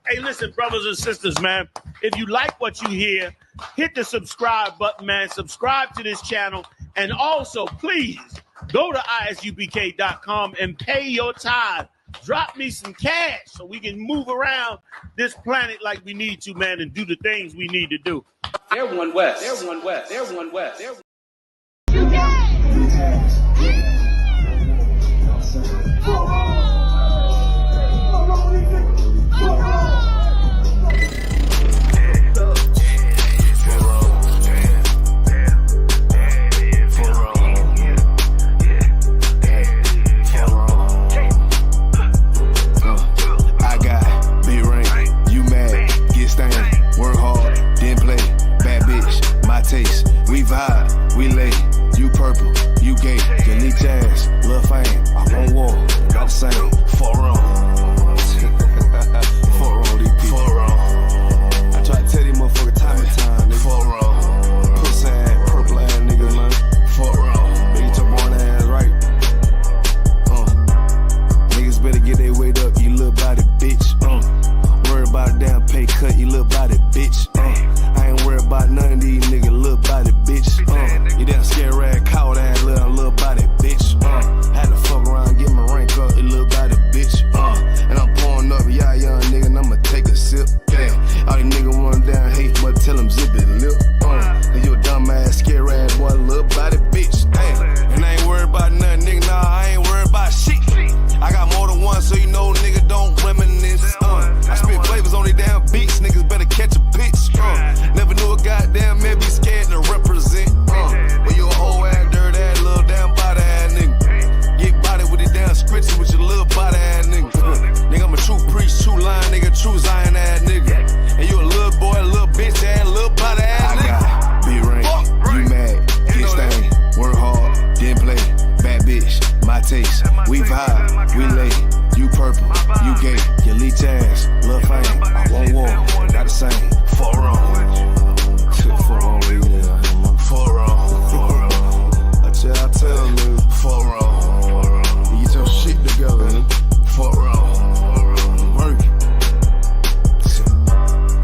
Hey, listen, brothers and sisters, man. If you like what you hear, hit the subscribe button, man. Subscribe to this channel. And also, please, go to isubk.com and pay your tithe. Drop me some cash so we can move around this planet like we need to, man, and do the things we need to do. Everyone west. Everyone west. Everyone west. Everyone. We vibe, we lay, you purple, you gay, you leech ass, lil' fame, I'm on war, got the same, for wrong. For wrong, DP. For wrong. I try to tell these motherfuckers time and time, nigga. For wrong. Pussy ass, purple ass niggas, man. For wrong. Make your born ass right. Niggas better get their weight up, you little body bitch. Worry about a damn pay cut, you little body bitch. I ain't worried about none of these niggas, little body bitch. You damn scared rag, coward ass little body bitch. Had to fuck around, get my rank up, you little body bitch. And I'm pouring up, y'all young nigga, and I'ma take a sip. Yeah. All these niggas want down hate, but tell them zip it lip. Cause you a dumb ass, scared ass boy, little body bitch. And I ain't worried about nothing, nigga, nah, I ain't worried about shit. I got more than one, so you know, nigga, don't reminisce. I spit flavors on these damn beats, niggas better catch a pitch. Never knew a goddamn man be scared to represent. When you a whole ass, dirt ass, little damn body ass nigga. Get body with these damn scriptures with your little body ass nigga. Nigga, I'm a true priest, true lion, nigga, true Zion ass nigga. And you a little boy, a little bitch ass, little body ass nigga. I got big ring, you mad, get stained, work hard, didn't play, bad bitch, my taste. We vibe, we lay, you purple, you gay, you leech ass, lil' fame, I won't war, got the same, for wrong. For wrong, for wrong. I tell you, for wrong. You get your shit together, for wrong. Work.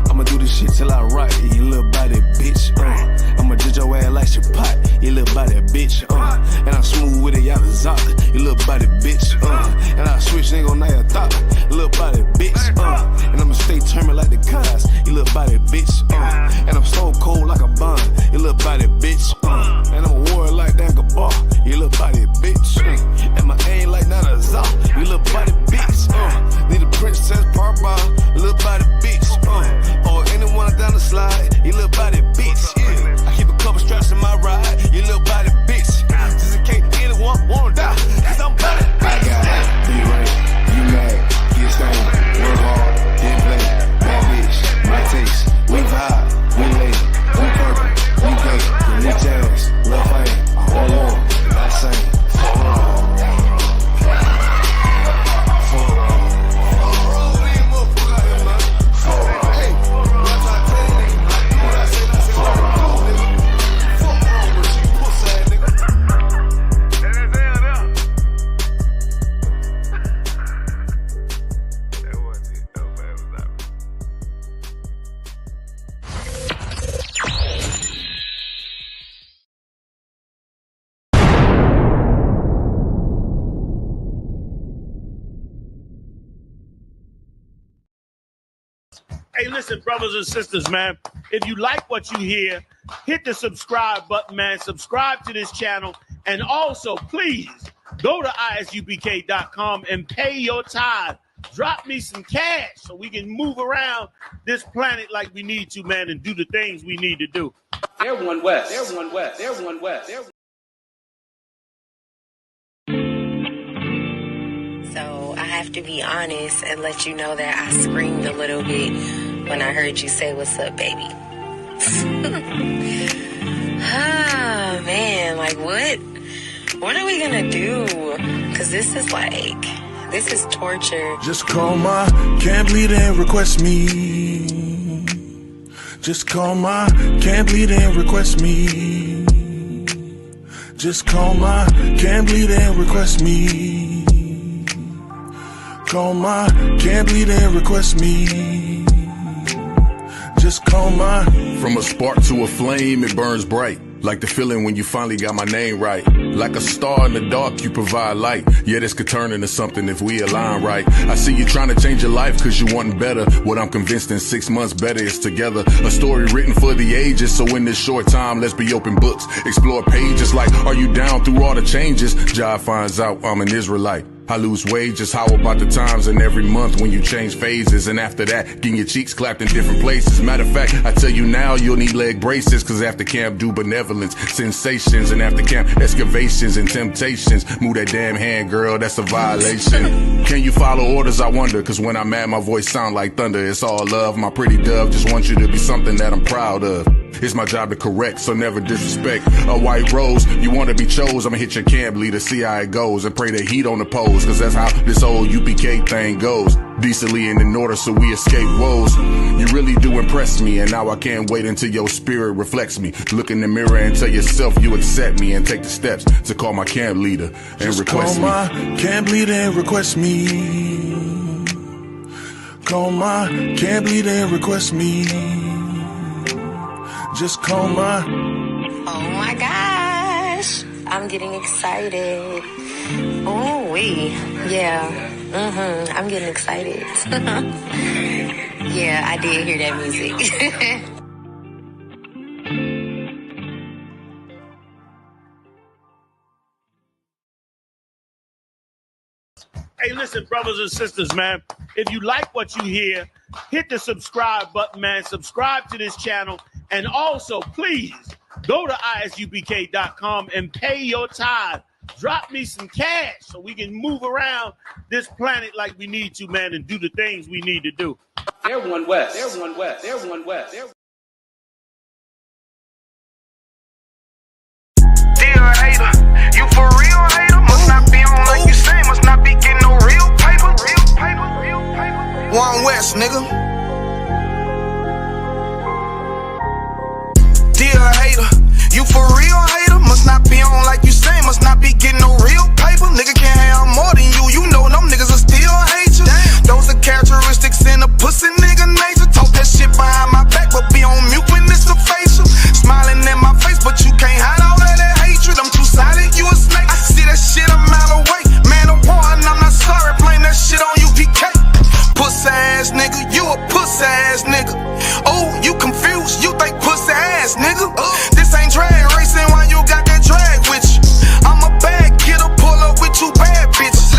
I'ma do this shit till I rock, you little body bitch. I'ma judge your ass like your pot, you little body bitch. And I'm smooth with it, y'all the zock, you little body bitch. And I switch nigga on your thought, little body bitch. And I'ma stay turning like the cars, you little body bitch. And I'm so cold like a bond, you little body bitch. And I'm a warrior like that bar, you little body bitch. And my aim like not a zock, you little body bitch. Need a princess part bar, you little body bitch. Or anyone down the slide, you little body bitch. Yeah. I keep a couple straps in my ride, you little body bitch. Just in case anyone wanna die, cause I'm body bitch. I got be right, you mad, get stained, work hard, didn't play, bad bitch, my taste. We vibe, we lay, we purple, we gay, you leech ass, lil' fame, I won't war, not the same, for wrong. For wrong. Hey, listen, brothers and sisters, man. If you like what you hear, hit the subscribe button, man. Subscribe to this channel. And also, please, go to isubk.com and pay your tithe. Drop me some cash so we can move around this planet like we need to, man, and do the things we need to do. Everyone west. Everyone west. Everyone west. Everyone. So I have to be honest and let you know that I screamed a little bit when I heard you say, "What's up, baby?" Ah, man, like what? What are we gonna do? Cause this is torture. Just call my can't bleed and request me. Just call my can't bleed and request me. Just call my can't bleed and request me. Call my, can't believe they request me. Just call my. From a spark to a flame, it burns bright. Like the feeling when you finally got my name right. Like a star in the dark, you provide light. Yeah, this could turn into something if we align right. I see you trying to change your life cause you want better. What I'm convinced in 6 months better is together. A story written for the ages, so in this short time, let's be open books. Explore pages like, are you down through all the changes? Jah finds out I'm an Israelite. I lose wages, how about the times and every month when you change phases? And after that, getting your cheeks clapped in different places. Matter of fact, I tell you now, you'll need leg braces. Cause after camp, do benevolence, sensations. And after camp, excavations and temptations. Move that damn hand, girl, that's a violation. Can you follow orders, I wonder? Cause when I'm mad, my voice sound like thunder. It's all love, my pretty dove, just want you to be something that I'm proud of. It's my job to correct, so never disrespect. A white rose, you wanna be chose, I'ma hit your camp leader, see how it goes, and pray that he don't oppose, cause that's how this old UPK thing goes. Decently and in order so we escape woes. You really do impress me, and now I can't wait until your spirit reflects me. Look in the mirror and tell yourself you accept me, and take the steps to call my camp leader and Just request call my camp leader and request me. Call my camp leader and request me. Just call my. Oh my gosh. I'm getting excited. Oh, yeah. I'm getting excited. Yeah, I did hear that music. Hey, listen, brothers and sisters, man. If you like what you hear, hit the subscribe button, man. Subscribe to this channel. And also, please, go to isubk.com and pay your tithe. Drop me some cash so we can move around this planet like we need to, man, and do the things we need to do. They're one West. They're one West. They're one West. They're Dear hater, you for real hater? Must not be on like you say, must not be getting no real paper. One West, nigga. Dear hater, you for real hater? Must not be on like you say, must not be getting no real paper. Nigga can't have more than you know them niggas will still hate you. Those are characteristics in a pussy nigga nature. Talk that shit behind my back, but be on mute when it's a facial. Smiling in my face, but you can't hide all of that hatred. I'm too silent, you a snake. I see that shit a mile away. Man of war, and I'm not sorry, blame that shit on UPK. Pussy ass nigga, you a pussy ass nigga. Oh, you confused, you think pussy ass nigga. This ain't drag racing, why you got that drag with you? I'm a bad kidder, pull up with two bad bitches.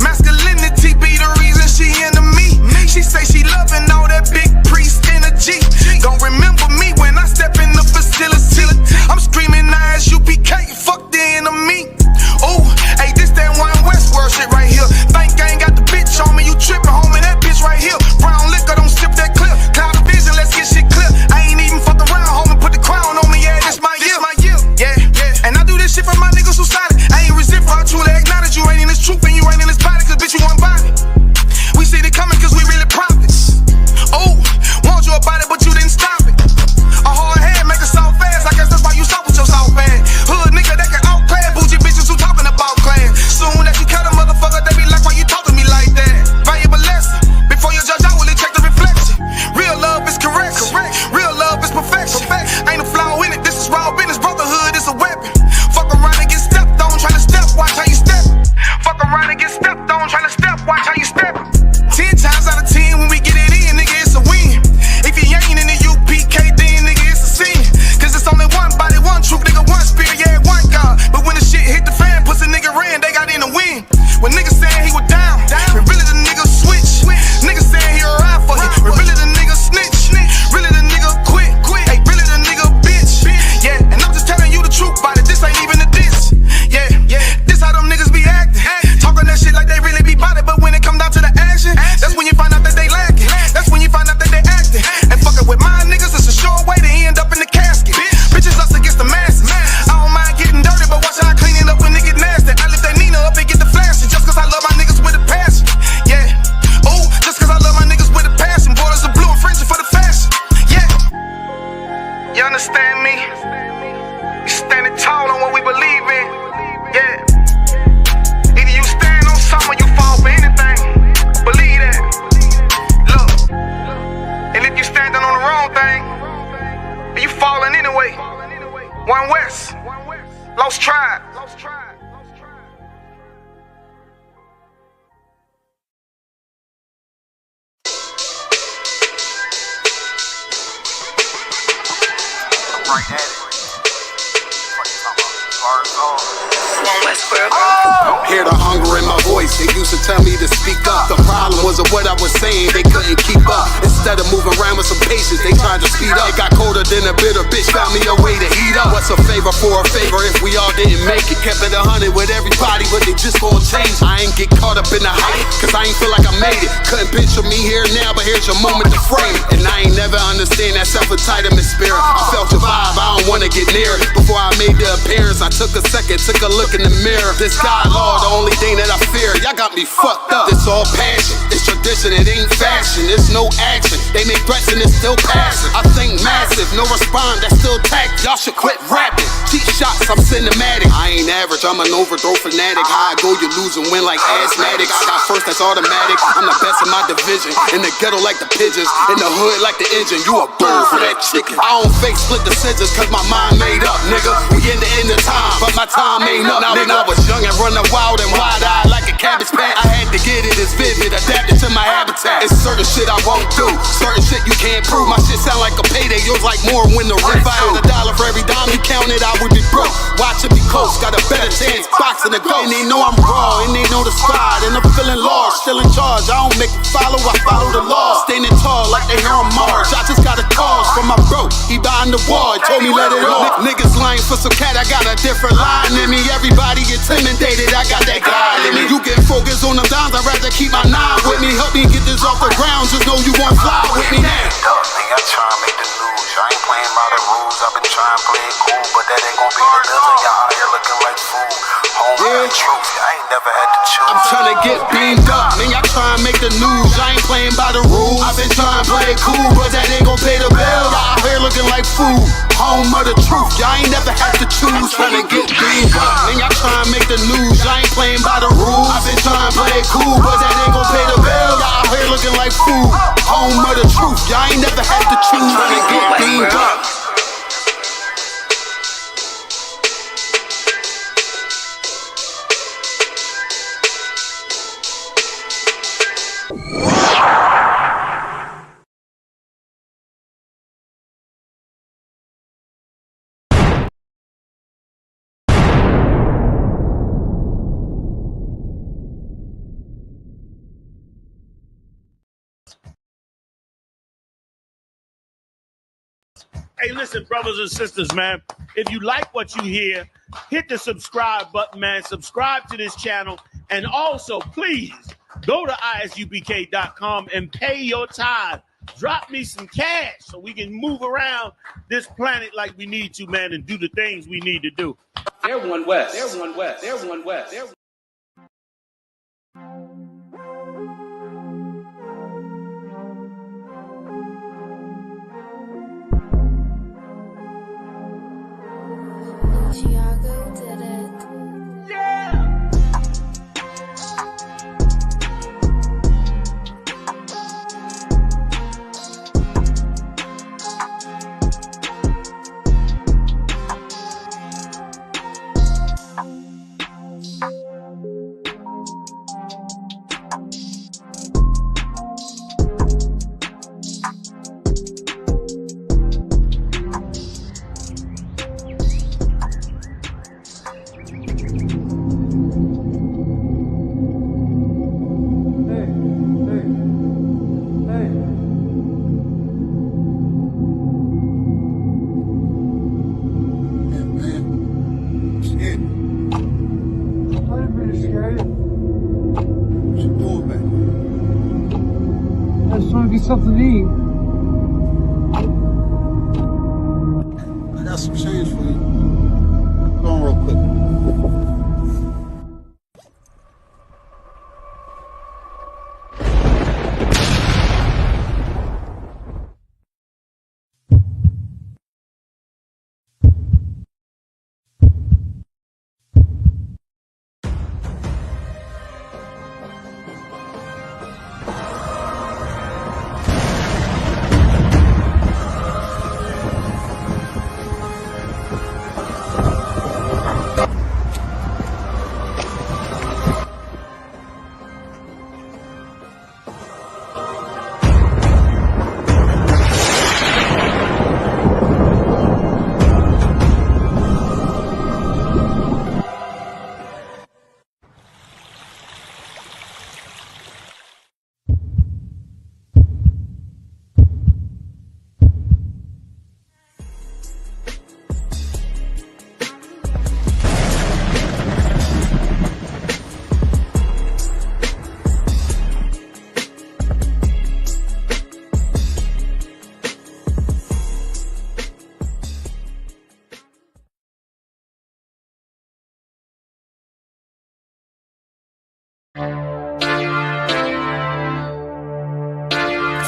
Masculinity be the reason she into me. She say she loving all that big priest energy. Don't remember me when I step in the facility. I'm screaming ass UPK, fuck the enemy. Oh, hey, this that one West world shit right here. Think I ain't got the bitch on me, you tripping, homie, that bitch right here. Brown liquor, don't sip that clip. Cloud of vision, let's get shit clear. I ain't even fuck around, homie, put the crown on me, yeah, this my year. Yeah, and I do this shit for my niggas who solid. I ain't resent for I truly acknowledge you ain't in this truth and you ain't in this body, cause bitch you want body. We see it coming cause we really prophets. Oh, want you about it, but you didn't stop it. A hard head make a soft fast, I guess that's why you stop with your soft ass. Hood nigga that can outclass bougie bitches who talking about class. Soon as you cut a motherfucker, they be like, why you talk to me like that? Valuable lesson. Before you judge, I will check the reflection. Real love is correct. Real love is perfection. Ain't a flaw in it, this is raw business. Brotherhood is a weapon. Fuck around and get stepped on, tryna step, watch how you step. Fuck around and get stepped on, tryna step, watch how you step. 10 times out of 10 when we get it in, nigga, it's a win. If you ain't in the UPK, then nigga, it's a sin. Cause it's only one body, one truth, nigga, one spirit, yeah, one God. But when the shit hit the fan, pussy nigga ran, they got in the win. When niggas saying he was down, when really the nigga switch. Niggas saying he a ride for him, when really the nigga snitch. Really the nigga quit, hey, really the nigga bitch. Yeah, and I'm just telling you the truth about it, this ain't even a diss. Yeah, this how them niggas be acting. Talking that shit like they really be bout it, but when it come down to the action, that's when you find out that they lacking. That's when you find out that they acting. And fucking with my niggas, it's a sure way to end up in the casket. Bitches us against the masses. I don't mind getting dirty, but watch how I clean it up when it get nasty. I lift that Nina up and get the flashes, just cause I love my niggas with a passion. Yeah, oh, just cause I love my niggas with a passion. Borders of blue and fringy for the fashion. Yeah, you understand me? We standing tall on what we believe in. Yeah, either you stand on something or you fall for anything. One West. Lost Tribe. One West forever. Hear the hunger in my voice, they used to tell me to speak up. The problem was of what I was saying, they couldn't keep up. Instead of moving around with some patience, they tried to speed up. It got colder than a bitter bitch, found me a way to heat up. What's a favor for a favor if we all didn't make it? Kept it 100 with everybody, but they just gon' change. I ain't get caught up in the hype, cause I ain't feel like I made it. Couldn't picture me here now, but here's your moment to frame it. And I ain't never understand that self-entitlement spirit. I felt your vibe, I don't wanna get near it. Before I made the appearance, I took a second, took a look in the mirror. This God Lord, the only thing that I fear. Y'all got me fucked up. It's all passion, it's tradition, it ain't fashion. It's no action, they make threats and it's still passing. I think massive, no respond, that's still tact. Y'all should quit rapping. Cheap shots, I'm cinematic. I ain't average, I'm an overthrow fanatic. How I go, you lose and win like asthmatics. I got first, that's automatic. I'm the best in my division. In the ghetto like the pigeons, in the hood like the engine. You a bird for that chicken. I don't fake split decisions cause my mind made up, nigga. We in the end of time, but my time ain't up. Now when I was young and running wild and wide-eyed like a cabbage patch, I had to get it as vivid, adapted to my habitat. It's certain shit I won't do, certain shit you can't prove. My shit sound like a payday, yours like more when the rent. If I had $1 for every dime you counted, I would be broke. Watch it be close, got a better chance, boxing the ghost. And they know I'm raw, and they know the squad, and I'm feeling lost, still in charge. I don't make it follow, I follow the law. Standing tall like they hear on Mars. I just got a call from my bro, he behind the wall, he told me let it off. Niggas lying for some cat, I got a different line in me. Everybody intimidated, I got that guy in me. You get focused on them dimes, I'd rather keep my nine with me. Help me get this off the ground, just know you won't fly with me now. Nigga, I try and make the news. I ain't playing by the rules. I've been trying to play it cool, but that ain't gon' be the dozen. Y'all out here looking like fool. Home yeah. Truth, I ain't never had to choose. I'm trying to get beamed up, man. Y'all try and make the news. I ain't playing by the rules. I've been trying to play it cool, but that ain't gon' pay the bill. Y'all out here looking like fool. Home of the truth, y'all ain't never had to choose. Trying to get beamed up, man. Y'all try and make the news. I ain't playing by the rules. I've been trying to play it cool, but that ain't gon' pay the bill. Y'all out here looking like fool. Home of the truth, y'all ain't never had to choose. Trying to get beamed up. Hey, listen, brothers and sisters, man. If you like what you hear, hit the subscribe button, man. Subscribe to this channel. And also, please, go to isubk.com and pay your tithe. Drop me some cash so we can move around this planet like we need to, man, and do the things we need to do. They're one West. They're one West. They're one West. They're Chicago did it. Yeah! Something to eat. I got some change for you. Go on real quick.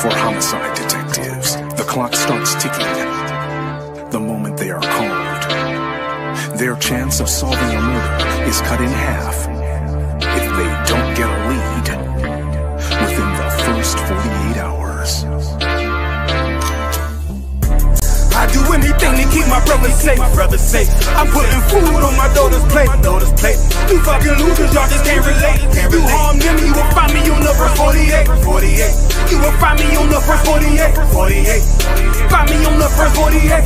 For homicide detectives, the clock starts ticking the moment they are called. Their chance of solving a murder is cut in half if they don't get a lead within the first 48 hours. I do anything to keep my brothers safe. I'm putting food on my daughter's plate. You fucking losers, y'all just can't relate. You harm them, you will find me on the first 48. You will find me on the first 48. Find me on the first 48.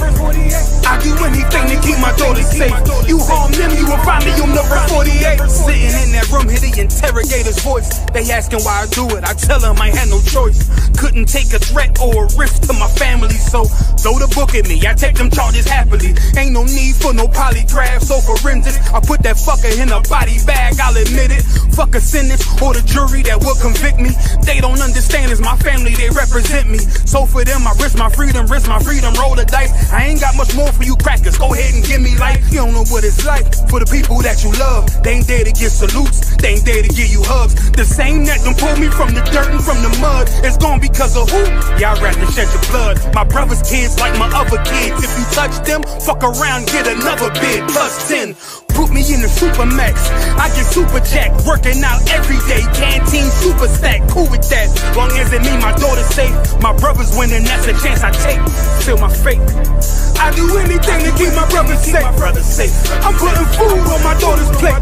I do anything to keep my daughters safe. You harm them, you will find me on the first 48. Sitting in that room, hear the interrogator's voice. They asking why I do it. I tell them I had no choice. Couldn't take a threat or a risk to my family, so throw the book at me. I take them charges happily. Ain't no need for no polygraphs or forensics. I put that fucker in a body bag, I'll admit it. Fuck a sentence or the jury that will convict me. They don't understand, it's my family, they represent me. So for them, I risk my freedom, roll the dice. I ain't got much more for you crackers, go ahead and give me life. You don't know what it's like for the people that you love. They ain't there to give salutes, they ain't there to give you hugs. The same that done pulled me from the dirt and from the mud, it's gone because of who? Y'all rather shed your blood. My brother's kids like my other kids. If you touch them, fuck around, get another bid, plus 10. Put me in the Supermax, I get super jacked, working out every day, canteen super stack, cool with that. Long as it mean my daughter's safe, my brother's winning, that's a chance I take. Feel my fate. I do anything to keep my brothers safe. I'm putting food on my daughter's plate.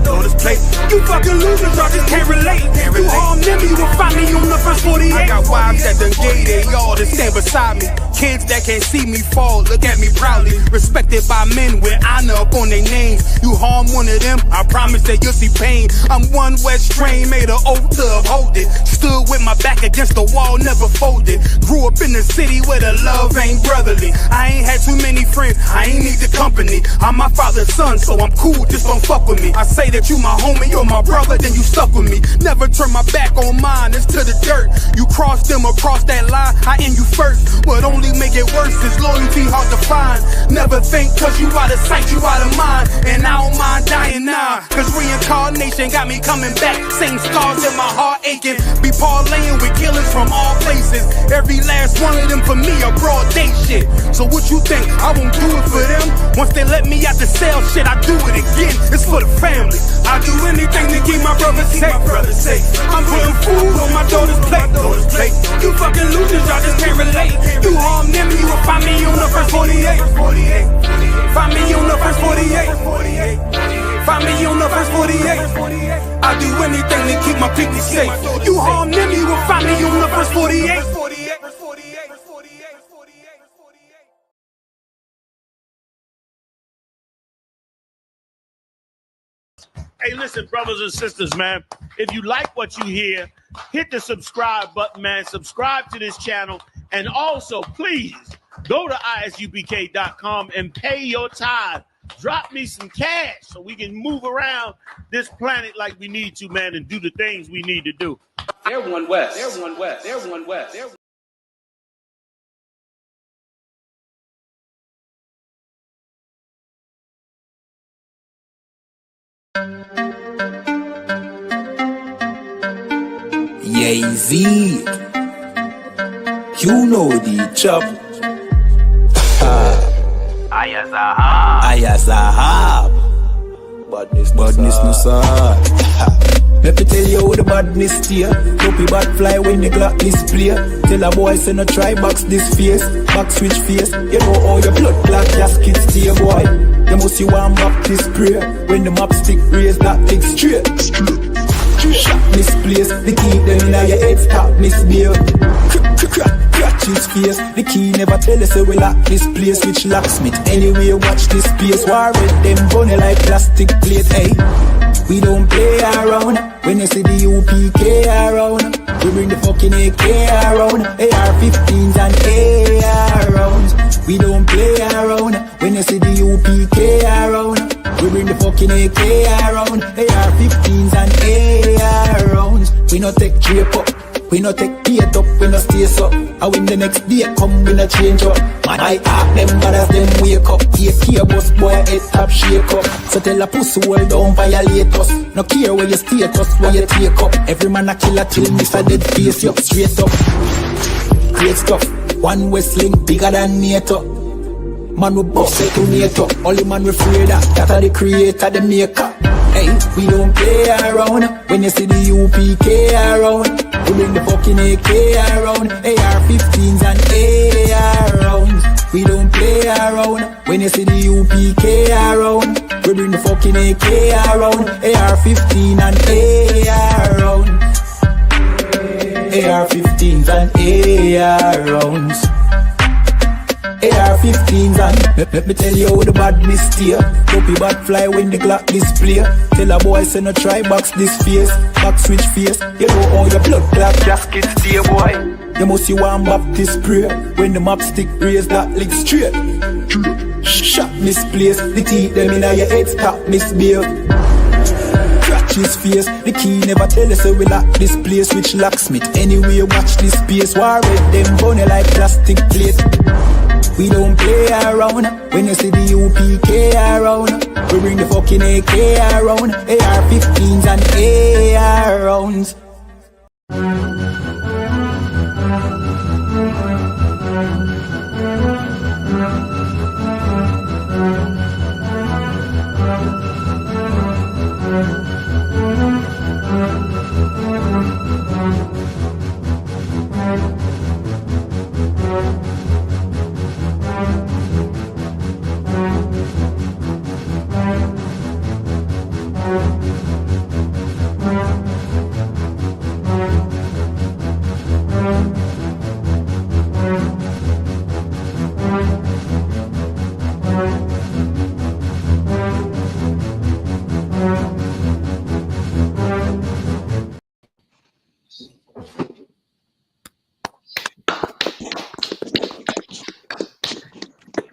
You fucking losers, y'all just can't relate. You harm them, you will find me on the first 48. I got wives that done gave they all to stand beside me. Kids that can't see me fall, look at me proudly. Respected by men with honor up on their names. You harm one of them, I promise that you'll see pain. I'm one West train, made an oath to uphold it. Stood with my back against the wall, never folded. Grew up in the city where the love ain't brotherly. I ain't had too many friends, I ain't need the company. I'm my father's son, so I'm cool, just don't fuck with me. I say that you my homie, you're my brother, then you stuck with me. Never turn my back on mine, it's to the dirt. You cross them across that line, I end you first. What only make it worse is loyalty hard to find. Never think cause you out of sight, you out of mind. And I don't mind dying now, cause reincarnation got me coming back. Same scars in my heart aching. Be parlaying with killers from all places. Every last one of them for me a broad day shit. So what you think, I won't do it for them? Once they let me out the cell, shit, I do it again. It's for the family. I do anything to keep my brothers safe. I'm putting food on my daughter's plate. You fucking losers, y'all just can't relate. You harm them, you will find me on the first 48. Find me on the first 48. Find me on the first 48. I do anything to keep my people safe. You harm them, you will find me on the first 48. Hey, listen, brothers and sisters, man. If you like what you hear, hit the subscribe button, man. Subscribe to this channel. And also, please, go to isubk.com and pay your tithe. Drop me some cash so we can move around this planet like we need to, man, and do the things we need to do. They're one West. They're one West. They're one West. They're Z, you know the chop. Ayazahab. Badness no sad. Let me tell you how the badness steer. Dopey bad fly when the Glock display. Tell a boy say no try box this face. Back switch face. You know how your blood clot gasket stay, boy. You must see one back this prayer. When the map stick raise that thing straight. Shot misplaced, the key them in your head stop misbehaved. Crack his face, the key never tell us we lock this place. Which locksmith, anyway watch this space. War with them bunny like plastic plate, hey. We don't play around, when you see the UPK around. We bring the fucking AK around, AR-15s and AR rounds. We don't play around, when you see the UPK around. We bring the fucking AK around, AR-15s and AR rounds. We no take drape up, we no take beat up, we no stay up. And when the next day come, we no change up. Man, I act them bad as them wake up. AK boss boy, head top shake up. So tell a pussy hold down, violate us. No care where you status, where you take up. Every man a killer till miss a dead face, you straight up. great stuff. One Westlink bigger than NATO. Man we bust it to NATO. Only man we afraid that are the creator, the maker. Hey, we don't play around. When you see the UPK around, we bring the fucking AK around. AR-15s and AR rounds. We don't play around. When you see the UPK around, we bring the fucking AK around. AR-15 and AR rounds. AR-15s and AR rounds. AR-15s and let me tell you how the badness steer. Dopey bat fly when the Glock display. Tell a boy say no try box this face. Back switch face. You know how your blood clot gasket stay, boy. You must see one Baptist prayer. When the map stick raise that lick straight. Shot misplaced. The teeth them in your head stop misbehave. Scratch his face. The key never tell us so we lock this place. Which locksmith anyway watch this space. War red them bunny like plastic plate. We don't play around. When you see the UPK around, we bring the fucking AK around. AR-15s and AR rounds.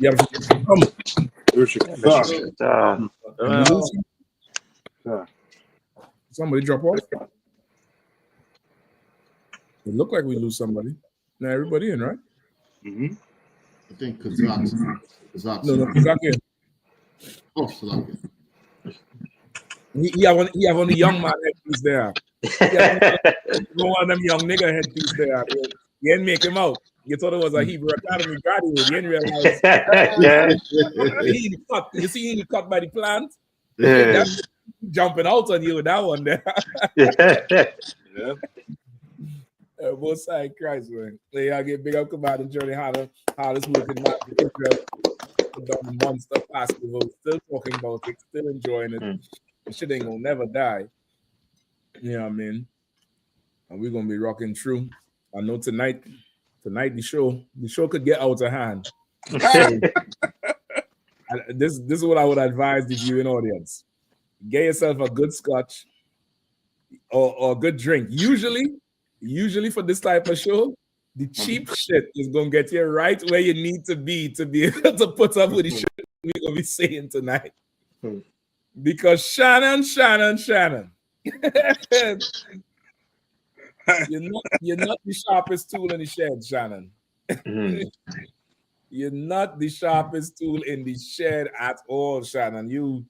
Yeah, somebody drop off. It looked like we lose somebody. Now everybody in, right? I think Kazak's. No, Kazak in. Oh, Salaki. He have on the young man headpiece there. One of them young nigga headpiece there. You didn't make him out. You thought it was a Hebrew Academy graduate. You didn't realize. You see him cut by the plant? Yeah. Jumping out on you with that one there. Yeah. Both sides, Christ, man. They all get big up about the journey, how this moving back to Israel. The monster festival, still talking about it, still enjoying it. The shit ain't gonna never die. You know what I mean? And we're gonna be rocking through. I know tonight the show could get out of hand. This is what I would advise the viewing audience. Get yourself a good scotch or a good drink. Usually for this type of show, the cheap shit is gonna get you right where you need to be able to put up with the shit we're gonna be saying tonight. Because Shannon. You're not the sharpest tool in the shed, Shannon. You're not the sharpest tool in the shed at all, Shannon. You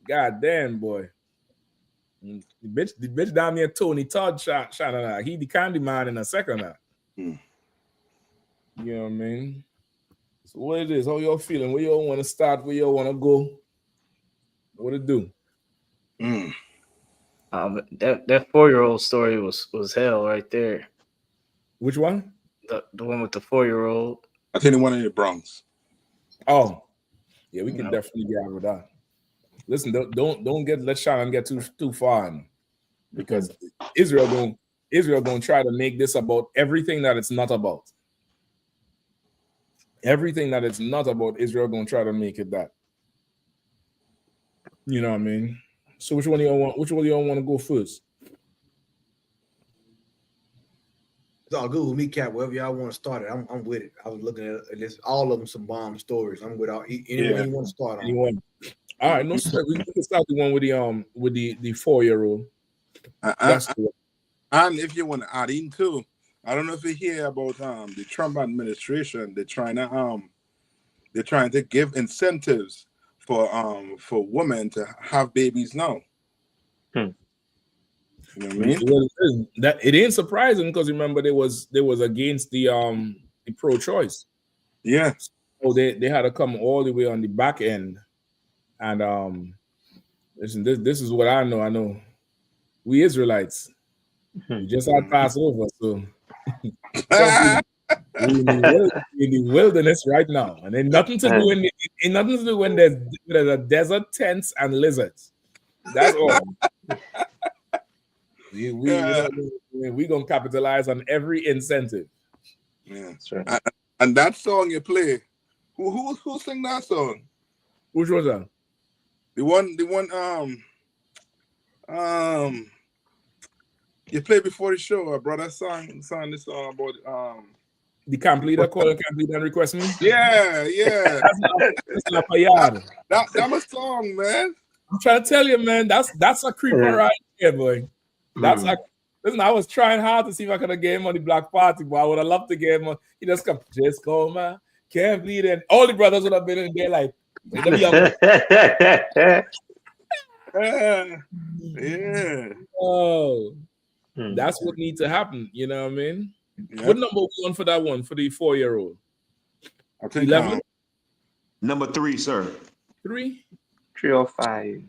goddamn boy. The bitch down there, Tony Todd, Shannon. He the candy man in a second now. You know what I mean? So what it is, how y'all feeling? Where y'all want to start? Where y'all want to go? What it do? That 4-year-old story was hell right there. Which one? The one with the 4-year-old. I think the one in the Bronx. Oh, yeah, we can definitely get out with that. Listen, don't let Shannon get too far in, because Israel gonna try to make this about everything that it's not about. Everything that it's not about, Israel gonna try to make it that. You know what I mean? So which one do y'all want? Which one do y'all want to go first? It's all good with me, Cap. Wherever y'all want to start it, I'm with it. I was looking at this, all of them some bomb stories. I'm with all anyone you want to start on. Anyone? All right, no sweat. We can start the one with the 4-year-old. And if you want to add in too, I don't know if you hear about the Trump administration. They're trying to give incentives for women to have babies now. You know what I mean? Well, that it ain't surprising because remember they was against the pro-choice. Yeah. So they had to come all the way on the back end. And listen, this is what I know. I know we Israelites, we just had passed over, so we in the wilderness right now, and ain't nothing to do ain't nothing to do when there's a desert, tents, and lizards. That's all. we gonna capitalize on every incentive. Yeah, that's right. And that song you play, who sing that song? Which was that? The one you played before the show, brother. Sang this song about the camp leader call and camp leader and request me. Yeah. That's not Payard. That was song, man. I'm trying to tell you, man. That's a creeper right here, boy. That's like. Listen, I was trying hard to see if I could have get him on the Black Party, but I would have loved to get him on. He just come, just call man, can't bleed, and all the brothers would have been in there like, let me yeah. Oh, that's what needs to happen. You know what I mean? Yeah. What number one for that one for the 4-year-old? I think 11. Number 3, sir. 3. 3 or 5.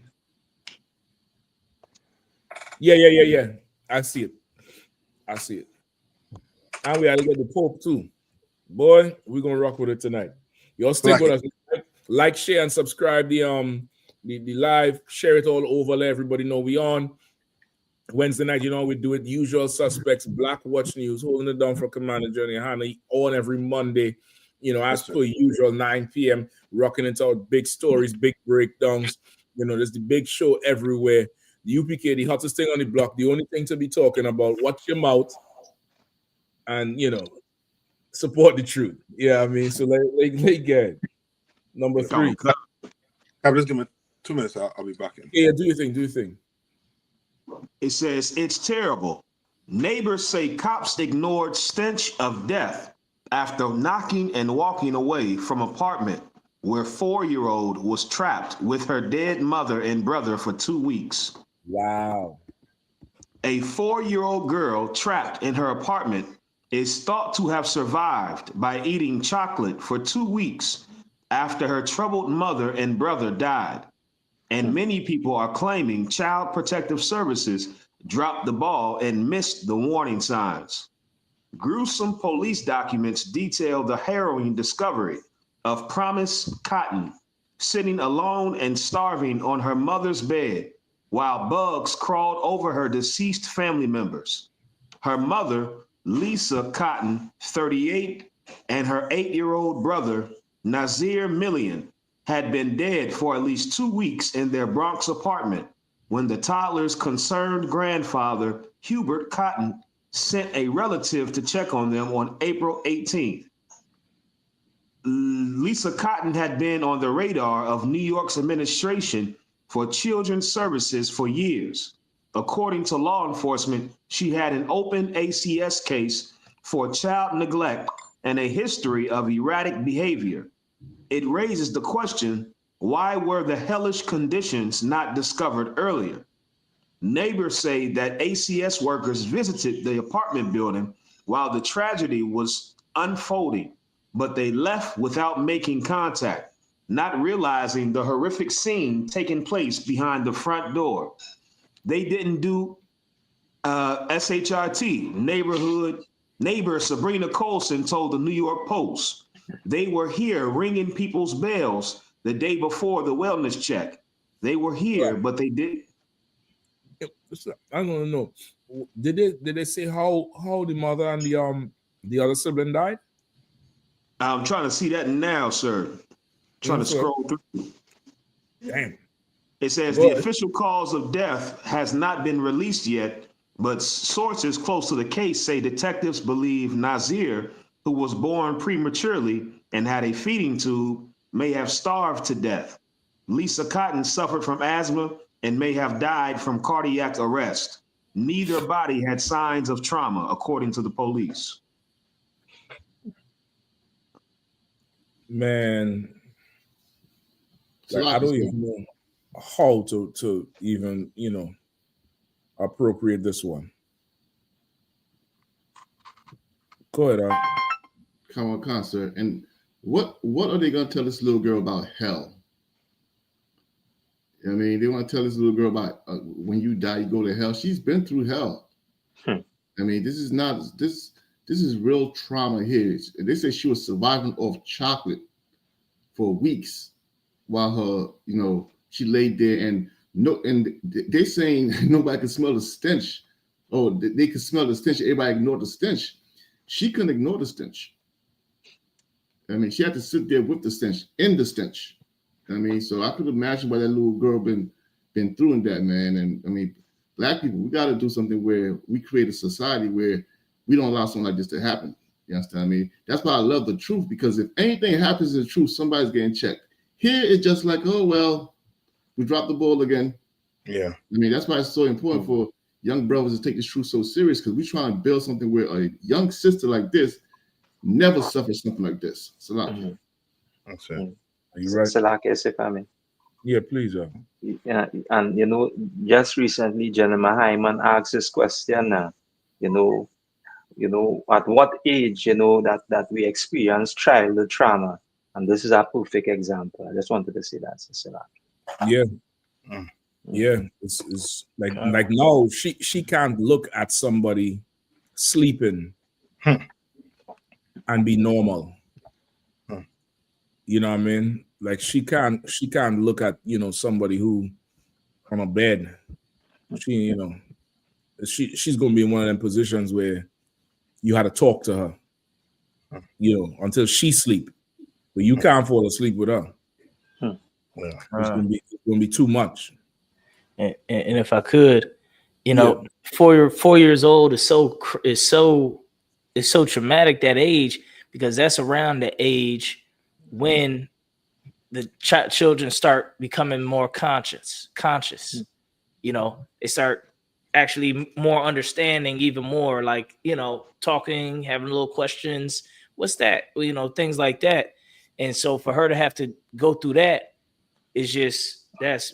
Yeah. I see it. And we had to get the Pope too. Boy, we're gonna rock with it tonight. Y'all stick with us. Like, share, and subscribe the live. Share it all over. Let everybody know we on. Wednesday night, we do it. Usual Suspects, Black Watch News, holding it down for Commander Johnny Hannah on every Monday. As per usual, 9 p.m. Rocking into our big stories, big breakdowns. There's the big show everywhere. The UPK, the hottest thing on the block, the only thing to be talking about. Watch your mouth and, support the truth. Yeah, I mean, so let get number 3. Just give me 2 minutes. I'll be back in. Yeah, do your thing. It says, it's terrible. Neighbors say cops ignored stench of death after knocking and walking away from apartment where 4-year-old was trapped with her dead mother and brother for 2 weeks. Wow. A 4-year-old girl trapped in her apartment is thought to have survived by eating chocolate for 2 weeks after her troubled mother and brother died. And many people are claiming Child Protective Services dropped the ball and missed the warning signs. Gruesome police documents detail the harrowing discovery of Promise Cotton sitting alone and starving on her mother's bed while bugs crawled over her deceased family members. Her mother, Lisa Cotton, 38, and her 8-year-old brother, Nazir Millian, had been dead for at least 2 weeks in their Bronx apartment when the toddler's concerned grandfather, Hubert Cotton, sent a relative to check on them on April 18th. Lisa Cotton had been on the radar of New York's administration for children's services for years. According to law enforcement, she had an open ACS case for child neglect and a history of erratic behavior. It raises the question, why were the hellish conditions not discovered earlier? Neighbors say that ACS workers visited the apartment building while the tragedy was unfolding, but they left without making contact, not realizing the horrific scene taking place behind the front door. They didn't do SHRT. Neighbor Sabrina Colson told the New York Post, they were here ringing people's bells the day before the wellness check. They were here, but they didn't. I don't know. Did they say how the mother and the other sibling died? I'm trying to see that now, sir. Trying to scroll through. Damn. It says the official cause of death has not been released yet, but sources close to the case say detectives believe Nazir, who was born prematurely and had a feeding tube, may have starved to death. Lisa Cotton suffered from asthma and may have died from cardiac arrest. Neither body had signs of trauma, according to the police. Man, like, I don't even know how to even, appropriate this one. Go ahead, Come on, concert. And what are they gonna tell this little girl about hell? I mean, they want to tell this little girl about when you die, you go to hell. She's been through hell. I mean, this is not this. This is real trauma here. They say she was surviving off chocolate for weeks while her, she laid there and they're saying nobody can smell the stench. Oh, they could smell the stench. Everybody ignored the stench. She couldn't ignore the stench. I mean, she had to sit there with the stench, in the stench. I mean, so I could imagine what that little girl been through in that, man. And I mean, Black people, we got to do something where we create a society where we don't allow something like this to happen. You understand me? That's why I love the truth, because if anything happens in the truth, somebody's getting checked. Here it's just like, oh, well, we dropped the ball again. Yeah. I mean, that's why it's so important for young brothers to take this truth so serious, because we're trying to build something where a young sister like this never suffers something like this. Salaki. That's it. Are you right? Salaki, if I may. Yeah, please. Yeah, and just recently, Jennifer Hyman asked this question. At what age, that we experience childhood trauma, and this is a perfect example. I just wanted to say that, Salaki. Yeah. Yeah, it's like now she can't look at somebody sleeping and be normal. You know what I mean? Like she can't look at somebody who on a bed. She's gonna be in one of them positions where you had to talk to her, until she sleep, but you can't fall asleep with her. It's gonna be too much. And if I could, 4 years old is so traumatic, that age, because that's around the age when the children start becoming more conscious. They start actually more understanding, even more, like, talking, having little questions. What's that? Things like that. And so for her to have to go through that is just, that's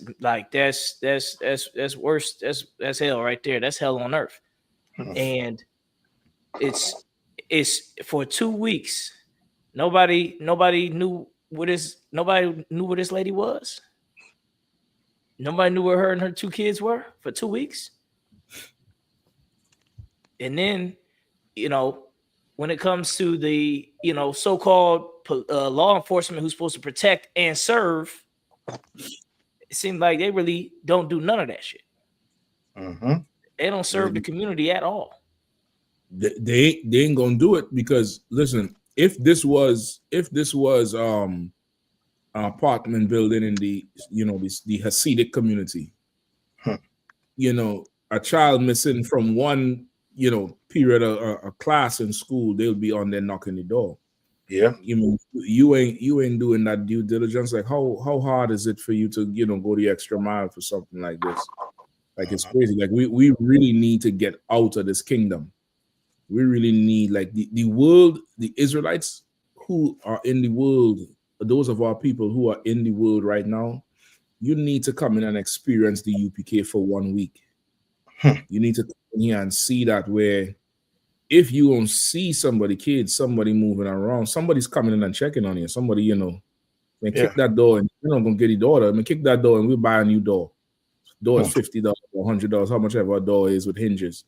worse. That's hell right there. That's hell on earth. And it's for 2 weeks. Nobody knew where this lady was. Nobody knew where her and her 2 kids were for 2 weeks. And then, when it comes to the, so-called law enforcement who's supposed to protect and serve, it seems like they really don't do none of that shit. They don't serve the community at all. They ain't gonna do it, because listen, if this was an apartment building in the the Hasidic community, a child missing from one period of a class in school, they'll be on there knocking the door. Yeah. You ain't doing that due diligence. Like how hard is it for you to go the extra mile for something like this? Like, it's crazy. Like we really need to get out of this kingdom. We really need, like, the world, the Israelites who are in the world, those of our people who are in the world right now, you need to come in and experience the UPK for 1 week. You need to come in here and see that, where if you don't see somebody moving around, somebody's coming in and checking on you. Somebody, kick that door, and you're not gonna get the door. I mean, kick that door and we'll buy a new door. Door is $50 or $100, how much ever a door is with hinges.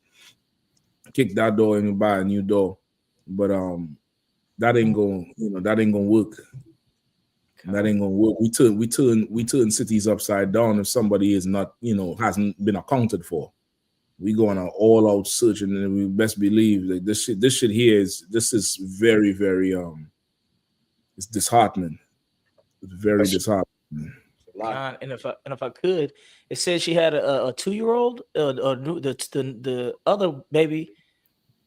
Kick that door and we'll buy a new door. But that ain't gonna work. That ain't gonna work. We turn cities upside down if somebody is not, hasn't been accounted for. We go on an all-out search, and then we best believe that this shit here is very, very it's disheartening. It's very disheartening. And if I could, it says she had a 2-year-old, the other baby,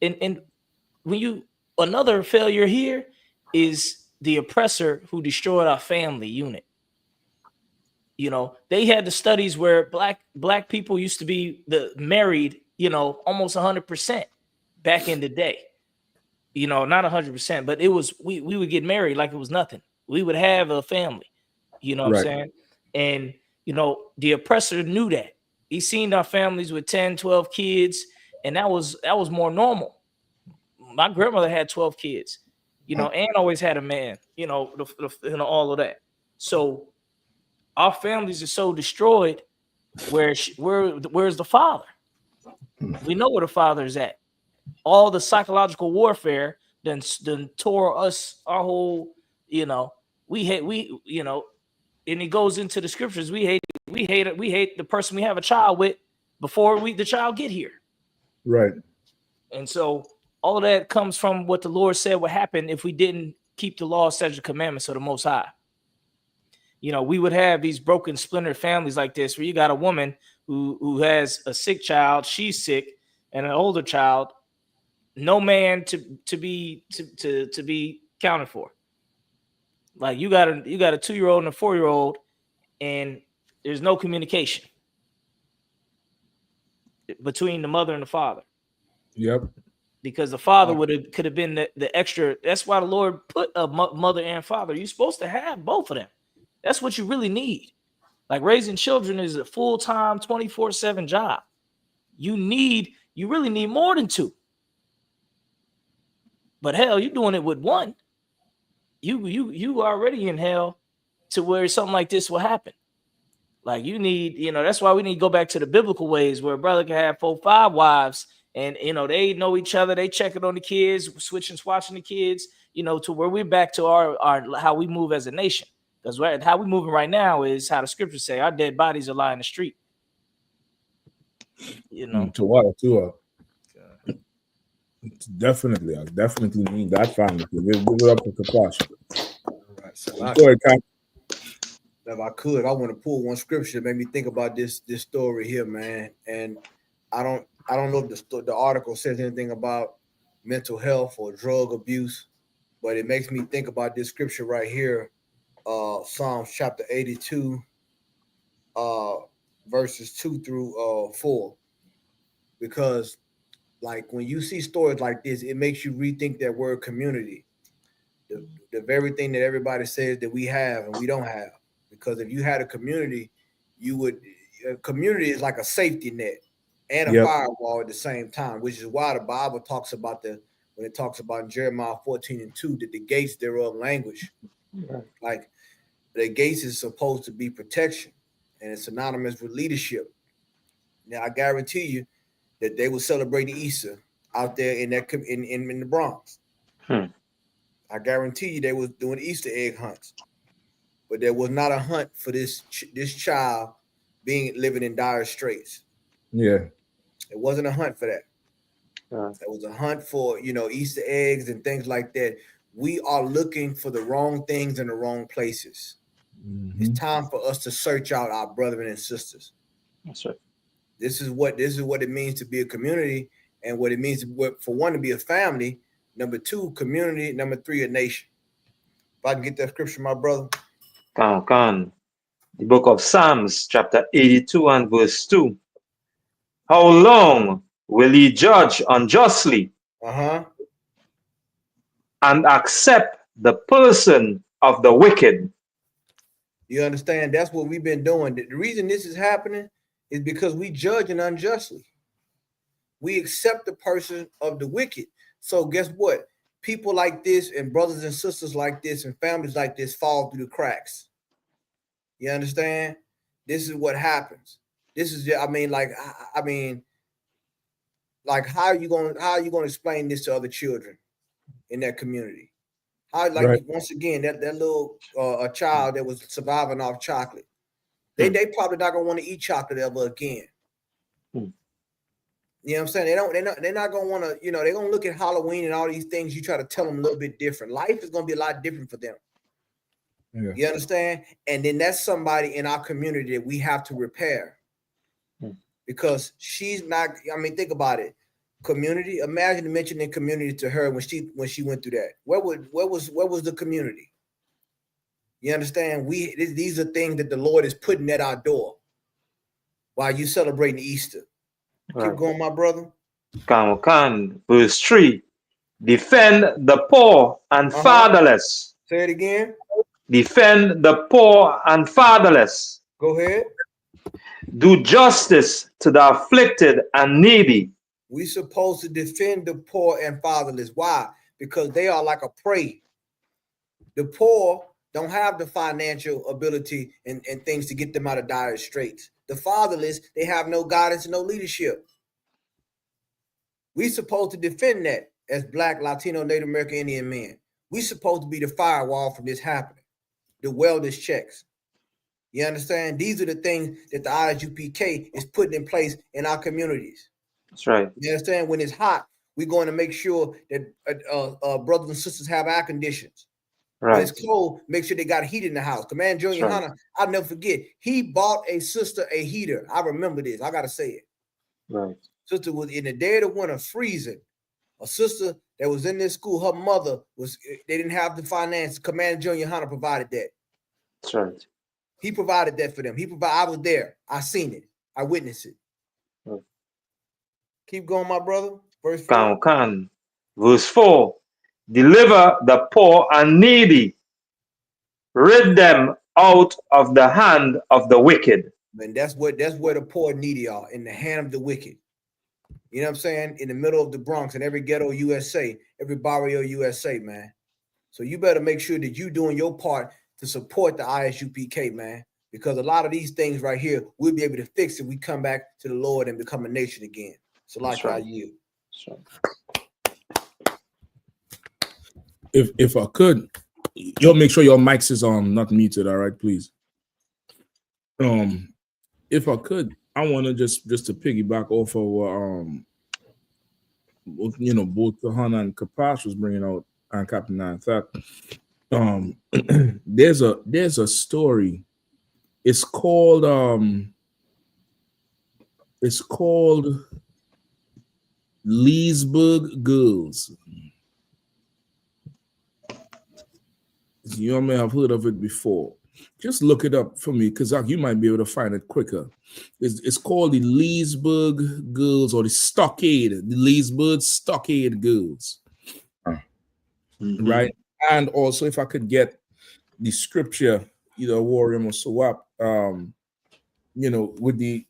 and when another failure here is the oppressor who destroyed our family unit. They had the studies where black people used to be married, almost 100% back in the day. Not 100%, but it was we would get married like it was nothing. We would have a family. What I'm saying? And the oppressor knew that. He seen our families with 10, 12 kids, and that was more normal. My grandmother had 12 kids, you know, and always had a man, you know, all of that. So our families are so destroyed. Where's the father? We know where the father is at. All the psychological warfare then tore us our whole, you know, you know, and it goes into the scriptures. We hate the person we have a child with before the child get here. Right. And so all of that comes from what the Lord said would happen if we didn't keep the law, statutes, commandments of the Most High. You know, we would have these broken, splintered families like this, where you got a woman who has a sick child, she's sick, and an older child, no man to be counted for. Like you got a 2-year-old and a 4-year-old, and there's no communication between the mother and the father. Yep. Because the father could have been the extra. That's why the Lord put a mother and father. You're supposed to have both of them. That's what you really need. Like raising children is a full-time 24/7 job. You really need more than 2. But hell, you're doing it with 1. You already in hell to where something like this will happen. Like you need, you know, that's why we need to go back to the biblical ways where a brother can have 4, 5 wives, and you know they know each other, they checking on the kids, switching, swatching the kids, you know, to where we're back to our how we move as a nation. Because how we're moving right now is how the scriptures say our dead bodies are lying in the street. You know, Definitely, I definitely need that family. Give it up to Kapash. All right, so if I could, I want to pull one scripture that made me think about this story here, man. And I don't know if the article says anything about mental health or drug abuse, but it makes me think about this scripture right here, Psalms chapter 82, verses 2 through 4. Because like when you see stories like this, it makes you rethink that word community, the very thing that everybody says that we have and we don't have. Because if you had a community, a community is like a safety net and a firewall at the same time, which is why the Bible talks about when it talks about in Jeremiah 14:2, that the gates thereof language. Like the gates is supposed to be protection, and it's synonymous with leadership. Now I guarantee you that they were celebrating Easter out there in the Bronx. I guarantee you they was doing Easter egg hunts, but there was not a hunt for this child living in dire straits. Yeah, it wasn't a hunt for that. It was a hunt for Easter eggs and things like that. We are looking for the wrong things in the wrong places. Mm-hmm. It's time for us to search out our brethren and sisters. That's right. This is what it means to be a community, and what it means for one to be a family. Number 2, community. Number 3, a nation. If I can get that scripture, my brother. Come. The book of Psalms, chapter 82 and verse 2. How long will he judge unjustly and accept the person of the wicked? You understand? That's what we've been doing. The reason this is happening is because we judging unjustly. We accept the person of the wicked. So guess what? People like this and brothers and sisters like this and families like this fall through the cracks. You understand? This is what happens. This is, how are you going to explain this to other children in that community? Once again, that little a child that was surviving off chocolate, they probably not gonna want to eat chocolate ever again. You know what I'm saying? They're not gonna want to. They're gonna look at Halloween and all these things. You try to tell them a little bit different. Life is gonna be a lot different for them. Yeah. You understand? And then that's somebody in our community that we have to repair, because she's not. Think about it. Community. Imagine mentioning community to her when she went through that. Where was the community? You understand? These are things that the Lord is putting at our door while you celebrating Easter. Right. Keep going, my brother. Come. Verse 3. Defend the poor and fatherless. Say it again. Defend the poor and fatherless. Go ahead. Do justice to the afflicted and needy. We supposed to defend the poor and fatherless. Why? Because they are like a prey. The poor don't have the financial ability and things to get them out of dire straits. The fatherless, they have no guidance and no leadership. We supposed to defend that as Black, Latino, Native American, Indian men. We supposed to be the firewall from this happening. The wellness checks. You understand? These are the things that the ISUPK is putting in place in our communities. That's right. You understand? When it's hot, we're going to make sure that brothers and sisters have air conditions. Right. When it's cold, make sure they got heat in the house. Command Junior Hunter, I'll never forget. He bought a sister a heater. I remember this. I gotta say it. Right. Sister was in the dead of winter, freezing. A sister that was in this school, her mother was. They didn't have the finance. Command Junior Hunter provided that. That's right. He provided that for them. I was there. I seen it. I witnessed it. Right. Keep going, my brother. Verse 4. Verse 4. Deliver the poor and needy. Rid them out of the hand of the wicked. And that's where the poor and needy are, in the hand of the wicked. You know what I'm saying? In the middle of the Bronx and every ghetto USA, every barrio USA, man. So you better make sure that you doing your part to support the ISUPK, man. Because a lot of these things right here, we'll be able to fix if we come back to the Lord and become a nation again. So like I yield. If I could, you'll make sure your mics is on, not muted, all right, please. If I could, I want to just to piggyback off of both Kahana and Kapash was bringing out on Captain 9 Thought. There's a story. It's called Leesburg Girls. You may have heard of it before. Just look it up for me, because you might be able to find it quicker. It's called the Leesburg Girls, or the Leesburg Stockade Girls. Right? And also, if I could get the scripture, either Warrior or Sawap, with the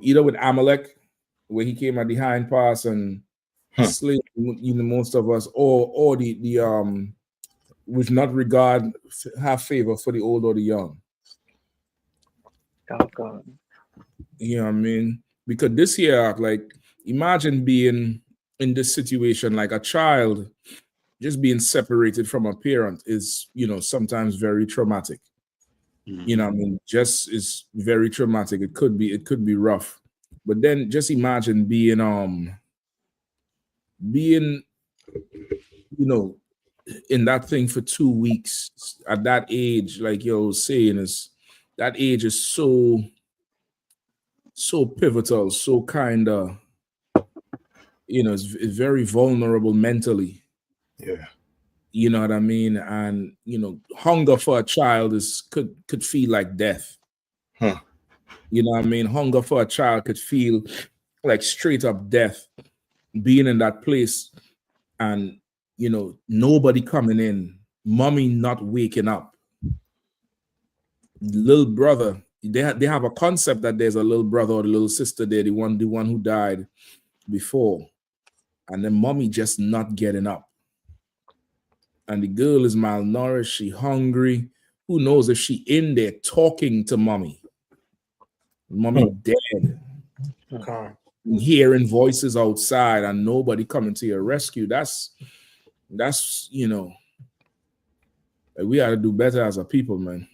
either with Amalek, where he came at the hind pass and slayed most of us, or the which not regard have favor for the old or the young. God. You know what I mean? Because this here, like, imagine being in this situation, like a child just being separated from a parent is, sometimes very traumatic. You know what I mean? Just is very traumatic. It could be rough. But then just imagine being in that thing for 2 weeks at that age, like you're saying, that age is so pivotal, so kind of, it's very vulnerable mentally. Yeah. You know what I mean? And, hunger for a child could feel like death. Huh. You know what I mean? Hunger for a child could feel like straight up death, being in that place and, nobody coming in, mommy not waking up. Little brother, they have a concept that there's a little brother or the little sister there, the one who died before. And then mommy just not getting up. And the girl is malnourished, she hungry. Who knows if she in there talking to mommy? Mommy dead. Okay. Hearing voices outside and nobody coming to your rescue. That's we gotta do better as a people, man.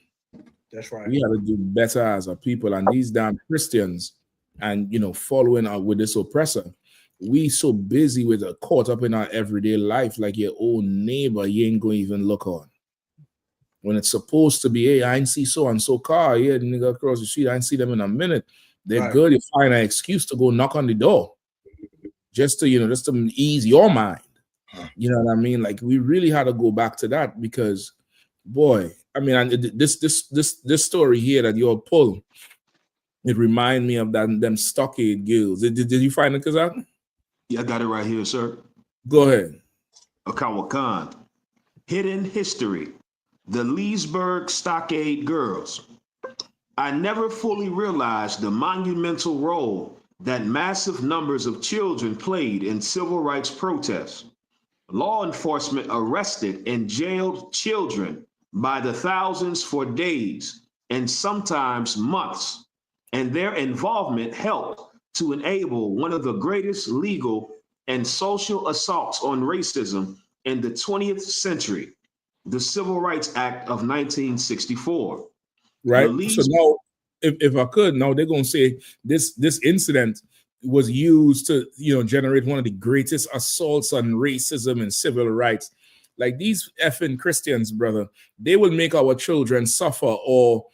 That's right. We gotta do better as a people. And these damn Christians and following out with this oppressor, we so busy with caught up in our everyday life, like your own neighbor, you ain't gonna even look on. When it's supposed to be, hey, I ain't see so and so car, yeah, the nigga across the street, I ain't see them in a minute. They're Right. good. You find an excuse to go knock on the door, just to ease your mind. You know what I mean? Like, we really had to go back to that because, boy, I mean, and this story here that you'll pull, it remind me of them stockade girls. Did you find it, Kazak? Yeah, I got it right here, sir. Go ahead. Akawakan. Hidden History. The Leesburg Stockade Girls. I never fully realized the monumental role that massive numbers of children played in civil rights protests. Law enforcement arrested and jailed children by the thousands for days and sometimes months, and their involvement helped to enable one of the greatest legal and social assaults on racism in the 20th century, the Civil Rights Act of 1964. Right. So now, if I could, now they're gonna say this incident was used to generate one of the greatest assaults on racism and civil rights. Like these effing Christians, brother, they will make our children suffer. Or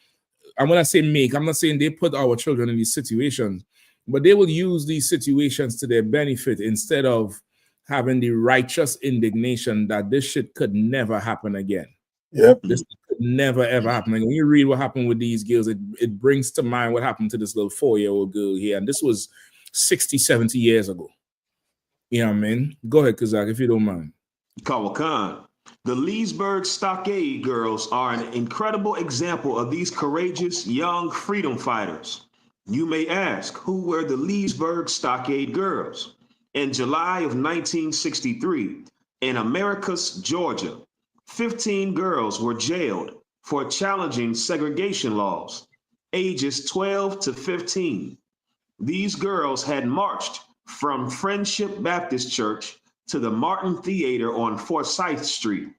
and when I say make, I'm not saying they put our children in these situations, but they will use these situations to their benefit instead of having the righteous indignation that this shit could never happen again. Yep. This could never ever happen. And when you read what happened with these girls, it brings to mind what happened to this little 4-year-old girl here. And this was 60, 70 years ago. You know what I mean? Go ahead, Kazak, if you don't mind. Kawakan. The Leesburg Stockade girls are an incredible example of these courageous young freedom fighters. You may ask, who were the Leesburg Stockade girls? In July of 1963, in Americus, Georgia, 15 girls were jailed for challenging segregation laws, ages 12 to 15. These girls had marched from Friendship Baptist Church to the Martin Theater on Forsyth Street.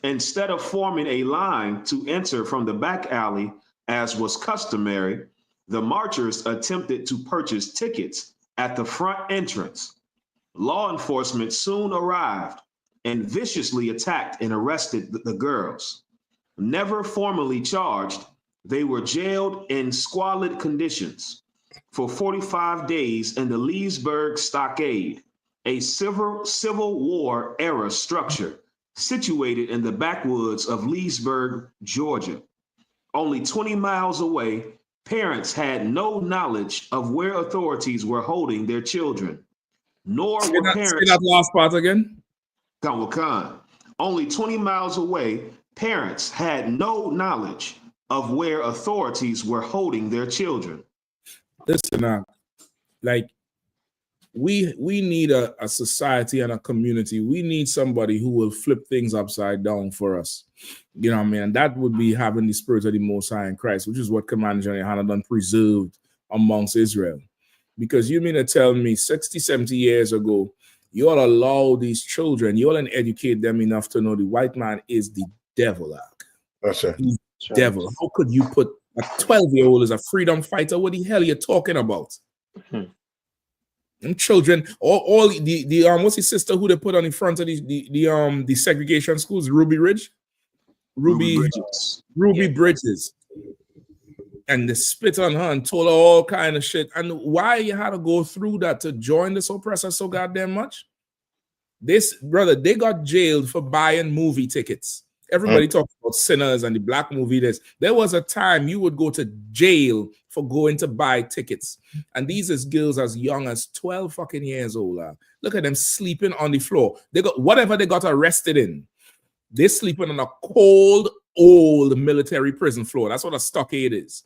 Instead of forming a line to enter from the back alley, as was customary, the marchers attempted to purchase tickets at the front entrance. Law enforcement soon arrived and viciously attacked and arrested the girls. Never formally charged, they were jailed in squalid conditions for 45 days in the Leesburg Stockade, a civil war era structure situated in the backwoods of Leesburg, Georgia. Only 20 miles away, parents had no knowledge of where authorities were holding their children, nor were parents. Say that last part again. Only 20 miles away, parents had no knowledge of where authorities were holding their children. Listen, like we need a society and a community. We need somebody who will flip things upside down for us. You know what I mean? And that would be having the spirit of the Most High in Christ, which is what Commander Johnny Hannah done preserved amongst Israel. Because you mean to tell me 60, 70 years ago, you all allow these children, you all educate them enough to know the white man is the devil. That's it. He's the devil. How could you put a 12-year-old as a freedom fighter? What the hell are you talking about? Them children, all the what's his sister who they put on the front of the segregation schools? Ruby Ridge? Ruby Bridges. And they spit on her and told her all kind of shit. And why you had to go through that to join this oppressor so goddamn much? This, brother, they got jailed for buying movie tickets. Everybody talks about Sinners and the black movie. There was a time you would go to jail for going to buy tickets. And these is girls as young as 12 fucking years old. Look at them sleeping on the floor. They got whatever they got arrested in. They're sleeping on a cold, old military prison floor. That's what a stockade is.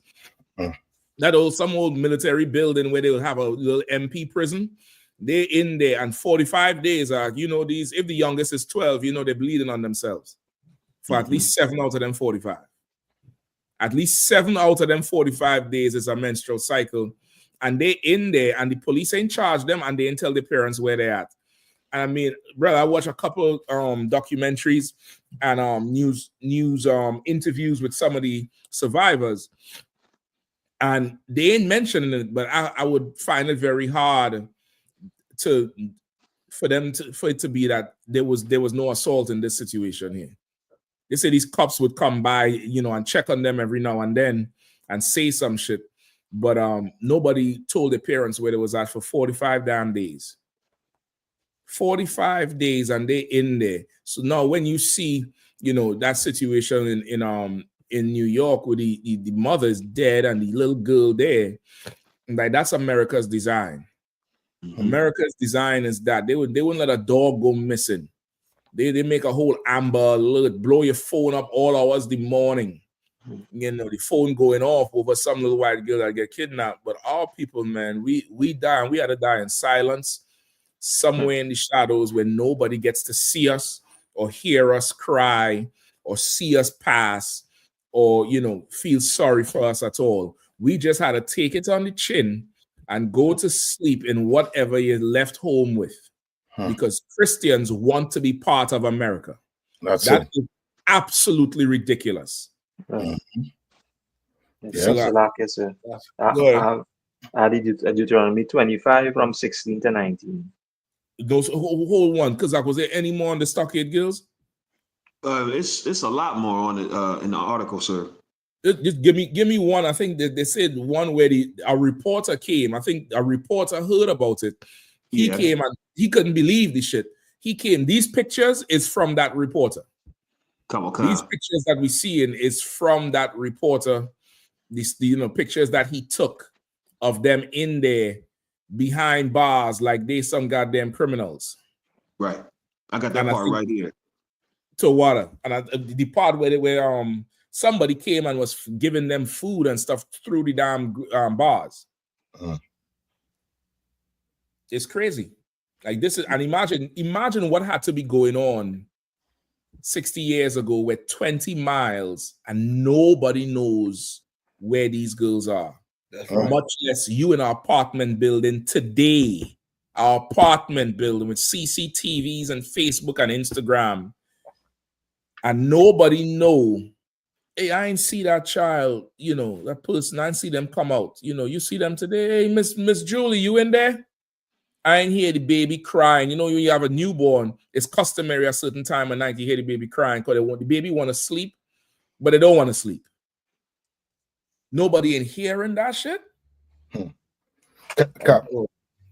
Some old military building where they'll have a little MP prison. They're in there, and 45 days are, if the youngest is 12, they're bleeding on themselves. For at least 7 out of them 45. At least 7 out of them 45 days is a menstrual cycle. And they in there, and the police ain't charge them, and they ain't tell their parents where they're at. And I mean, brother, I watched a couple documentaries and news interviews with some of the survivors. And they ain't mentioning it, but I would find it very hard for it to be that there was no assault in this situation here. They say these cops would come by, and check on them every now and then and say some shit. But nobody told their parents where they was at for 45 damn days. 45 days, and they in there. So now when you see, that situation in New York with the mother is dead and the little girl there, like that's America's design. America's design is that they wouldn't let a dog go missing. They make a whole Amber alert, blow your phone up all hours of the morning. You know, the phone going off over some little white girl that get kidnapped. But our people, man, we die, and we had to die in silence, somewhere in the shadows where nobody gets to see us or hear us cry or see us pass or, you know, feel sorry for us at all. We just had to take it on the chin and go to sleep in whatever you left home with, because Christians want to be part of America. That is absolutely ridiculous. Deuteronomy 25 from 16 to 19. Those whole one, because was there any more on the Stockade Girls? It's a lot more on it in the article, sir. Just give me one. I think that they said one where a reporter came. I think a reporter heard about it. He came and he couldn't believe the shit. He came. These pictures is from that reporter. Come on. These pictures that we see in is from that reporter. These pictures that he took of them in there behind bars like they some goddamn criminals. Right. I got that part right here. To water. And the part where somebody came and was giving them food and stuff through the damn bars. It's crazy. Like this is, and imagine what had to be going on 60 years ago, where 20 miles and nobody knows where these girls are. That's right. Much less you in our apartment building today, our apartment building with CCTVs and Facebook and Instagram, and nobody know, hey, I ain't see that child, that person, I ain't see them come out. You see them today, hey, Miss Julie, you in there? I ain't hear the baby crying. You have a newborn, it's customary at a certain time of night you hear the baby crying because the baby want to sleep, but they don't want to sleep. Nobody in hearing that shit?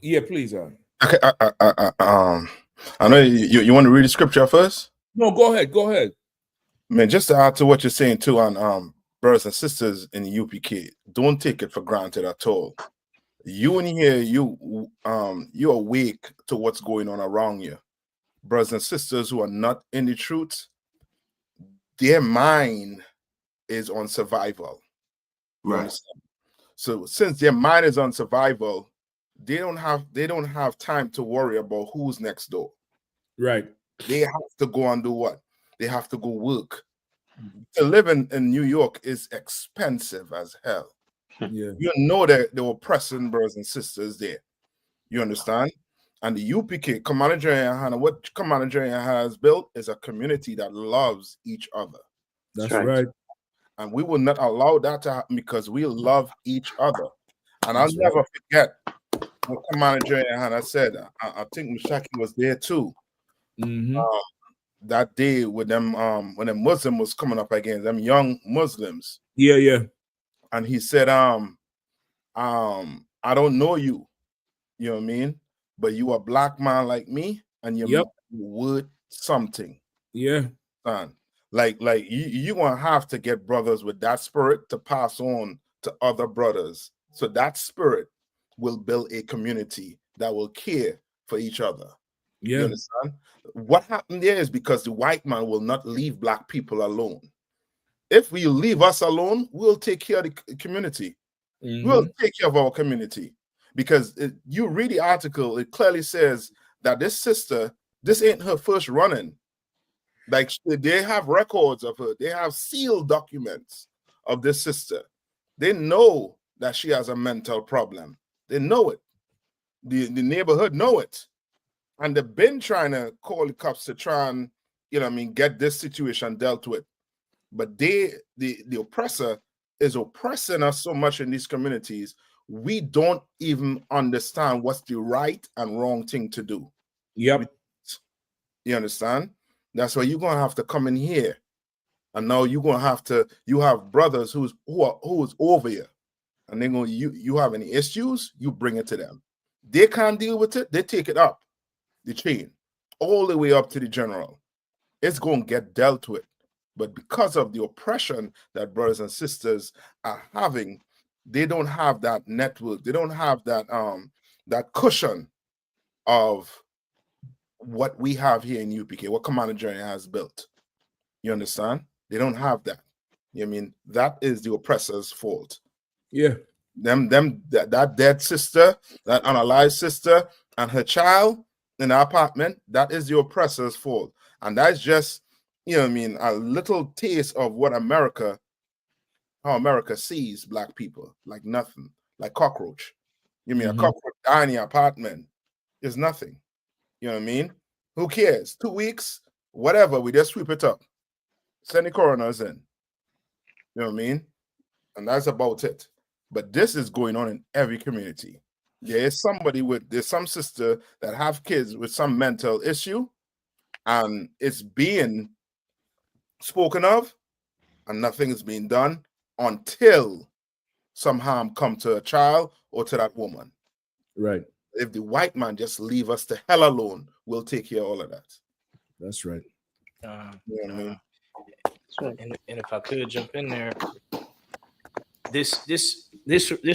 Yeah, please. Okay, I know you want to read the scripture first? No, go ahead. Man, just to add to what you're saying too on brothers and sisters in the UPK, don't take it for granted at all. You in here, you're awake to what's going on around you. Brothers and sisters who are not in the truth, their mind is on survival. Right. So since their mind is on survival, they don't have time to worry about who's next door. Right. They have to go and do what? They have to go work. To live in New York is expensive as hell. Yeah. You know that they were oppressing brothers and sisters there. You understand? And the UPK, Commander General Hannah, what Commander General has built is a community that loves each other. That's right. And we will not allow that to happen because we love each other. And I'll never forget what Commander General Hannah said. I think Mashaki was there too. Mm-hmm. That day with them, when the Muslim was coming up against them young Muslims. Yeah. And he said, I don't know you. You know what I mean? But you a black man like me, and you're worth something. Yeah. Like you're gonna have to get brothers with that spirit to pass on to other brothers. So that spirit will build a community that will care for each other. Yeah. You understand? What happened there is because the white man will not leave black people alone. If we leave us alone, we'll take care of the community. Mm-hmm. We'll take care of our community. Because you read the article, it clearly says that this sister, this ain't her first running. Like, they have records of her. They have sealed documents of this sister. They know that she has a mental problem. They know it. The neighborhood know it. And they've been trying to call the cops to try and, get this situation dealt with. But the oppressor is oppressing us so much in these communities, we don't even understand what's the right and wrong thing to do. Yep. You understand? That's why you're gonna have to come in here. And now you're gonna have to, you have brothers who's over you. And they're going, you have any issues, you bring it to them. They can't deal with it, they take it up the chain, all the way up to the general. It's gonna get dealt with. But because of the oppression that brothers and sisters are having, they don't have that network. They don't have that that cushion of what we have here in UPK, what Commander Jerry has built. You understand? They don't have that. You know what I mean? That is the oppressor's fault. Yeah. That dead sister, that unalive sister, and her child in the apartment, that is the oppressor's fault. And that's just, you know what I mean, a little taste of what how America sees black people, like nothing, like cockroach. You mean a cockroach dying in your apartment is nothing. You know what I mean? Who cares? 2 weeks, whatever, we just sweep it up. Send the coroners in. You know what I mean? And that's about it. But this is going on in every community. There's some sister that have kids with some mental issue, and it's being spoken of, and nothing is being done until some harm come to a child or to that woman. Right. If the white man just leave us the hell alone, we'll take care of all of that. That's right. You know what I mean? And if I could jump in there, this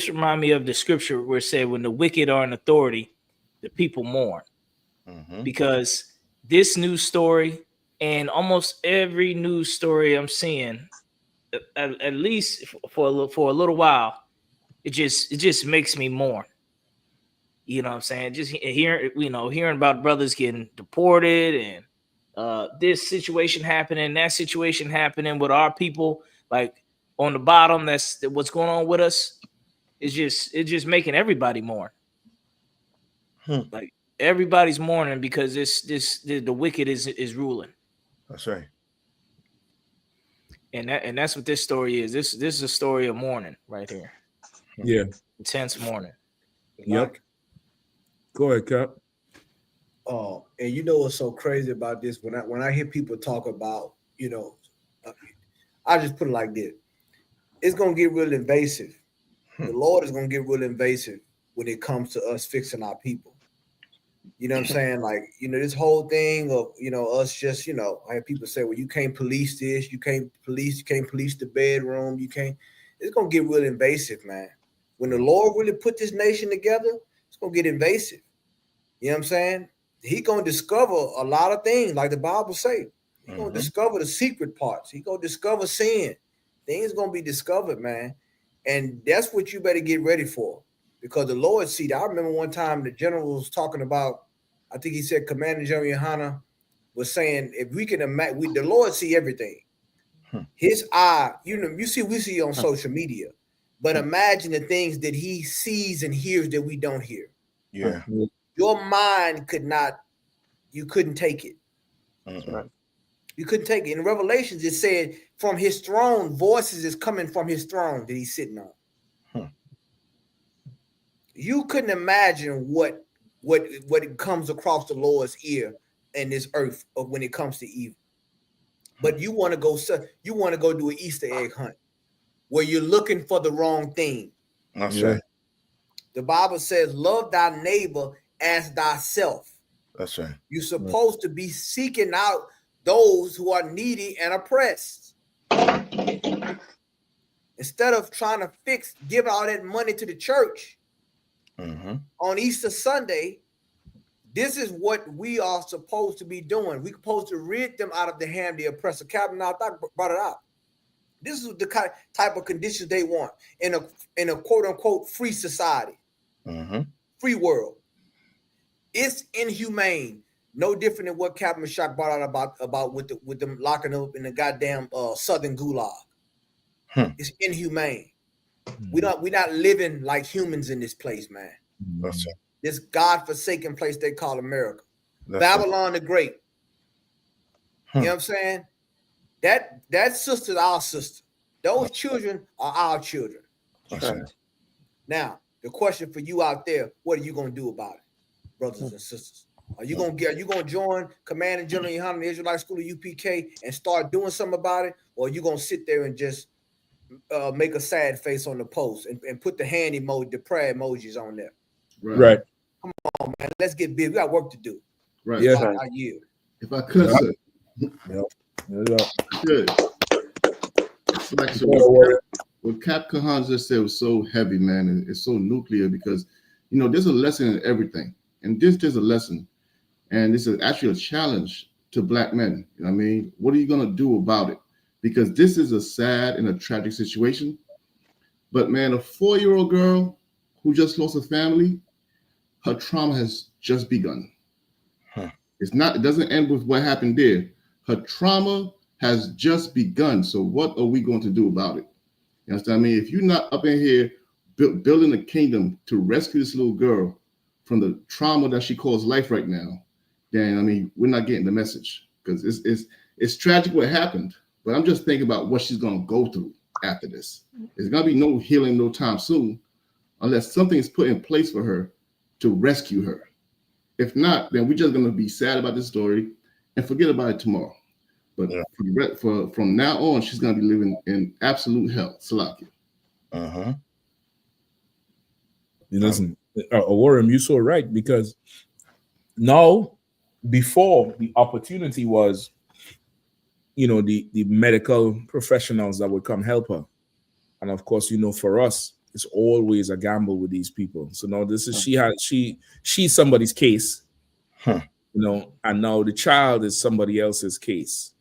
remind me of the scripture where it said, when the wicked are in authority, the people mourn. Because this news story and almost every news story I'm seeing, at least for a little while, it just makes me mourn. You know what I'm saying? Just hearing about brothers getting deported and this situation happening, that situation happening with our people, like on the bottom. That's what's going on with us. It's just making everybody mourn. Like everybody's mourning because the wicked is ruling. That's right. And that's what this story is. This is a story of mourning right here. Yeah. Intense mourning. Yep. Go ahead, Cap. Oh, and you know what's so crazy about this? When I hear people talk about, I just put it like this: it's gonna get real invasive. The Lord is gonna get real invasive when it comes to us fixing our people. You know what I'm saying? Like, this whole thing of, us just, I have people say, well, you can't police this, you can't police the bedroom, it's gonna get real invasive, man. When the Lord really put this nation together, it's gonna get invasive. You know what I'm saying? He gonna discover a lot of things, like the Bible say. He gonna discover the secret parts. He gonna discover sin. Things gonna be discovered, man. And that's what you better get ready for. Because the Lord see that. I remember one time the general was talking about, I think he said Commander General Yohana was saying, if we can imagine, the Lord see everything. His eye, we see on social media, but imagine the things that he sees and hears that we don't hear. Yeah. Your mind you couldn't take it. You couldn't take it. In Revelations, it said from his throne, voices is coming from his throne that he's sitting on. You couldn't imagine what comes across the Lord's ear in this earth when it comes to evil. But you want to go do an Easter egg hunt where you're looking for the wrong thing. That's right. The Bible says, love thy neighbor as thyself. That's right. You're supposed to be seeking out those who are needy and oppressed. Instead of trying to give all that money to the church on Easter Sunday, this is what we are supposed to be doing. We're supposed to rid them out of the hand of the oppressor. Captain, I thought brought it out. This is the type of conditions they want in a quote unquote free society, free world. It's inhumane, no different than what Captain Meshach brought out about with them locking up in the goddamn Southern Gulag. It's inhumane. We're not living like humans in this place, man. That's right. This godforsaken place they call America. That's Babylon the Great. You know what I'm saying? That sister's our sister. Those children are our children. Right. Now, the question for you out there, what are you going to do about it, brothers and sisters? Are you going to join Commander General Yohana in the Israelite School of UPK and start doing something about it? Or are you going to sit there and just make a sad face on the post and put the hand emoji, the prayer emojis on there? Right. Come on, man. Let's get big. We got work to do. Right. Yes. I yield. If I could, sir. Good. It's like what Cap Kahan just said was so heavy, man, and it's so nuclear because there's a lesson in everything, and this is a lesson, and this is actually a challenge to black men. You know what I mean? What are you gonna do about it? because this is a sad and a tragic situation. But man, a 4-year-old girl who just lost a family, her trauma has just begun. It doesn't end with what happened there. Her trauma has just begun. So what are we going to do about it? You understand me? If you're not up in here building a kingdom to rescue this little girl from the trauma that she calls life right now, then I mean, we're not getting the message, because it's tragic what happened. But I'm just thinking about what she's going to go through after this. There's going to be no healing no time soon unless something is put in place for her to rescue her. If not, then we're just going to be sad about this story and forget about it tomorrow. But from now on, she's going to be living in absolute hell. Salakia. Listen, Warren, you're so right, because now, before, the opportunity was, the medical professionals that would come help her. And of course, for us, it's always a gamble with these people. So now this is she's somebody's case, and now the child is somebody else's case.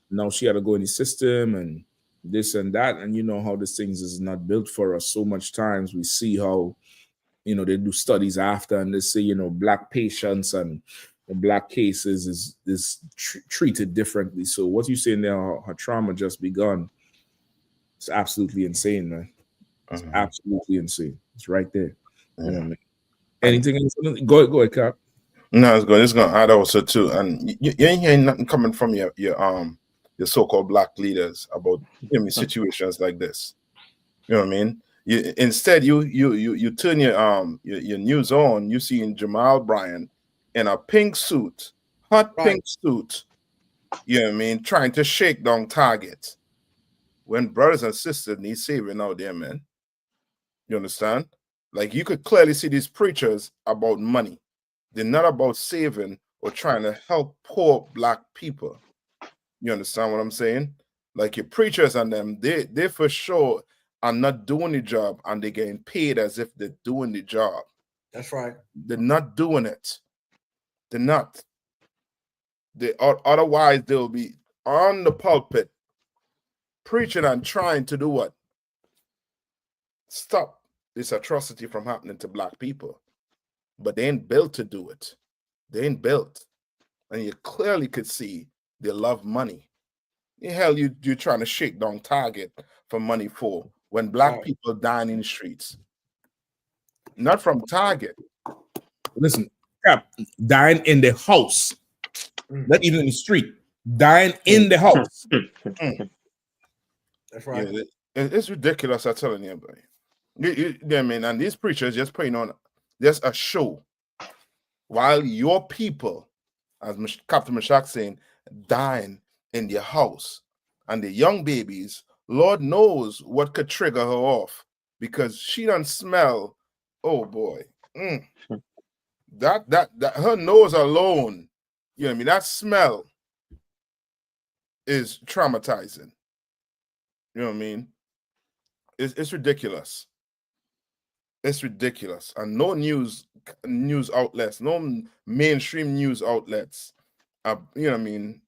Now she had to go in the system and this and that, and you know how these things is not built for us. So much times we see how they do studies after, and they say black patients and the black cases is treated differently. So what you saying there, her trauma just begun. It's absolutely insane, man. It's absolutely insane. It's right there. Anything else? Go ahead, Cap. No, it's good. It's gonna add also too, and you ain't hearing nothing coming from your so-called black leaders about situations like this. You know what I mean? Instead, you turn your news on. You see Jamal Bryant in a pink suit, hot pink suit. You know what I mean? Trying to shake down targets when brothers and sisters need saving out there, man. You understand? Like, you could clearly see these preachers about money. They're not about saving or trying to help poor black people. You understand what I'm saying? Like, your preachers and them, they for sure are not doing the job, and they're getting paid as if they're doing the job. That's right. They're not doing it. They're not. Otherwise, they'll be on the pulpit preaching and trying to do what? Stop this atrocity from happening to black people. But they ain't built to do it. They ain't built. And you clearly could see they love money. The hell you're trying to shake down Target for money for when black people dying in the streets? Not from Target. Listen, Cap, dying in the house. Not even in the street. Dying in the house. That's right. Yeah, it's ridiculous, I'm telling you, buddy. You know what I mean? And these preachers just putting on just a show while your people, as Captain Meshach saying, dying in their house, and the young babies, Lord knows what could trigger her off, because she don't smell. Oh boy, that her nose alone, you know what I mean? That smell is traumatizing. You know what I mean? It's ridiculous. It's ridiculous. And no news outlets, no mainstream news outlets are, you know what I mean,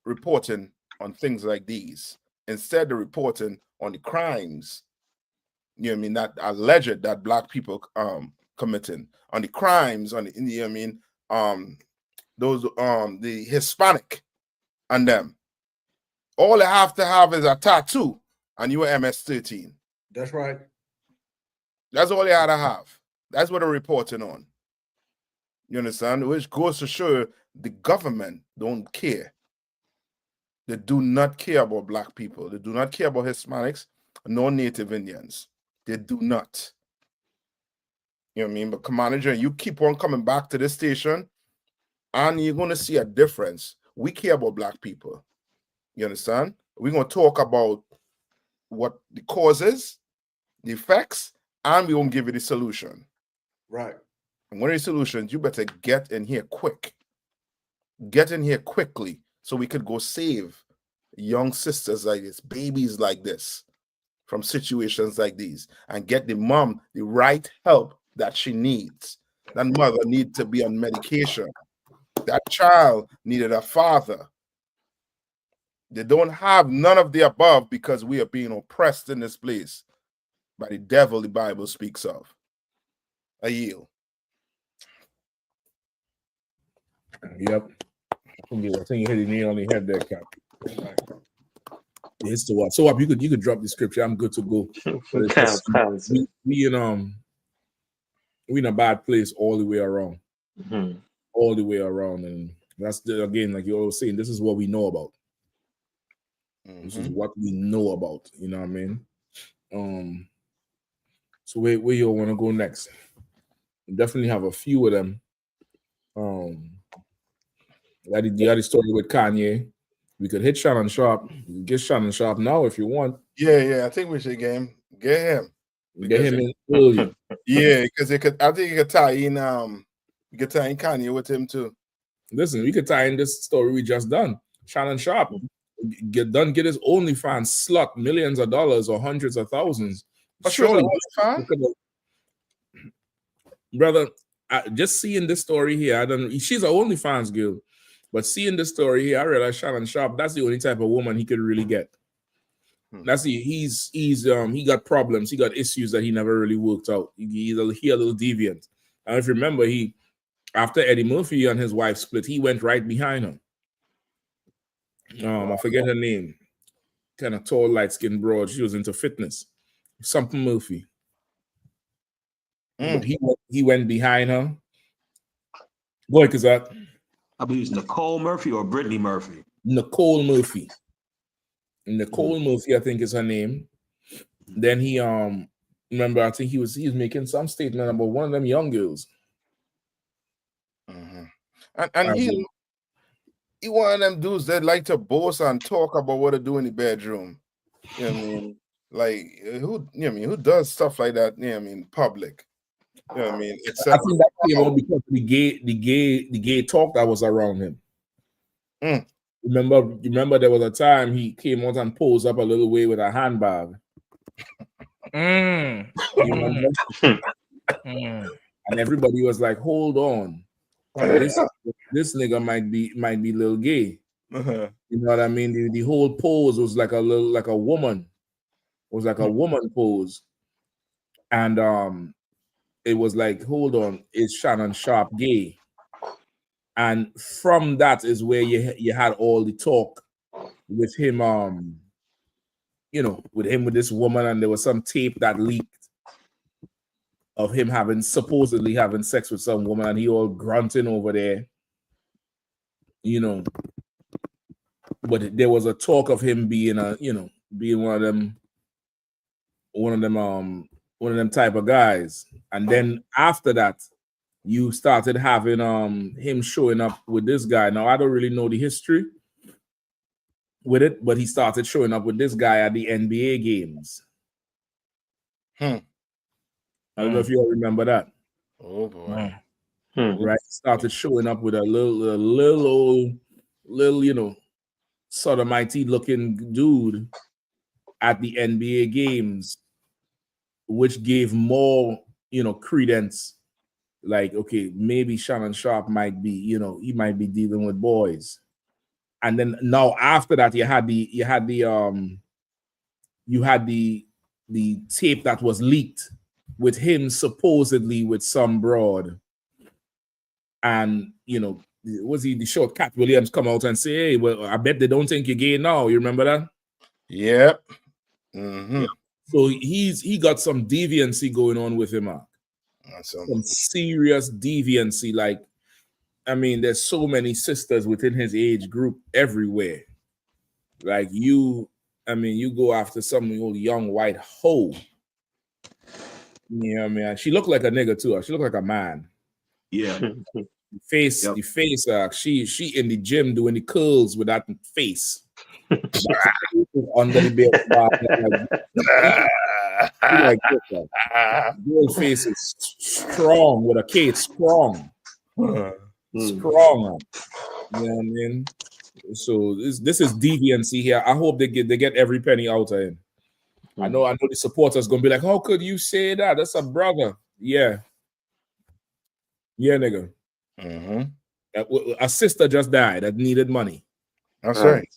reporting on things like these. Instead, they're reporting on the crimes, you know what I mean, that alleged that black people committing, on the crimes, on the, you know what I mean, those the Hispanic and them. All they have to have is a tattoo and you are MS-13. That's right. That's all they had to have. That's what they're reporting on. You understand? Which goes to show the government don't care. They do not care about black people. They do not care about Hispanics, nor Native Indians. They do not. You know what I mean? But Commander General, you keep on coming back to this station, and you're going to see a difference. We care about black people. You understand? We're going to talk about what the causes, the effects, and we're going to give you the solution. Right. And one of the solutions, you better get in here quick. Get in here quickly so we could go save young sisters like this, babies like this, from situations like these, and get the mom the right help that she needs. That mother needs to be on medication. That child needed a father. They don't have none of the above because we are being oppressed in this place by the devil the Bible speaks of. I yield. Yep. I think you hit the nail on the head there, Cap. It's the what. So up, you could drop the scripture. I'm good to go. We in a bad place all the way around. Mm-hmm. All the way around. And that's again, like you're always saying, this is what we know about. Mm-hmm. This is what we know about. You know what I mean? So where you want to go next? We definitely have a few of them. The other story with Kanye. We could hit Shannon Sharp. Get Shannon Sharp now if you want. Yeah. I think we should get him. Get him in early. Yeah, because I think you could tie in you could tie in Kanye with him too. Listen, we could tie in this story we just done. Shannon Sharp get his OnlyFans slot millions of dollars or hundreds of thousands. Surely, brother, just seeing this story here, she's an OnlyFans girl, but seeing this story here, I realize Shannon Sharp, that's the only type of woman he could really get. That's he got problems, he got issues that he never really worked out. He a little deviant. And if you remember, after Eddie Murphy and his wife split, he went right behind her. I forget her name. Kind of tall, light-skinned broad. She was into fitness. Something Murphy. But he went behind her. Boy, cause that I believe it's Nicole Murphy or Brittany Murphy. Nicole Murphy, I think is her name. Then he remember, I think he was making some statement about one of them young girls. And he one of them dudes that like to boast and talk about what to do in the bedroom. You know what I mean? Like who does stuff like that, you know what I mean, public. You know what I mean? I think that came out because of the gay talk that was around him. Remember there was a time he came out and posed up a little way with a handbag. You remember? And everybody was like, hold on. This nigga might be a little gay. You know what I mean? The whole pose was like a woman. It was like a woman pose. And it was like, hold on, is Shannon Sharp gay? And from that is where you had all the talk with him, with this woman, and there was some tape that leaked of him supposedly having sex with some woman, and he all grunting over there, But there was a talk of him being being one of them type of guys. And then after that, you started having him showing up with this guy. Now I don't really know the history with it, but he started showing up with this guy at the NBA games. I don't know if you all remember that. Oh boy. Right? Started showing up with a little old sodomite looking dude at the NBA games, which gave more, credence. Like, okay, maybe Shannon Sharp might be, he might be dealing with boys. And then now after that, you had the tape that was leaked with him supposedly with some broad. And was he the short Cat Williams come out and say, hey, well, I bet they don't think you're gay now. You remember that? Yep. Mm-hmm. Yeah. So he got some deviancy going on with him, Mark. Some serious deviancy. Like, I mean, there's so many sisters within his age group everywhere. Like you go after some old young white hoe. You know what I mean? She looked like a nigga too. She looked like a man. Yeah. The face, she in the gym doing the curls with that face. Under the belt. Like girl face is strong with a K. It's strong. Strong. You know what I mean? So this is deviancy here. I hope they get every penny out of him. I know the supporters gonna be like, how could you say that? That's a brother. Yeah, nigga. A sister just died that needed money. That's right.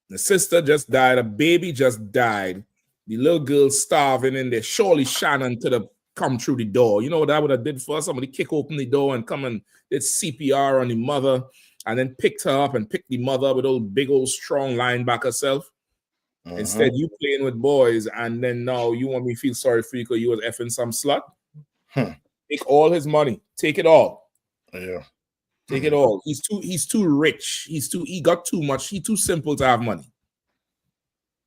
The sister just died. A baby just died. The little girl starving in there. Surely Shannon could have come through the door. You know what I would have did for her? Somebody kick open the door and come and did CPR on the mother, and then picked her up and picked the mother up with old big old strong linebacker self. Instead, you playing with boys, and then now you want me to feel sorry for you because you was effing some slut. Take all his money. Take it all. Yeah. Take it all. He's too rich. He got too much. He's too simple to have money.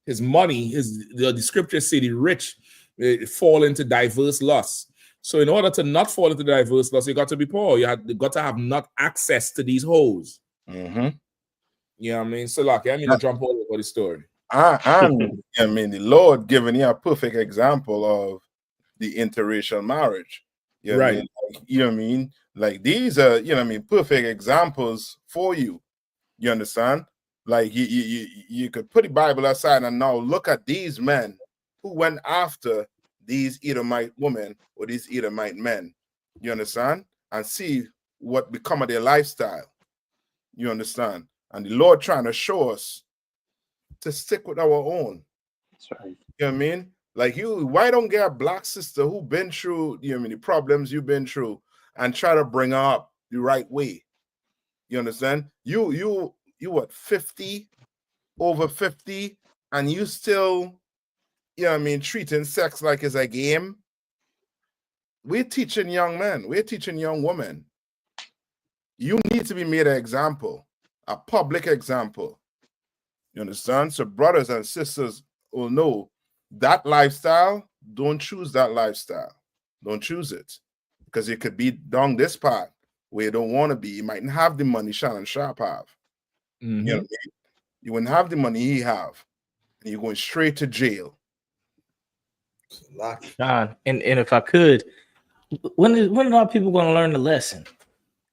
His money, the scriptures say the rich fall into diverse lusts. So in order to not fall into diverse lusts, you got to be poor. You got to have not access to these hoes. You know what I mean? So like, I mean, to jump all over the story. And I mean, the Lord giving you a perfect example of the interracial marriage. You know what I mean? Like, you know what I mean? Like these are, you know what I mean, perfect examples for you. You understand? Like you could put the Bible aside and now look at these men who went after these Edomite women or these Edomite men. You understand? And see what become of their lifestyle. You understand? And the Lord trying to show us to stick with our own. That's right. You know what I mean? Like why don't get a black sister who been through, you know what I mean, the problems you've been through and try to bring her up the right way? You understand? You what, 50, over 50, and you still, you know what I mean, treating sex like it's a game? We're teaching young men, we're teaching young women. You need to be made an example, a public example. You understand? So brothers and sisters will know that lifestyle, don't choose that lifestyle. Don't choose it. Because you could be down this part where you don't want to be. You mightn't have the money Shannon Sharp have. You know what I mean? You wouldn't have the money he have. And you're going straight to jail. John, and if I could, when are people going to learn the lesson?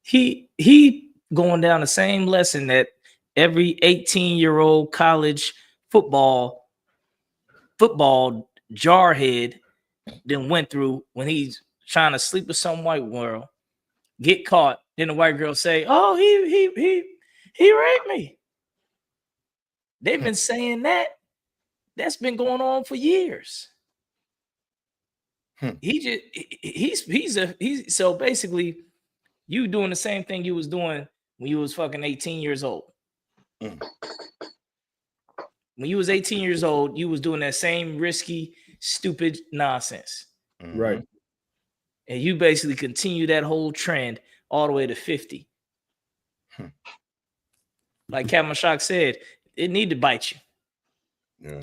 He going down the same lesson that every 18-year-old college football jarhead then went through when he's trying to sleep with some white girl, get caught, then the white girl say, "Oh, he raped me." They've been saying that. That's been going on for years. He's so basically you doing the same thing you was doing when you was fucking 18 years old. When you was 18 years old, you was doing that same risky, stupid nonsense. Right. And you basically continue that whole trend all the way to 50. Like Captain Shock said, it need to bite you. Yeah.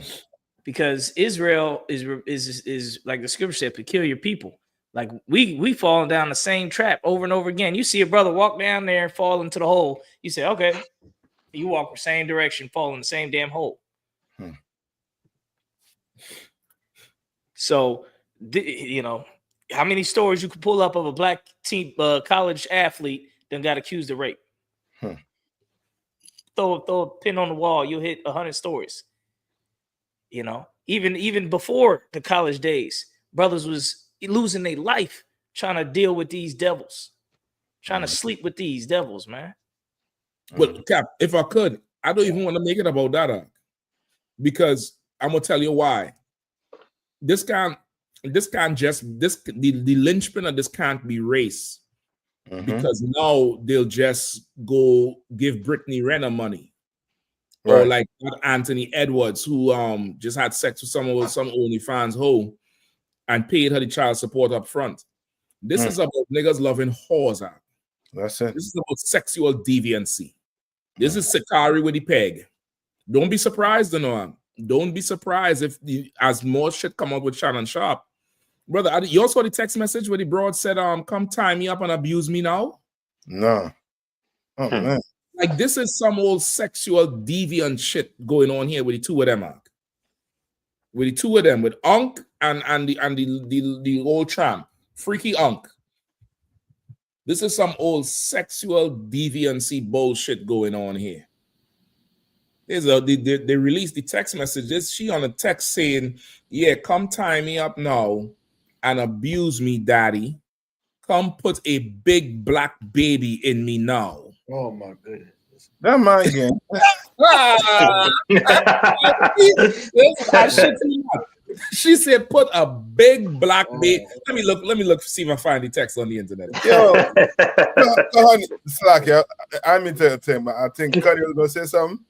Because Israel is like the scripture said, peculiar people. Like we falling down the same trap over and over again. You see a brother walk down there and fall into the hole. You say, okay. You walk the same direction, fall in the same damn hole. So, you know, how many stories you could pull up of a black team college athlete that got accused of rape? Throw a pin on the wall, you'll hit 100 stories. You know, even before the college days, brothers was losing their life trying to deal with these devils, trying to sleep with these devils, man. Well, Cap, if I could, I don't even want to make it about that, because I'm gonna tell you why. The linchpin of this can't be race, because now they'll just go give Brittany Renner money. Or like Anthony Edwards, who just had sex with some OnlyFans hoe and paid her the child support up front. This is about niggas loving whores. That's it. This is about sexual deviancy. This is Sakari with the peg. Don't be surprised, don't be surprised if as more shit come up with Shannon Sharp. Brother, you also saw the text message where the broad said, come tie me up and abuse me now? No. Oh, man. Like, this is some old sexual deviant shit going on here with the two of them, Mark. With the two of them, with Unc and the old tramp, freaky Unc. This is some old sexual deviancy bullshit going on here. They released the text messages. She on a text saying, "Yeah, come tie me up now and abuse me, daddy. Come put a big black baby in me now." Oh my goodness. That man again. I shit you not. She said, "Put a big black baby." Let me look. See if I find the text on the internet. Yo, Slack, yeah. I'm into the thing, but I think Cuddy was gonna say something.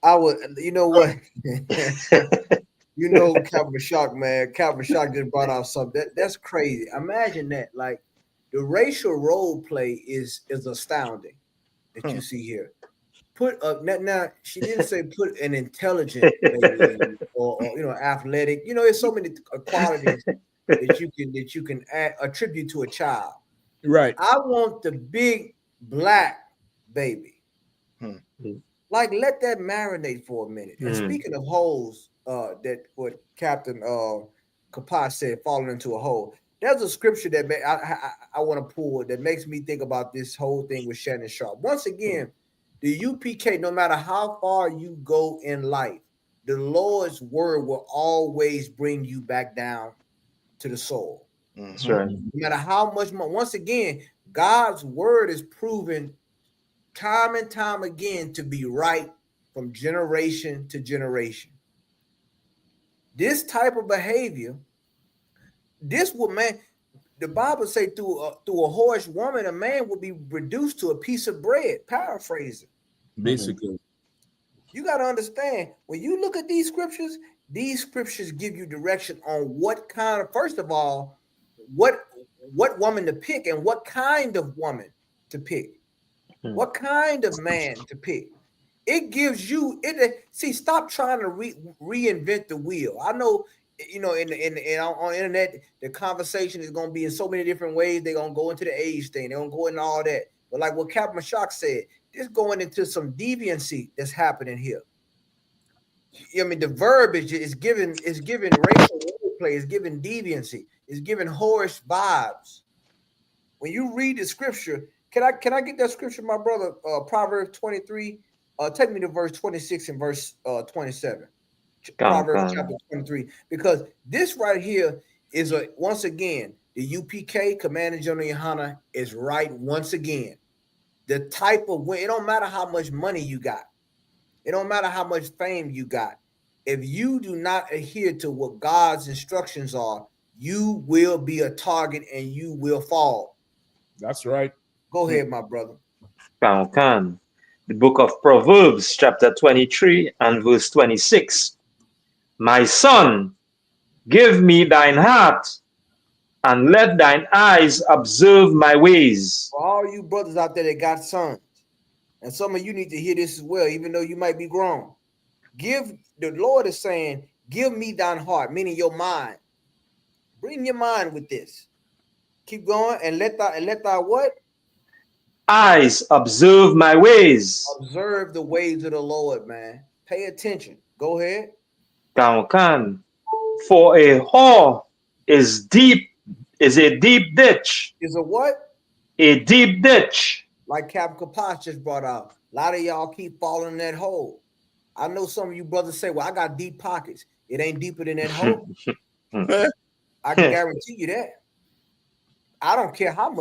I would, you know what? You know, Calvin Shock, man. Calvin Shock just brought out something that's crazy. Imagine that. Like the racial role play is astounding that you see here. Put up now. She didn't say put an intelligent baby or athletic. You know, there's so many qualities that you can attribute to a child. Right. I want the big black baby. Like, let that marinate for a minute. And speaking of holes, that what Captain Kapash said, falling into a hole. There's a scripture that I want to pull that makes me think about this whole thing with Shannon Sharp. Once again, the UPK, no matter how far you go in life, the Lord's word will always bring you back down to the soul. That's right. No matter how much more. Once again, God's word is proven time and time again to be right from generation to generation. This type of behavior, this would, man, the Bible say through a whorish woman, a man will be reduced to a piece of bread. Paraphrasing. Basically. You got to understand, when you look at these scriptures give you direction on what kind of, first of all, what woman to pick and what kind of woman to pick. What kind of man to pick? It gives you stop trying to reinvent the wheel. I know, on the internet, the conversation is going to be in so many different ways. They're going to go into the age thing. They're going to go into all that. But like what Captain Mashak said, it's going into some deviancy that's happening here. I mean, the verbiage is giving racial play, is giving deviancy, is giving whorish vibes. When you read the scripture, can I get that scripture, my brother? Proverbs 23. Take me to verse 26 and verse 27. Proverbs chapter 23. Because this right here is once again, the UPK, Commander General Yohana, is right once again. The type of it don't matter how much money you got. It don't matter how much fame you got. If you do not adhere to what God's instructions are, you will be a target and you will fall. That's right. Go ahead, my brother. Can. The book of Proverbs, chapter 23 and verse 26. My son, give me thine heart, and let thine eyes observe my ways. For all you brothers out there that got sons, and some of you need to hear this as well, even though you might be grown. The Lord is saying, give me thine heart, meaning your mind. Bring your mind with this. Keep going, and let thy what? Eyes observe my ways. Observe the ways of the Lord, man. Pay attention. Go ahead. Can. For a whore is a deep ditch. Is a what? A deep ditch. Like Captain Kapash just brought out. A lot of y'all keep falling in that hole. I know some of you brothers say, well, I got deep pockets. It ain't deeper than that hole. I can guarantee you that. I don't care how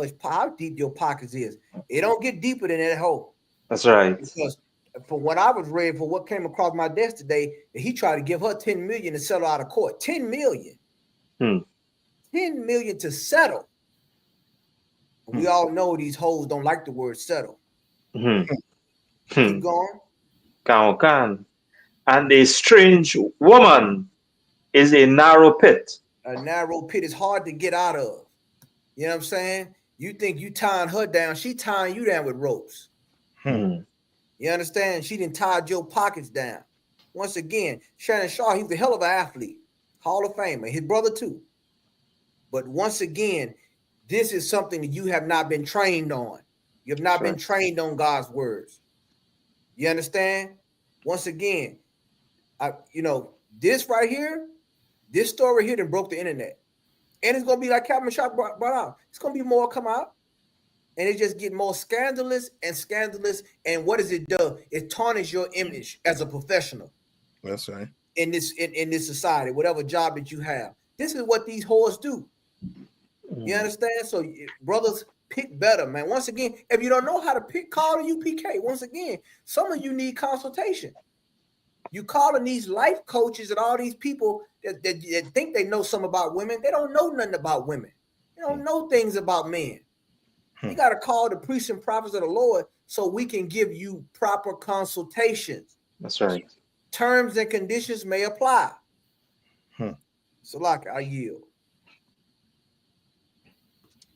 deep your pockets is. It don't get deeper than that hole. That's right. Because from what I was reading, for what came across my desk today, he tried to give her $10 million to settle out of court. $10 million. $10 million to settle. We all know these hoes don't like the word settle. Keep going. Can. And a strange woman is a narrow pit. A narrow pit is hard to get out of. You know what I'm saying? You think you tying her down, she tying you down with ropes. You understand? She didn't tie your pockets down. Once again, Shannon Sharp, he's a hell of an athlete. Hall of Famer. His brother too. But once again, this is something that you have not been trained on. You have not been trained on God's words. You understand? Once again, this right here, this story here that broke the internet. And it's going to be like Captain Shock brought out. It's going to be more come out. And it just get more scandalous. And what does it do? It tarnishes your image as a professional. That's right. In this society, whatever job that you have. This is what these whores do. You understand? So brothers, Pick better, man. Once again, if you don't know how to pick, call the UPK. Once again, some of you need consultation. You calling these life coaches and all these people that think they know something about women. They don't know nothing about women. They don't know things about men. You got to call the priests and prophets of the Lord so we can give you proper consultations. That's right. Terms and conditions may apply. So, like, I yield.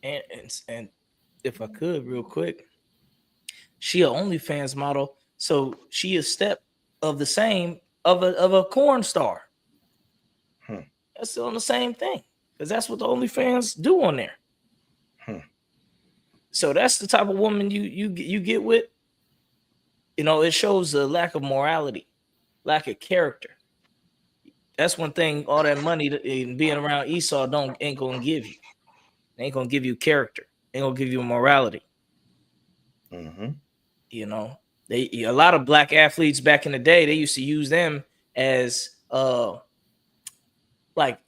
And if I could, real quick, she a OnlyFans model, so she a step of the same of a corn star. That's on the same thing, because that's what the OnlyFans do on there. So that's the type of woman you get with. You know, it shows a lack of morality, lack of character. That's one thing. All that money and being around Esau ain't gonna give you. They ain't gonna give you character. Ain't gonna give you morality. You know, a lot of black athletes back in the day, they used to use them as like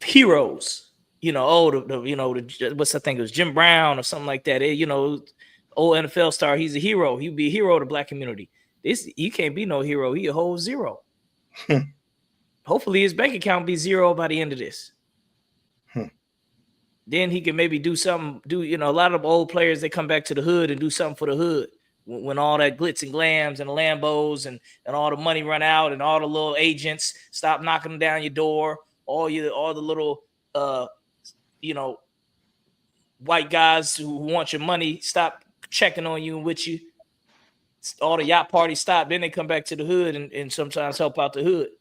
heroes. You know, what's that thing? It was Jim Brown or something like that. Old NFL star. He's a hero. He'd be a hero to the black community. You can't be no hero. He a whole zero. Hopefully his bank account be zero by the end of this. Then he can maybe do something. A lot of them old players, they come back to the hood and do something for the hood when all that glitz and glams and the Lambos and all the money run out and all the little agents stop knocking down your door. All the little white guys who want your money stop checking on you and with you. All the yacht parties stop. Then they come back to the hood and sometimes help out the hood.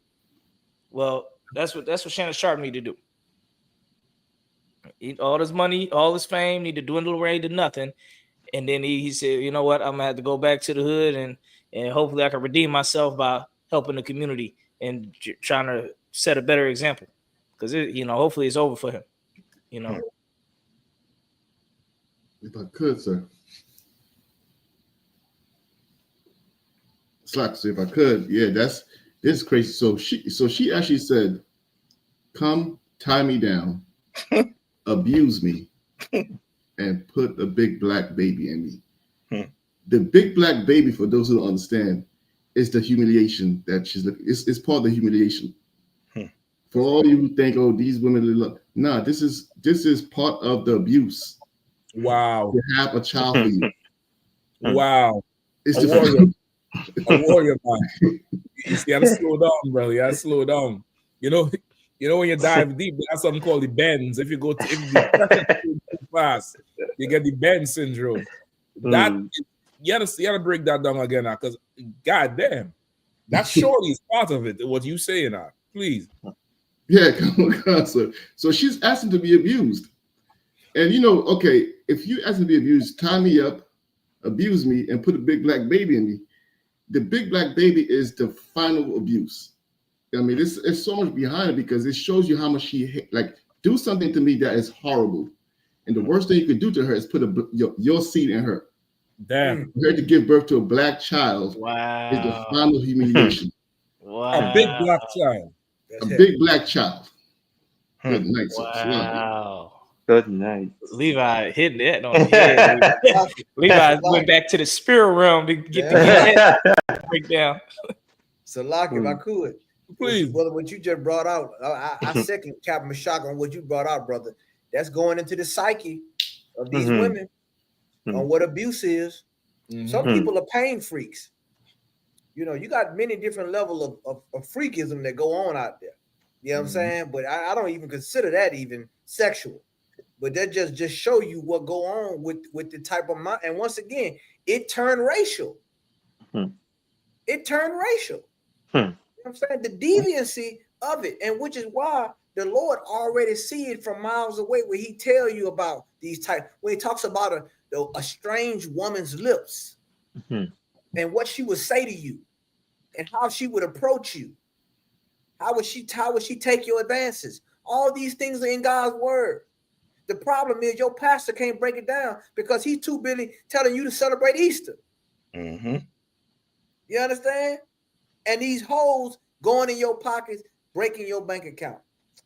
Well, that's what Shannon Sharp need to do. All this money, all this fame need to dwindle away to nothing. And then he said, you know what? I'm gonna have to go back to the hood and hopefully I can redeem myself by helping the community and trying to set a better example. Because hopefully it's over for him. If I could, sir. Slacks, if I could, this is crazy. So she actually said, come tie me down, abuse me, and put a big black baby in me. The big black baby, for those who don't understand, is the humiliation that she's looking. It's part of the humiliation. For all you who think, oh, these women love. Nah, this is part of the abuse. Wow. To have a child for you. Wow. It's a warrior, man. You see, I gotta slow down, brother. You gotta slow down. You know when you dive deep, there's something called the bends. If you too fast, you get the bend syndrome. That you gotta break that down again now, because goddamn, that surely is part of it. What you saying now, please. Yeah, come on, sir. So she's asking to be abused. And okay, if you ask to be abused, tie me up, abuse me, and put a big black baby in me. The big black baby is the final abuse. I mean, it's so much behind it, because it shows you how much she do something to me that is horrible. And the worst thing you could do to her is put your seed in her. Damn. For her to give birth to a black child is the final humiliation. Wow. A big black child. Big black child. Good night, sir. Wow. Good night. Levi hitting that on the head. Levi went back to the spirit realm to get the breakdown. So, Locke, if I could, please, brother, what you just brought out, I second Captain Mashaka on what you brought out, brother. That's going into the psyche of these women on what abuse is. Some people are pain freaks. You got many different levels of freakism that go on out there. You know what I'm saying? But I don't even consider that even sexual. But that just show you what go on with the type of mind. And once again, it turned racial. It turned racial. You know what I'm saying? The deviancy of it, and which is why the Lord already see it from miles away, where he tell you about these type, when he talks about a strange woman's lips and what she would say to you and how she would approach you. How would she take your advances? All these things are in God's word. The problem is your pastor can't break it down because he's too busy telling you to celebrate Easter. You understand? And these hoes going in your pockets, breaking your bank account.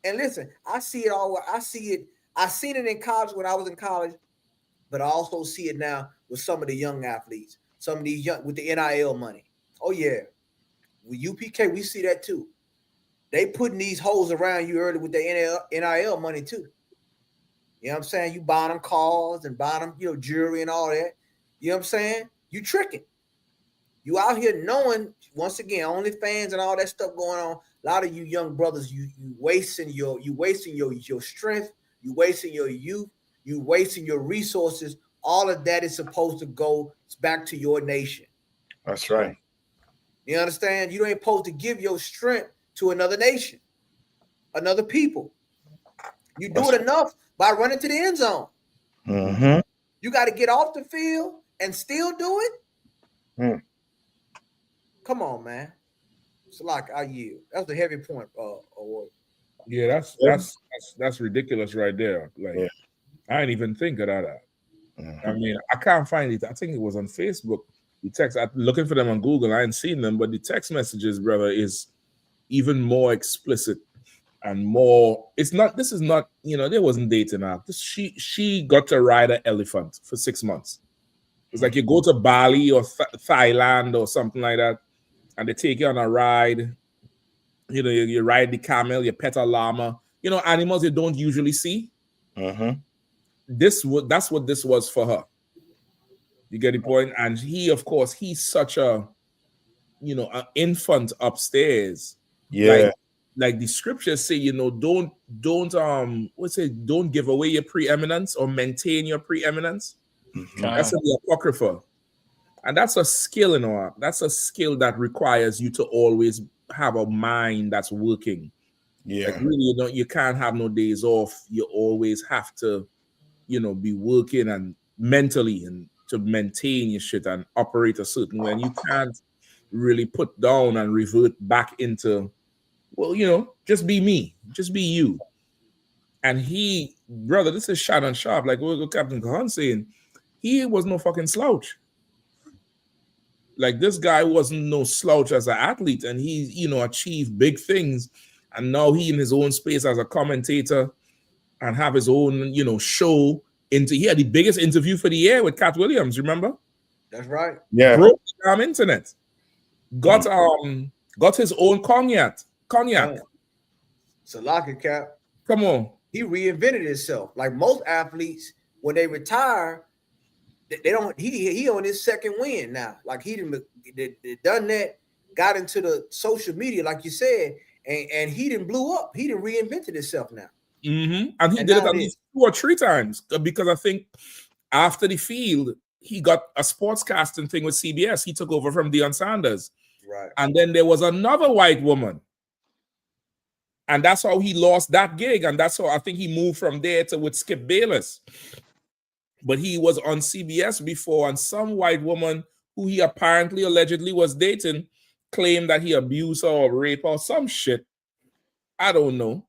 And listen, I see it all. I seen it in college when I was in college. but I also see it now with some of the young athletes, some of these young with the NIL money. Oh yeah, with UPK we see that too. They putting these hoes around you early with the NIL money too. You know what I'm saying? You buy them cars and buy them, jewelry and all that. You know what I'm saying? You tricking. You out here knowing, once again, OnlyFans and all that stuff going on. A lot of you young brothers, you wasting your strength, you wasting your youth, you wasting your resources. All of that is supposed to go back to your nation. That's right. You understand? You ain't supposed to give your strength to another nation, another people. You do it enough by running to the end zone. Mm-hmm. You got to get off the field and still do it. Mm. Come on, man. It's like I yield. That's a heavy point. Yeah, that's ridiculous right there. Like, I didn't even think of that. Mm-hmm. I mean, I can't find it. I think it was on Facebook. The text. I'm looking for them on Google. I ain't seen them, but the text messages, brother, is even more explicit and more. It's not. This is not. There wasn't dating app. She got to ride an elephant for 6 months. It's like you go to Bali or Thailand or something like that, and they take you on a ride. You ride the camel, you pet a llama. Animals you don't usually see. Mm-hmm. That's what this was for her. You get the point? And he, of course, he's such a, an infant upstairs. Yeah. Like the scriptures say, don't give away your preeminence or maintain your preeminence. Mm-hmm. That's in the Apocrypha. And that's a skill, that's a skill that requires you to always have a mind that's working. Yeah. Like really, you can't have no days off. You always have to, be working and mentally and to maintain your shit and operate a certain way. And you can't really put down and revert back into, just be me, just be you. And he, brother, this is Shannon Sharp, like what Captain Kahan saying, he was no fucking slouch. Like this guy wasn't no slouch as an athlete, and he, achieved big things. And now he in his own space as a commentator and have his own, show. He had the biggest interview for the year with Cat Williams, remember? That's right. Yeah. Broke the damn internet. Got his own cognac. Salaka Cap. Come on. He reinvented himself. Like most athletes, when they retire, they don't. He on his second win now. Like he done that, got into the social media, like you said, and he didn't blew up. He didn't reinvented himself now. Mm-hmm. And he did it at least 2 or 3 times because I think after the field, he got a sportscasting thing with CBS. He took over from Deion Sanders. Right. And then there was another white woman. And that's how he lost that gig. And that's how I think he moved from there to with Skip Bayless. But he was on CBS before, and some white woman who he apparently allegedly was dating claimed that he abused her or raped her or some shit. I don't know.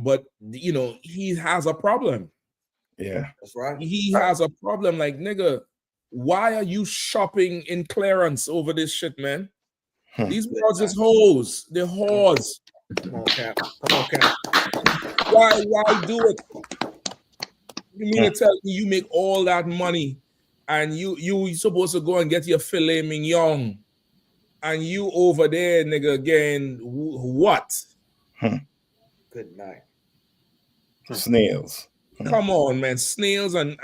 But, he has a problem. Yeah. That's right. He has a problem. Like, nigga, why are you shopping in clearance over this shit, man? These broads is hoes. They're whores. Come on, Cap. Why do it? You mean to tell me you make all that money and you supposed to go and get your filet mignon and you over there, nigga, again, what? Good night. Snails. Come on, man. Snails and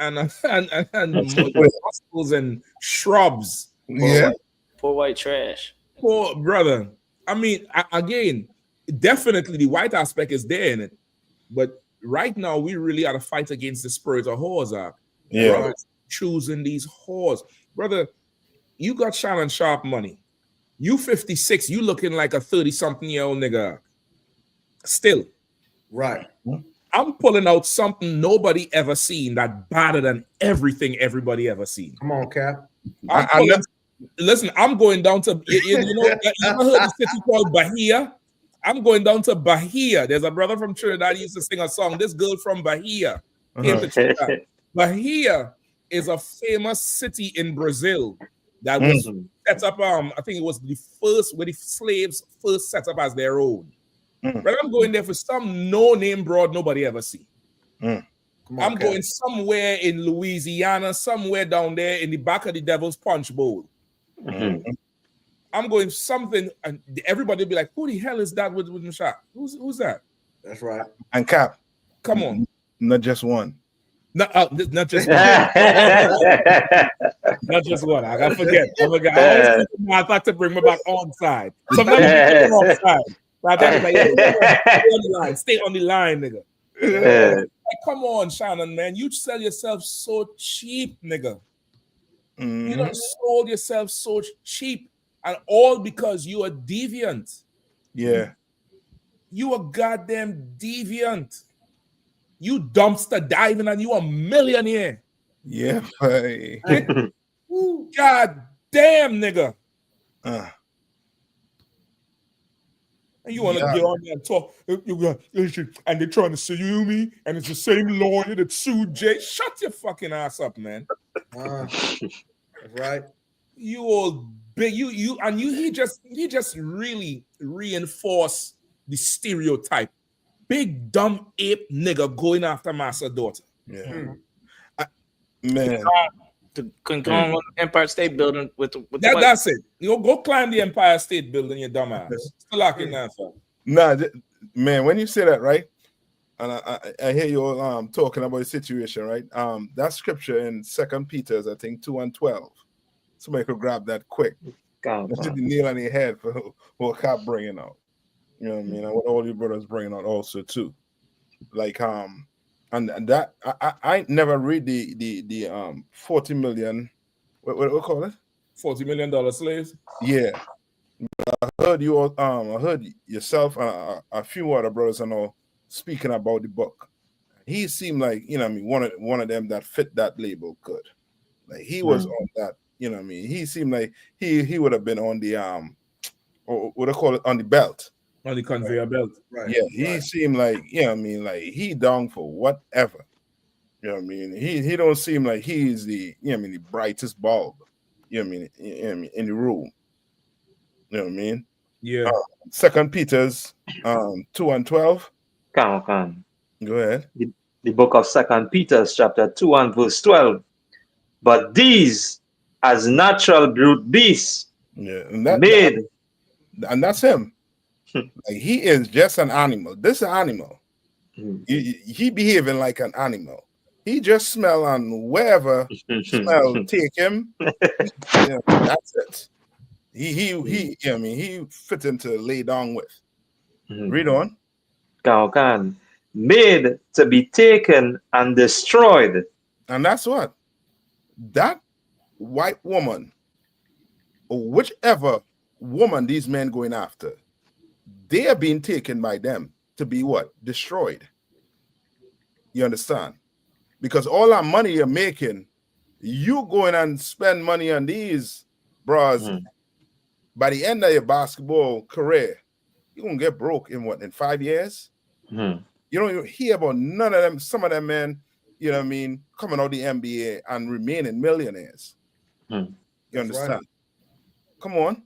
mussels and shrubs. Yeah. Poor white trash. Poor brother. I mean, again, definitely the white aspect is there in it. But right now, we really are to fight against the spirit of whores. Yeah. Brothers choosing these whores. Brother, you got Shannon Sharp money. You 56, you looking like a 30-something-year-old nigga. Still. Right. I'm pulling out something nobody ever seen that better than everything everybody ever seen. Come on, Cap. Listen, I'm going down to, you ever heard the city called Bahia? I'm going down to Bahia. There's a brother from Trinidad who used to sing a song. This girl from Bahia came to Trinidad. Bahia is a famous city in Brazil that was set up, I think it was the first, where the slaves first set up as their own. But I'm going there for some no-name broad nobody ever see. Come I'm going somewhere in Louisiana, somewhere down there in the back of the Devil's Punch Bowl. Mhm. I'm going something, and everybody will be like, "Who the hell is that with the shot? Who's that?" That's right. And Cap, Come on, not just one. not just one. Not just one. I forget. I always think I thought to bring me back on side. Sometimes you get the wrong side. But I like, stay on the line, nigga. Like, come on, Shannon, man. You sell yourself so cheap, nigga. You done sold yourself so cheap, and all because you are deviant. Yeah. You are goddamn deviant. You dumpster diving and you a millionaire. Yeah. Hey. God damn, nigga. And you want to get on there and talk, and they're trying to sue me, and it's the same lawyer that sued Jay. Shut your fucking ass up, man. That's right. You old big, he just really reinforced the stereotype. Big dumb ape nigga going after master daughter. Yeah. Man. Couldn't go on the Empire State Building with That's it. You go climb the Empire State Building, you dumbass. Still locking that for. Nah, man, when you say that, right? And I hear you all talking about the situation, right? That scripture in 2 Peter, I think 2:12. Somebody could grab that quick. That's the nail on your head for what Cap bringing out. You know what I mean? And what all your brothers bringing out also too. Like and that I never read the 40 million. What call it? $40 million slaves. Yeah. I heard you all. I heard yourself and a few other brothers and all speaking about the book. He seemed like, you know what I mean, one of them that fit that label good. Like he was on that, you know what I mean. He seemed like he would have been on the or what I call it, on the belt. On the conveyor belt. Right. Yeah, he seemed like, you know what I mean, like he down for whatever. You know what I mean? He don't seem like he's the, you know what I mean, the brightest bulb, you know what I mean, in the room. You know what I mean? Yeah. 2 Peter's 2:12. Come. Go ahead. The book of 2 Peter, chapter 2 and verse 12. But these, as natural brute beasts, and that's him. Like he is just an animal. This animal. He behaving like an animal. He just smell on wherever smell take him. Yeah, that's it. He I mean, he fit into lay down with. Read on. Can made to be taken and destroyed. And that's what that white woman, or whichever woman these men going after, they are being taken by them to be what? Destroyed. You understand? Because all that money you're making, you going and spend money on these bras. By the end of your basketball career, you're gonna get broke in 5 years? You don't even hear about none of them, some of them men, you know what I mean, coming out the NBA and remaining millionaires. You understand? Right. Come on.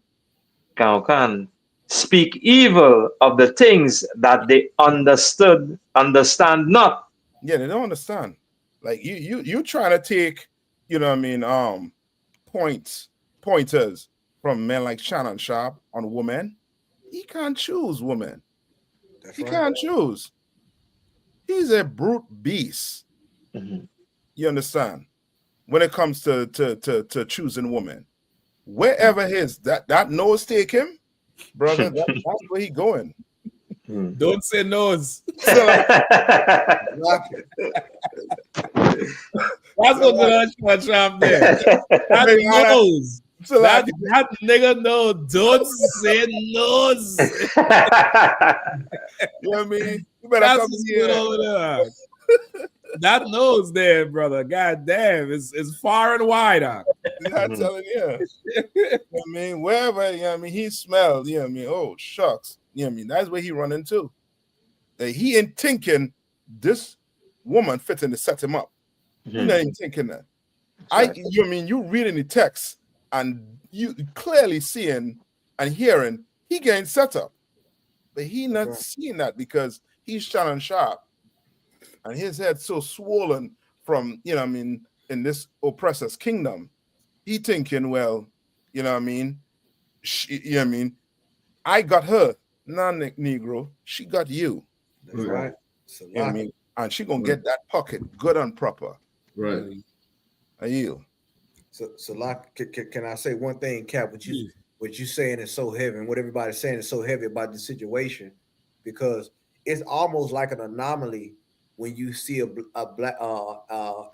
Can speak evil of the things that they understand not. Yeah, they don't understand. Like you trying to take, you know what I mean, pointers from men like Shannon Sharp on women. He can't choose women. He can't choose. He's a brute beast. You understand? When it comes to choosing women, wherever that nose take him, brother, that's where he going. Don't say nose. That's what's going on, Trump there. That nose. So that nigga no, don't say nose. You know what I mean? You better come here. That nose there, brother. God damn, it's far and wide out. I'm telling you. You know what I mean? Wherever, you know what I mean, he smelled, you know what I mean? Oh, shucks. You know what I mean? That's where he run into. He ain't thinking this woman fitting to set him up. He not even thinking that. You know what I mean? You reading the text and you clearly seeing and hearing he getting set up. But he not seeing that because he's Shannon Sharp. and his head so swollen from, you know what I mean, in this oppressor's kingdom, he thinking, well, you know what I mean, she, you know what I mean, I got her, non-Negro, she got you. That's right. So You know what I mean? And she gonna get that pocket good and proper. Right. I yield. So like, can I say one thing, Cap? What you saying is so heavy, and what everybody's saying is so heavy about the situation, because it's almost like an anomaly when you see a black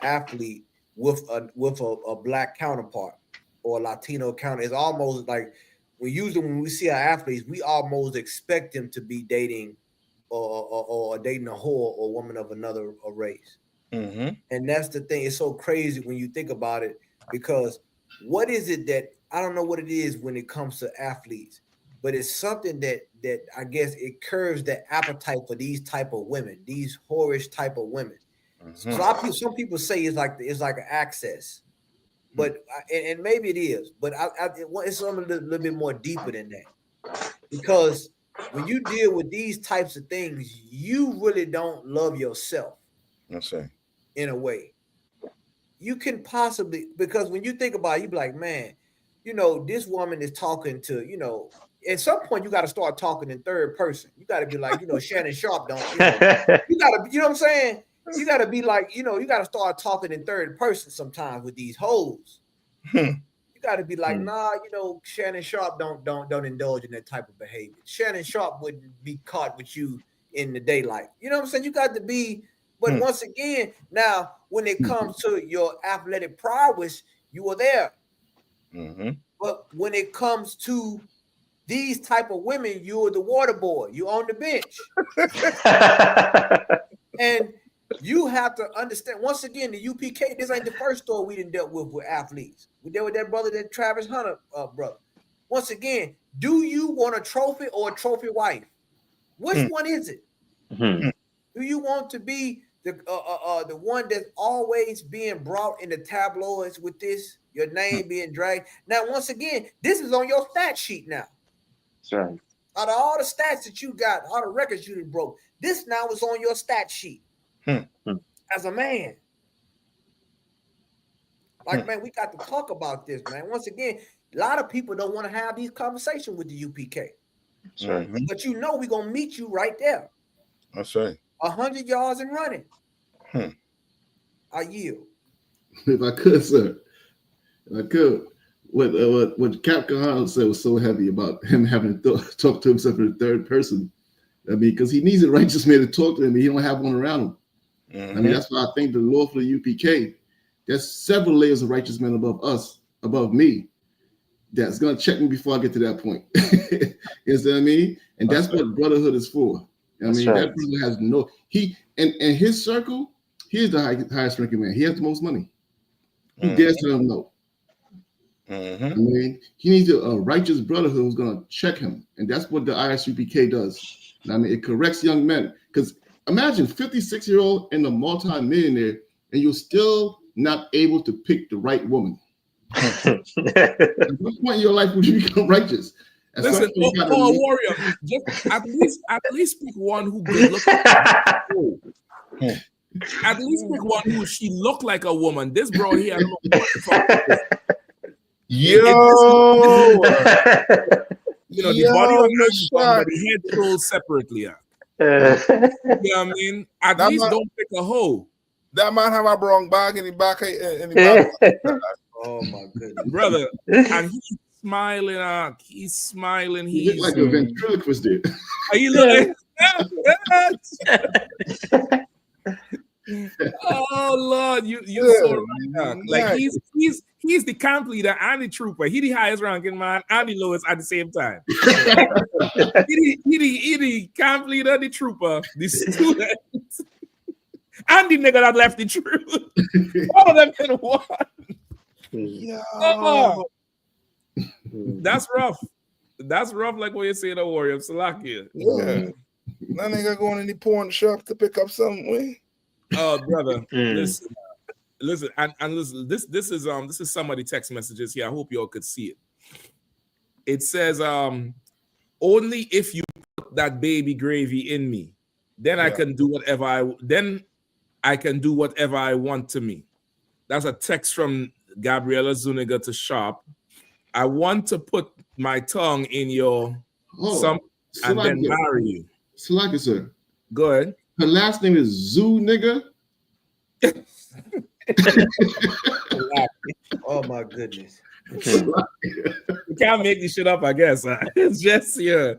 athlete with a black counterpart or a Latino counter. It's almost like when we see our athletes, we almost expect them to be dating or dating a whore or a woman of another race. Mm-hmm. And that's the thing. It's so crazy when you think about it, because what is it that I don't know what it is when it comes to athletes, but it's something that I guess it curbs the appetite for these type of women, these whorish type of women. Mm-hmm. So some people say it's like an access, but and maybe it is, but it's something a little bit more deeper than that, because when you deal with these types of things, you really don't love yourself. That's right. In a way, you can possibly, because when you think about it, you be like, man, you know, this woman is talking to, you know, at some point you got to start talking in third person. You got to be like, you know, Shannon Sharp don't, you know, you got to, you know what I'm saying? You got to be like, you know, you got to start talking in third person sometimes with these hoes. You got to be like, nah, you know, Shannon Sharp don't indulge in that type of behavior. Shannon Sharp wouldn't be caught with you in the daylight. You know what I'm saying? You got to be. But once again, now when it comes to your athletic prowess, you are there. Mm-hmm. But when it comes to these type of women, you're the water boy. You're on the bench. And you have to understand, once again, the UPK, this ain't the first story we done dealt with athletes. We dealt with that brother, that Travis Hunter brother. Once again, do you want a trophy or a trophy wife? Which one is it? Do you want to be the one that's always being brought in the tabloids with this, your name being dragged? Now, once again, this is on your stat sheet now. That's right. Out of all the stats that you got, all the records you done broke, this now is on your stat sheet as a man. Like, man, we got to talk about this, man. Once again, a lot of people don't want to have these conversations with the UPK. That's right. But you know we're going to meet you right there. That's right. 100 yards and running. I yield. If I could, sir. If I could. What Cap Kahana said was so heavy about him having to talk to himself in the third person. I mean, because he needs a righteous man to talk to him, and he don't have one around him. Mm-hmm. I mean, that's why I think the law for the UPK, there's several layers of righteous men above us, above me, that's going to check me before I get to that point. You know what I mean? And that's what brotherhood is for. I mean, that brother has no, and his circle, he is the highest ranking man. He has the most money. Who dares tell him no? I mean, he needs a righteous brotherhood who's going to check him. And that's what the ISUPK does. I mean, it corrects young men. Because imagine 56-year-old and a multi-millionaire, and you're still not able to pick the right woman. At what point in your life would you become righteous? Listen, warrior, just at least pick one who good looking. At least pick one who she looked like a woman. This bro here, I don't know what the fuck is. Yo, you know, the body of the but the head rolls separately. You know what I mean? At that least man, don't pick a hoe. That man have a brown bag in the back. In the back. Oh my goodness, brother! And he's smiling. He's smiling. He look like a ventriloquist dude. Are you looking? Oh Lord, you so right. Like he's the camp leader and the trooper. He the highest ranking man and the lowest at the same time. he the camp leader, the trooper, the student, and the nigga that left the truth. All of them in one. Yo. That's rough. That's rough, like what you say, the warrior. Salakia. Yeah. That nigga going in the porn shop to pick up something. Oh, brother, listen, and listen. This is some of the text messages here. I hope y'all could see it. It says, only if you put that baby gravy in me, then I can do whatever I can do whatever I want to me. That's a text from Gabriela Zuniga to Sharp. I want to put my tongue in your and then marry you. Salaki, sir. Go ahead. Her last name is Zoo Nigga. Oh my goodness. You can't make this shit up, I guess. It's just yeah.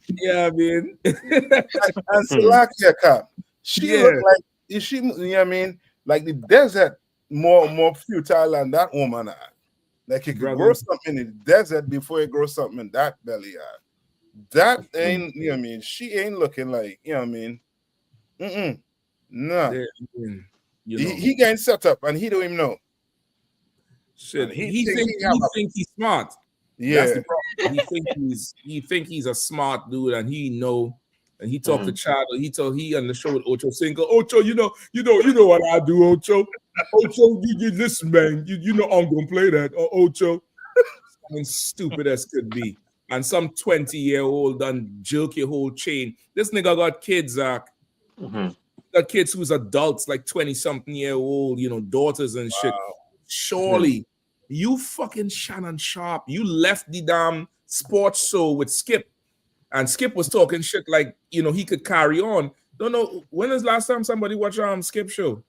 Yeah, I mean. And Salakia Cap, she look like is she, you know what I mean? Like the desert more futile than that woman. Like it could grow something in the desert before it grows something in that belly. That ain't, you know what I mean? She ain't looking like, you know what I mean? No. He getting set up and he don't even know. Shit, he think he's smart. Yeah. That's the problem. He think he's a smart dude and he know, and he talked to Chad. He on the show with Ocho Cinco. Ocho, you know what I do, Ocho. Ocho, you listen, man. You know I'm gonna play that. Ocho. Something stupid as could be. And some 20-year-old done jerk your whole chain. This nigga got kids, Zach. Got kids who's adults, like 20-something-year-old, you know, daughters and shit. Surely, you fucking Shannon Sharp, you left the damn sports show with Skip. And Skip was talking shit like, you know, he could carry on. Don't know, when was the last time somebody watched Skip show?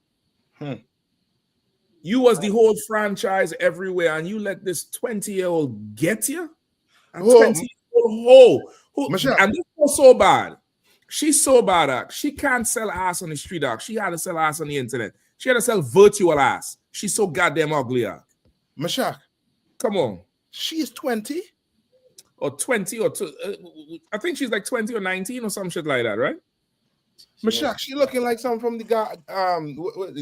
You was the whole franchise everywhere, and you let this 20-year-old get you? And 20-year-old and this was so bad. She's so bad, she can't sell ass on the street, she had to sell ass on the internet. She had to sell virtual ass. She's so goddamn ugly, Mashak, come on. She's 20? Or 20 or two. I think she's like 20 or 19 or some shit like that, right? Mashak, she looking like something from the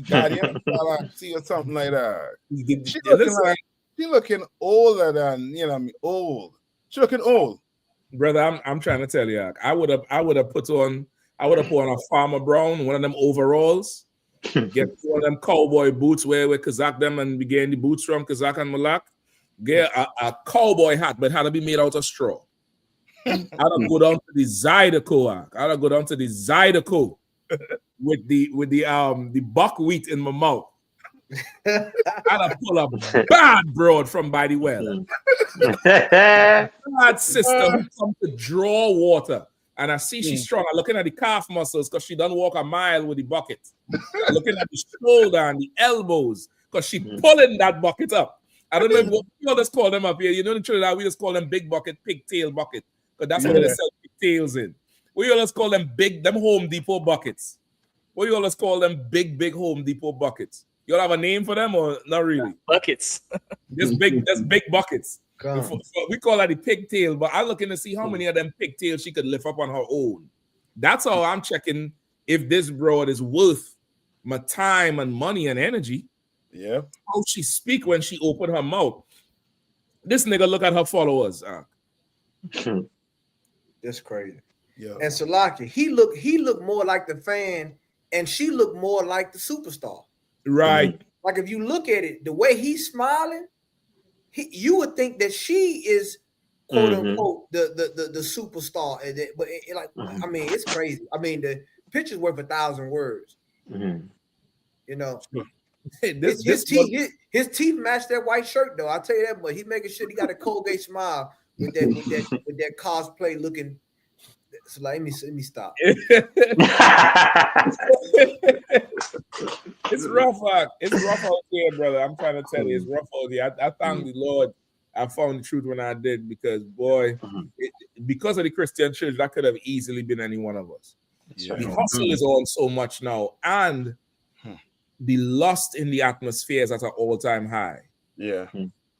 Guardian Galaxy or something like that. She looking older than, you know what I mean, old. She looking old. Brother, I'm trying to tell you, I would have put on a Farmer Brown, one of them overalls, get one of them cowboy boots where Kazakh them and began the boots from Kazakh and Malak. Get a cowboy hat, but had to be made out of straw. I'd go down to the Zydeco. I'd go down to the Zydeco with the buckwheat in my mouth. I'd pull a bad broad from by the well. Bad sister who come to draw water. And I see she's strong. I'm looking at the calf muscles because she done walk a mile with the bucket. I'm looking at the shoulder and the elbows because she pulling that bucket up. I don't know what we just call them up here. You know in Trinidad, we just call them big bucket, pigtail bucket. Because that's what they sell pigtails in. We always call them them Home Depot buckets. We always call them big Home Depot buckets. You all have a name for them or not really? Buckets. That's big buckets. We call that the pigtail, but I'm looking to see how many of them pigtails she could lift up on her own. That's how I'm checking if this broad is worth my time and money and energy. Yeah. How she speak when she open her mouth. This nigga look at her followers. That's crazy. Yeah. And Salaki, he looked more like the fan, and she looked more like the superstar. Right. Like if you look at it, the way he's smiling, you would think that she is quote unquote the superstar. But I mean, it's crazy. I mean, the picture's worth 1,000 words. You know. His teeth match that white shirt though. I'll tell you that, but he making sure he got a Colgate smile with that cosplay looking. So let me stop. It's rough out. It's rough out there, brother. I'm trying to tell you, it's rough out there. I thank the Lord. I found the truth when I did because, boy, because of the Christian church, that could have easily been any one of us. Yeah. The hustle is on so much now, and the lust in the atmosphere is at an all-time high. Yeah,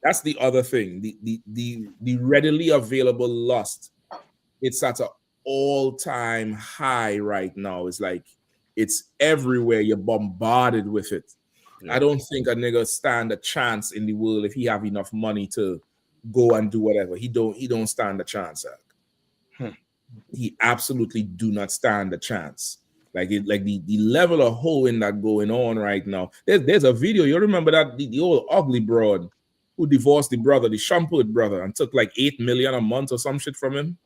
that's the other thing. The readily available lust, it's at an all-time high right now. It's like it's everywhere. You're bombarded with it. Yeah. I don't think a nigga stand a chance in the world if he have enough money to go and do whatever. He don't stand a chance. He absolutely do not stand a chance. Like the level of hoeing that going on right now. There's a video. You remember that the old ugly broad who divorced the brother, the shampooed brother, and took like $8 million a month or some shit from him.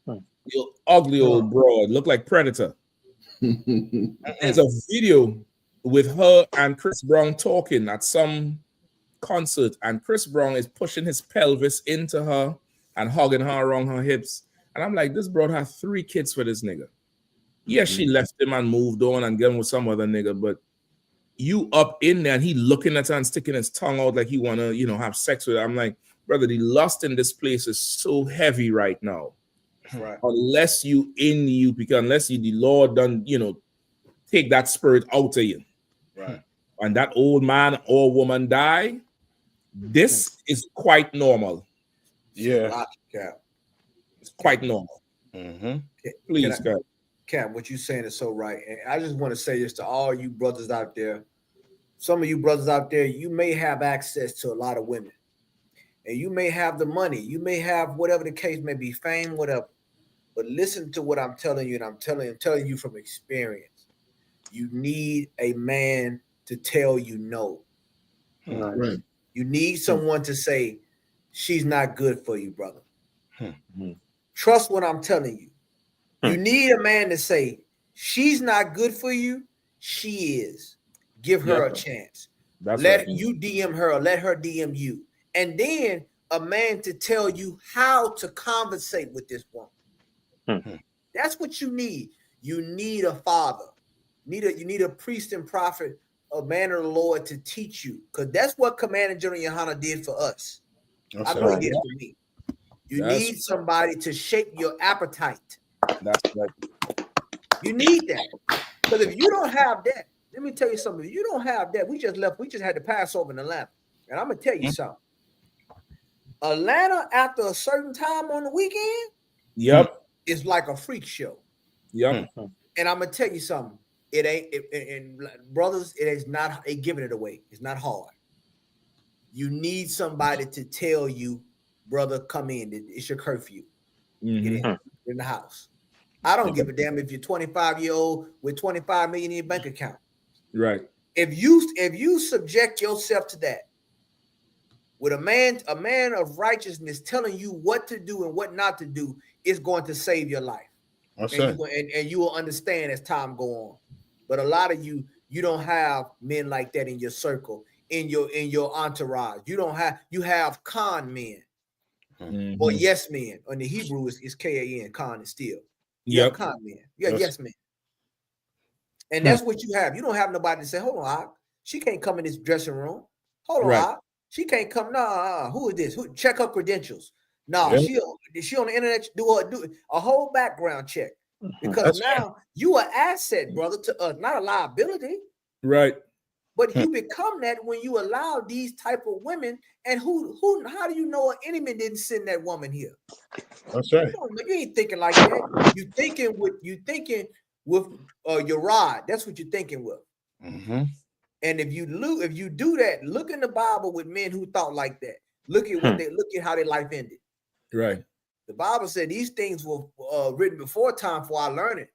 The ugly old broad, looked like Predator. There's a video with her and Chris Brown talking at some concert, and Chris Brown is pushing his pelvis into her and hugging her around her hips. And I'm like, this bro had 3 kids for this nigga. Yeah, she left him and moved on and got with some other nigga, but you up in there and he looking at her and sticking his tongue out like he wanna, have sex with her. I'm like, brother, the lust in this place is so heavy right now. Right. Unless unless the Lord done, take that spirit out of you. Right. And that old man or woman die, this is quite normal. Yeah. It's quite normal. Please, God. Cap, what you saying is so right. And I just want to say this to all you brothers out there. Some of you brothers out there, you may have access to a lot of women. And you may have the money. You may have whatever the case may be, fame, whatever. But listen to what I'm telling you, and I'm telling you from experience. You need a man to tell you no. Right. You need someone to say, she's not good for you, brother. Trust what I'm telling you. You need a man to say, she's not good for you. She is. Give her a chance. Let you DM her, let her DM you. And then a man to tell you how to conversate with this woman. That's what you need. You need a father. You need a priest and prophet, a man of the Lord to teach you. Because that's what Commander General Yohana did for us. I know he did for me. You need somebody to shape your appetite. That's right. You need that. Because if you don't have that, let me tell you something. If you don't have that, we just had the Passover in Atlanta. And I'm going to tell you something. Atlanta, after a certain time on the weekend, is like a freak show. And I'm going to tell you something. It ain't, and brothers, it is not giving it away. It's not hard. You need somebody to tell you, brother, come in. It's your curfew. Get in the house. I don't give a damn if you're 25-year-old with 25 million in your bank account. Right. If you subject yourself to that, with a man of righteousness telling you what to do and what not to do, is going to save your life. And you will understand as time go on. But a lot of you don't have men like that in your circle, in your entourage. You have con men or yes men. On the Hebrew is K-A-N, con is still. You have con men. You have yes men. And that's what you have. You don't have nobody to say, hold on, she can't come in this dressing room. Hold on, she can't come. Nah, who is this? Check her credentials. Nah, she on the internet, do a whole background check. Because now you an asset, brother, to us, not a liability. Right. But you become that when you allow these type of women. And how do you know any man didn't send that woman here? That's right. You ain't thinking like that. You thinking with your rod. That's what you're thinking with. And if you do that, look in the Bible with men who thought like that. Look at how their life ended. Right. The Bible said these things were written before time for our learning.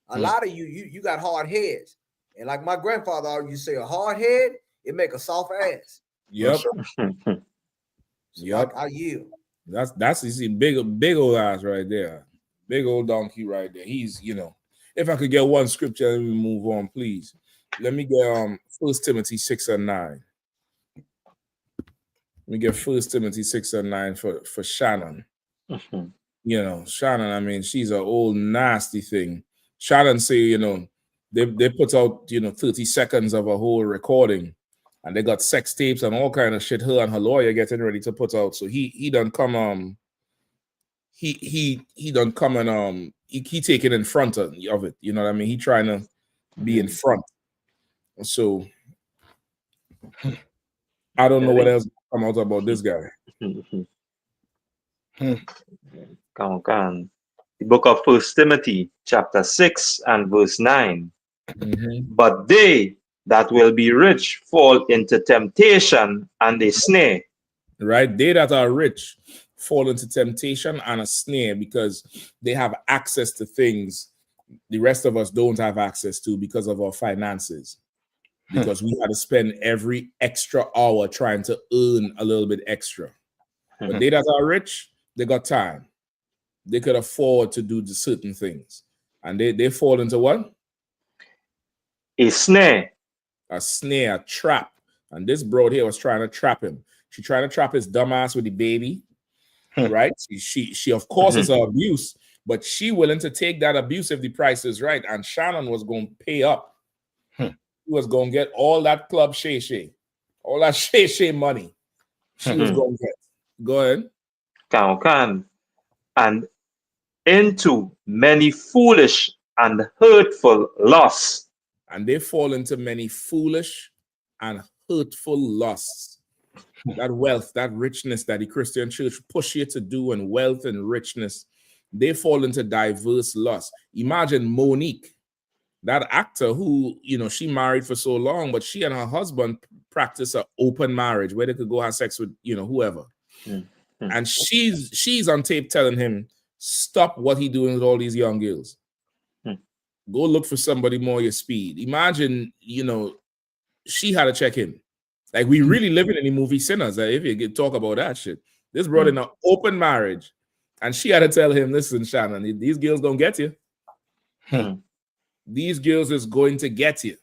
A lot of you got hard heads. And like my grandfather always used to say, a hard head, it make a soft ass. Yep. I yield. That's you see, big old ass right there. Big old donkey right there. He's, if I could get one scripture, let me move on, please. Let me get 1 Timothy 6:9. Let me get 1 Timothy 6:9 for Shannon. Shannon, I mean, she's an old nasty thing. Shannon say, they put out, 30 seconds of a whole recording, and they got sex tapes and all kind of shit. Her and her lawyer getting ready to put out. So he done come he done come and he taking in front of it. You know what I mean? He trying to be in front. So I don't know what else come out about this guy. Come. The book of 1 Timothy, chapter 6 and verse 9. But they that will be rich fall into temptation and a snare. Right? They that are rich fall into temptation and a snare because they have access to things the rest of us don't have access to because of our finances. Because we had to spend every extra hour trying to earn a little bit extra. But they that are rich, they got time. They could afford to do certain things. And they fall into what? A snare. A snare, a trap. And this broad here was trying to trap him. She trying to trap his dumbass with the baby, right? She of course is abuse, but she willing to take that abuse if the price is right. And Shannon was going to pay up. He was going to get all that club shay, all that shay money. She was going to get. Go ahead. Can. And into many foolish and hurtful lusts. And they fall into many foolish and hurtful lusts. That wealth, that richness that the Christian church push you to do, and wealth and richness, they fall into diverse lusts. Imagine Monique, that actor who, she married for so long, but she and her husband practice an open marriage where they could go have sex with, whoever. And she's on tape telling him, stop what he doing with all these young girls. Go look for somebody more your speed. Imagine, she had to check him. Like, we really living in the movie Sinners. If you could talk about that shit. This brought in an open marriage. And she had to tell him, listen, Shannon, these girls don't get you. These girls is going to get you.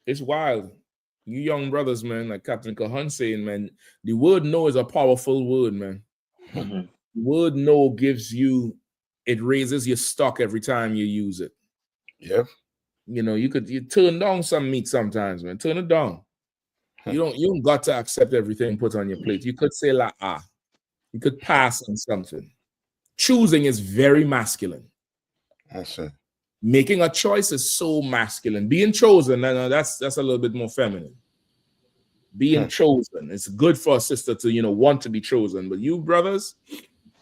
It's wild. You young brothers, man, like Captain Kahan saying, man, the word no is a powerful word, man. The word no gives you, it raises your stock every time you use it. Yeah. You turn down some meat sometimes, man. Turn it down. You don't got to accept everything put on your plate. You could say la ah. You could pass on something. Choosing is very masculine. That's it. Making a choice is so masculine. Being chosen, that's a little bit more feminine. Being chosen, it's good for a sister to want to be chosen. But you brothers,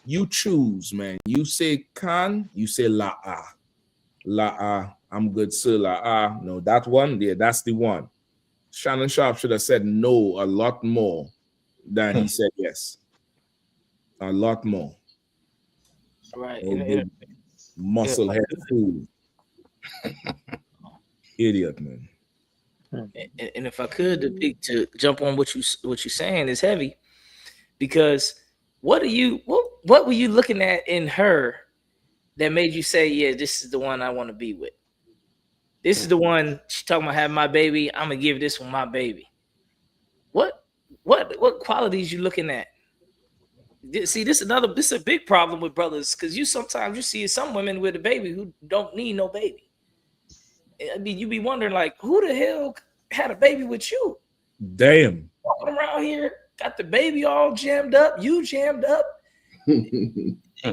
you choose, man. You say can, you say la ah. La ah, I'm good, sir. La ah. No, that one, yeah, that's the one. Shannon Sharp should have said no a lot more than he said yes. A lot more. Right. Muscle head fool. Idiot, man. And if I could to jump on what you're saying is heavy, because what were you looking at in her that made you say, yeah, this is the one I want to be with? This is the one. She talking about having my baby. I'm gonna give this one my baby. What qualities you looking at? See, this is a big problem with brothers, because sometimes you see some women with a baby who don't need no baby. I mean, you be wondering, like, who the hell had a baby with you? Damn. Walking around here, got the baby all jammed up, you jammed up.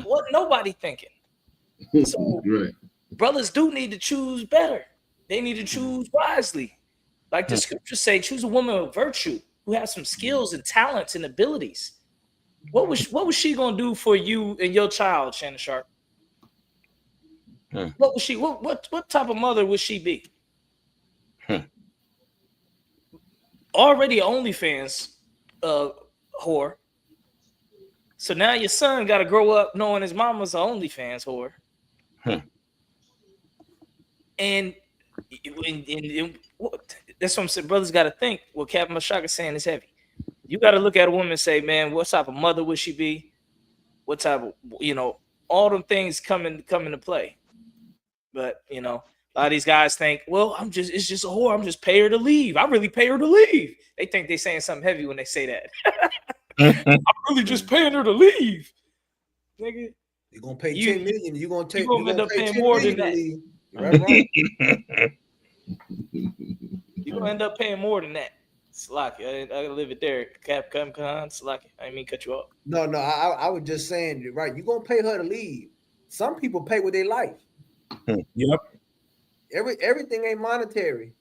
What nobody thinking. So brothers do need to choose better. They need to choose wisely. Like the scriptures say, choose a woman of virtue who has some skills and talents and abilities. What was she gonna do for you and your child, Shannon Sharp? What was she? What type of mother would she be? Already OnlyFans whore. So now your son got to grow up knowing his mama's an OnlyFans whore. And that's what I'm saying. Brothers got to think. What Captain Mashaka is saying is heavy. You got to look at a woman and say, man, what type of mother would she be? What type of, all them things come into play. But, a lot of these guys think, well, it's just a whore. I'm just pay her to leave. I really pay her to leave. They think they're saying something heavy when they say that. I'm really just paying her to leave. Nigga. You're going to pay $10 million. You're going to end up paying more than that. Right. You're going to end up paying more than that. Slacky. I gotta leave it there. Slacky. I didn't mean to cut you off. No, I was just saying, right. You're going to pay her to leave. Some people pay with their life. Yep. Everything ain't monetary.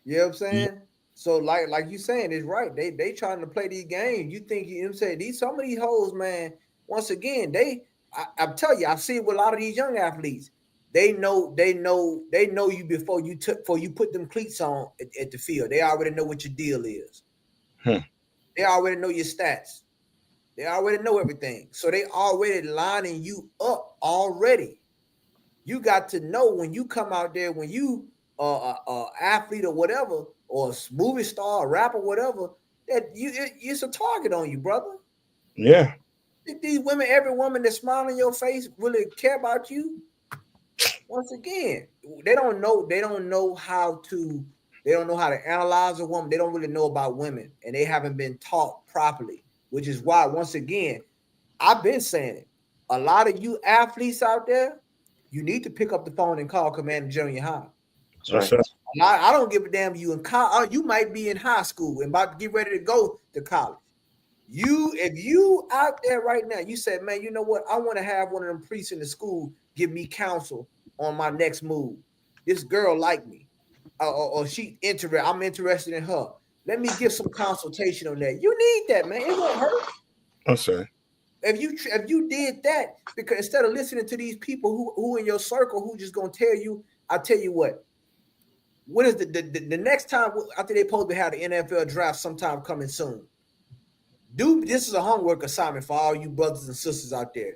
You know what I'm saying? Yep. So like you saying, it's right. They trying to play these games. You think some of these hoes, man, once again, I'm telling you, I see it with a lot of these young athletes. They know you before you put them cleats on at the field. They already know what your deal is. They already know your stats. They already know everything. So they already lining you up already. You got to know when you come out there, when you athlete or whatever, or a movie star, a rapper, whatever, that it's a target on you, brother. Yeah. These women, every woman that's smiling in your face, really care about you. once again, they don't know how to analyze a woman. They don't really know about women, and they haven't been taught properly, which is why, once again, I've been saying it. A lot of you athletes out there, you need to pick up the phone and call Commander Junior High. That's right. I don't give a damn. You in college, you might be in high school and about to get ready to go to college. If you out there right now, you said, man, you know what? I want to have one of them priests in the school give me counsel on my next move. This girl like me, or she interested. I'm interested in her. Let me give some consultation on that. You need that, man. It won't hurt. I'm sorry. If you did that, because instead of listening to these people who in your circle who just gonna tell you, I tell you what is the next time after they supposed to have the NFL draft sometime coming soon. Dude, this is a homework assignment for all you brothers and sisters out there.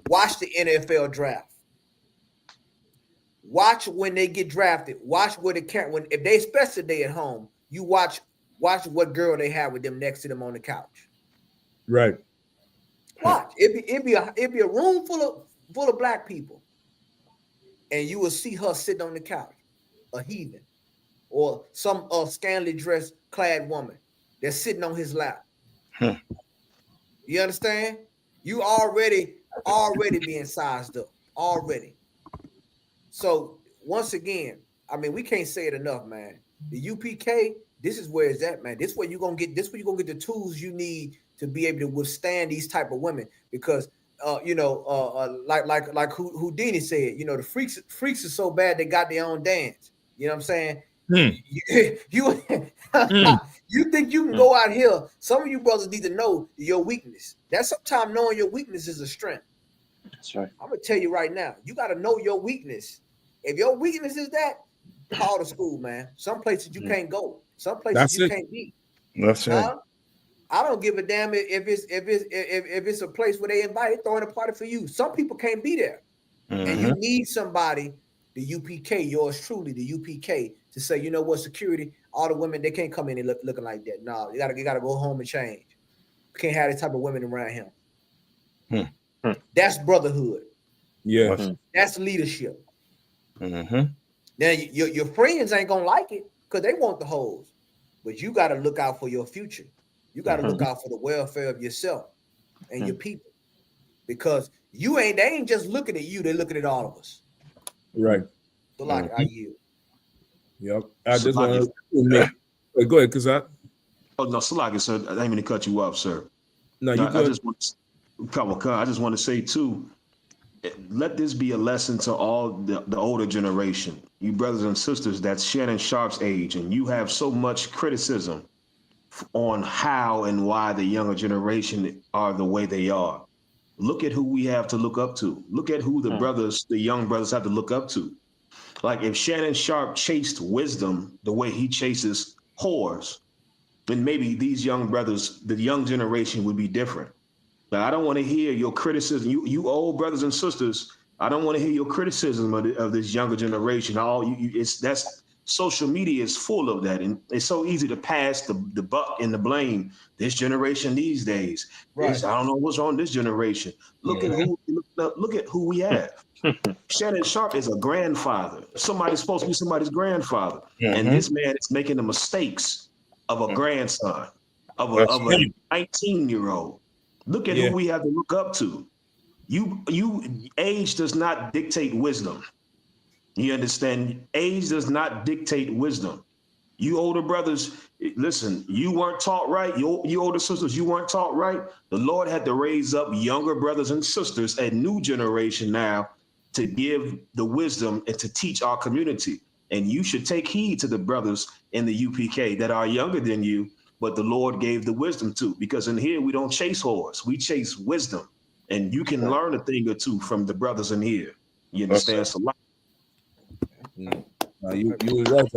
Watch the NFL draft. Watch when they get drafted. Watch where if they especially they at home, you watch what girl they have with them next to them on the couch. Right. Watch. It'd be a room full of black people, and you will see her sitting on the couch, a heathen, or some scantily dressed clad woman that's sitting on his lap. You understand? You already being sized up already. So once again, I mean, we can't say it enough, man. The UPK, this is where it's at, man. This is where you're gonna get the tools you need to be able to withstand these type of women, because like Houdini said, the freaks are so bad they got their own dance. You know what I'm saying? You think you can go out here? Some of you brothers need to know your weakness. That's sometimes knowing your weakness is a strength. That's right. I'm gonna tell you right now, you got to know your weakness. If your weakness is that, call the school, man. Some places you can't go. Some places you can't be. That's right. I don't give a damn if it's a place where they invite, throwing a party for you. Some people can't be there, and you need somebody, the UPK, yours truly, the UPK, to say, you know what, security, all the women, they can't come in and looking like that. No, you gotta go home and change. You can't have this type of women around him. That's brotherhood. Yeah, that's leadership. Mm-hmm. Now your friends ain't gonna like it because they want the hoes, but you got to look out for your future. You got to look out for the welfare of yourself and your people, because they ain't just looking at you; they're looking at all of us. Right. So like I yield. Yep. I just want to go ahead, because Oh no, Salaki, sir. I didn't mean to cut you off, sir. No, you good. I just want to say too, let this be a lesson to all the older generation, you brothers and sisters that's Shannon Sharp's age, and you have so much criticism on how and why the younger generation are the way they are. Look at who we have to look up to. Look at who the young brothers have to look up to. Like if Shannon Sharp chased wisdom the way he chases whores, then maybe these young brothers, the young generation, would be different. But I don't want to hear your criticism. You old brothers and sisters, I don't want to hear your criticism of this younger generation. That's social media is full of that, and it's so easy to pass the buck and the blame. This generation these days, I don't know what's wrong with this generation. Look at who we have. Shannon Sharp is a grandfather. Somebody's supposed to be somebody's grandfather, and this man is making the mistakes of a grandson, of a 19-year-old. Look at who we have to look up to. Age does not dictate wisdom. You understand? Age does not dictate wisdom. You older brothers, listen, you weren't taught right. You older sisters, you weren't taught right. The Lord had to raise up younger brothers and sisters, a new generation now, to give the wisdom and to teach our community. And you should take heed to the brothers in the UPK that are younger than you, but the Lord gave the wisdom to. Because in here, we don't chase whores. We chase wisdom. And you can learn a thing or two from the brothers in here. You understand? So you was right.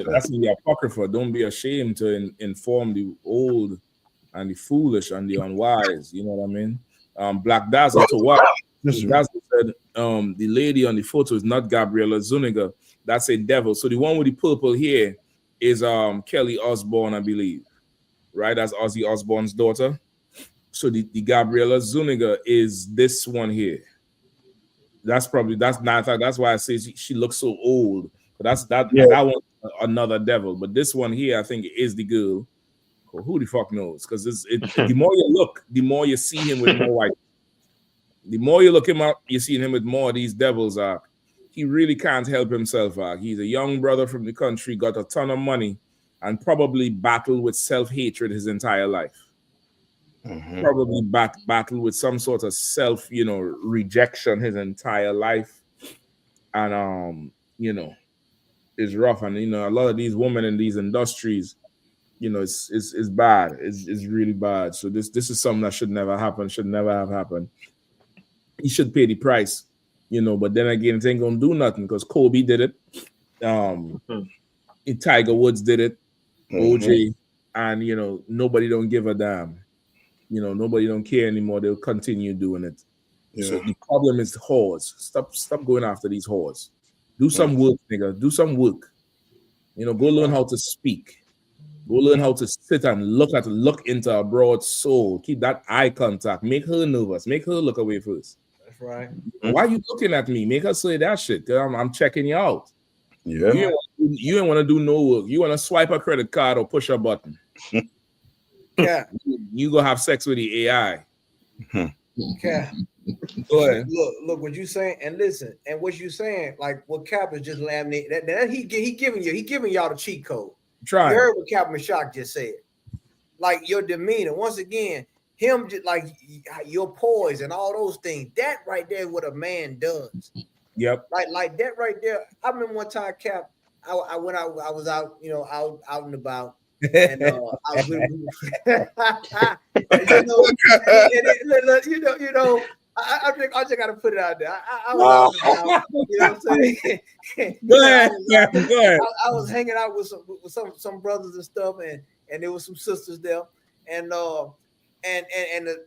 That's in the Apocrypha. Don't be ashamed to inform the old and the foolish and the unwise. You know what I mean? Black Dazzle to what? Dazzle said the lady on the photo is not Gabriella Zuniga. That's a devil. So the one with the purple hair is Kelly Osbourne, I believe. Right? That's Ozzy Osbourne's daughter. So the Gabriella Zuniga is this one here. That's why I say she looks so old. But that one another devil. But this one here, I think, is the girl. Who the fuck knows? Because the more you look, the more you see him with more white. The more you look him up, you see him with more of these devils. He really can't help himself. He's a young brother from the country, got a ton of money, and probably battled with self-hatred his entire life. Probably battled with some sort of self, rejection his entire life. And it's rough. And a lot of these women in these industries, it's bad. It's really bad. So this is something that should never happen, should never have happened. He should pay the price, but then again, it ain't gonna do nothing because Kobe did it. Tiger Woods did it, OJ, and nobody don't give a damn. Nobody don't care anymore. They'll continue doing it. Yeah. So the problem is the whores. Stop going after these whores. Do some work, nigga. Do some work. Go learn how to speak. Go learn how to sit and look into a broad soul. Keep that eye contact. Make her nervous. Make her look away first. That's right. Why are you looking at me? Make her say that shit. I'm checking you out. Yeah. You ain't want to do no work. You want to swipe a credit card or push a button. Yeah. You go have sex with the AI. Yeah. Go ahead. Look what you saying, and listen, and what you saying, like what Cap is just laminating. That he giving y'all the cheat code. Try. You heard what Captain Shock just said. Like your demeanor, once again, him just like your poise and all those things. That right there is what a man does. Yep. Like that right there. I remember one time, Cap, I was out, out and about. And I was with, I just gotta put it out there. I was out and about, you know what I'm saying? Go ahead. I was hanging out with some brothers and stuff, and there was some sisters there, and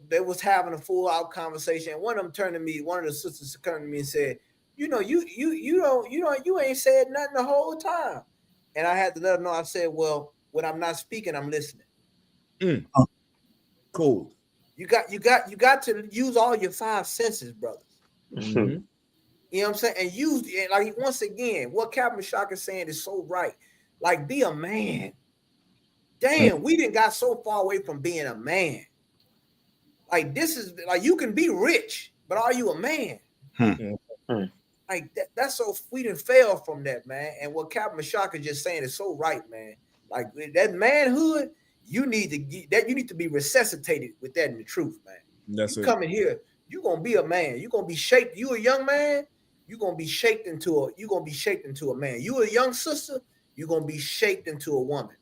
they was having a full out conversation. And one of the sisters turned to me and said, you ain't said nothing the whole time. And I had to let her know. I said, well, when I'm not speaking, I'm listening. Cool. You got to use all your 5 senses, brothers. Mm-hmm. You know what I'm saying? And use it, like, once again, what Captain Shock is saying is so right. Like, be a man. Damn, we didn't got so far away from being a man. Like, this is like, you can be rich, but are you a man? Like that's so we didn't fail from that, man. And what Captain Shock is just saying is so right, man. Like that manhood, you need to be resuscitated with that in the truth, man. That's you it. Coming here, you're gonna be a man. You're gonna be shaped. You a young man, you're gonna be shaped into a man. You a young sister, you're gonna be shaped into a woman.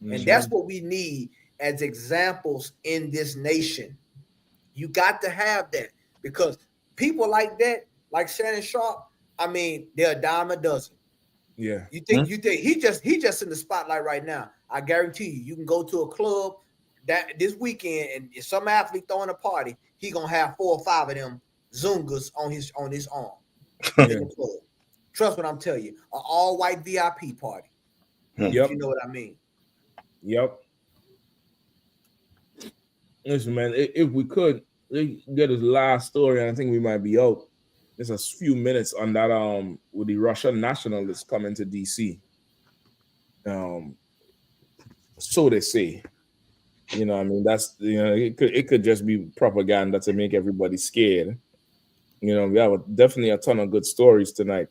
Mm-hmm. And that's what we need as examples in this nation. You got to have that, because people like that, like Shannon Sharp, I mean, they're a dime a dozen. Yeah. You think he just in the spotlight right now. I guarantee you can go to a club that this weekend, and if some athlete throwing a party, he gonna have 4 or 5 of them Zungas on his arm in the club. Trust what I'm telling you, an all-white VIP party. Yep. You know what I mean? Yep. Listen, man, if we could get his last story, and I think we might be out. There's a few minutes on that with the Russian nationalists coming to DC. So they say. You know, I mean, that's, it could just be propaganda to make everybody scared. We have definitely a ton of good stories tonight.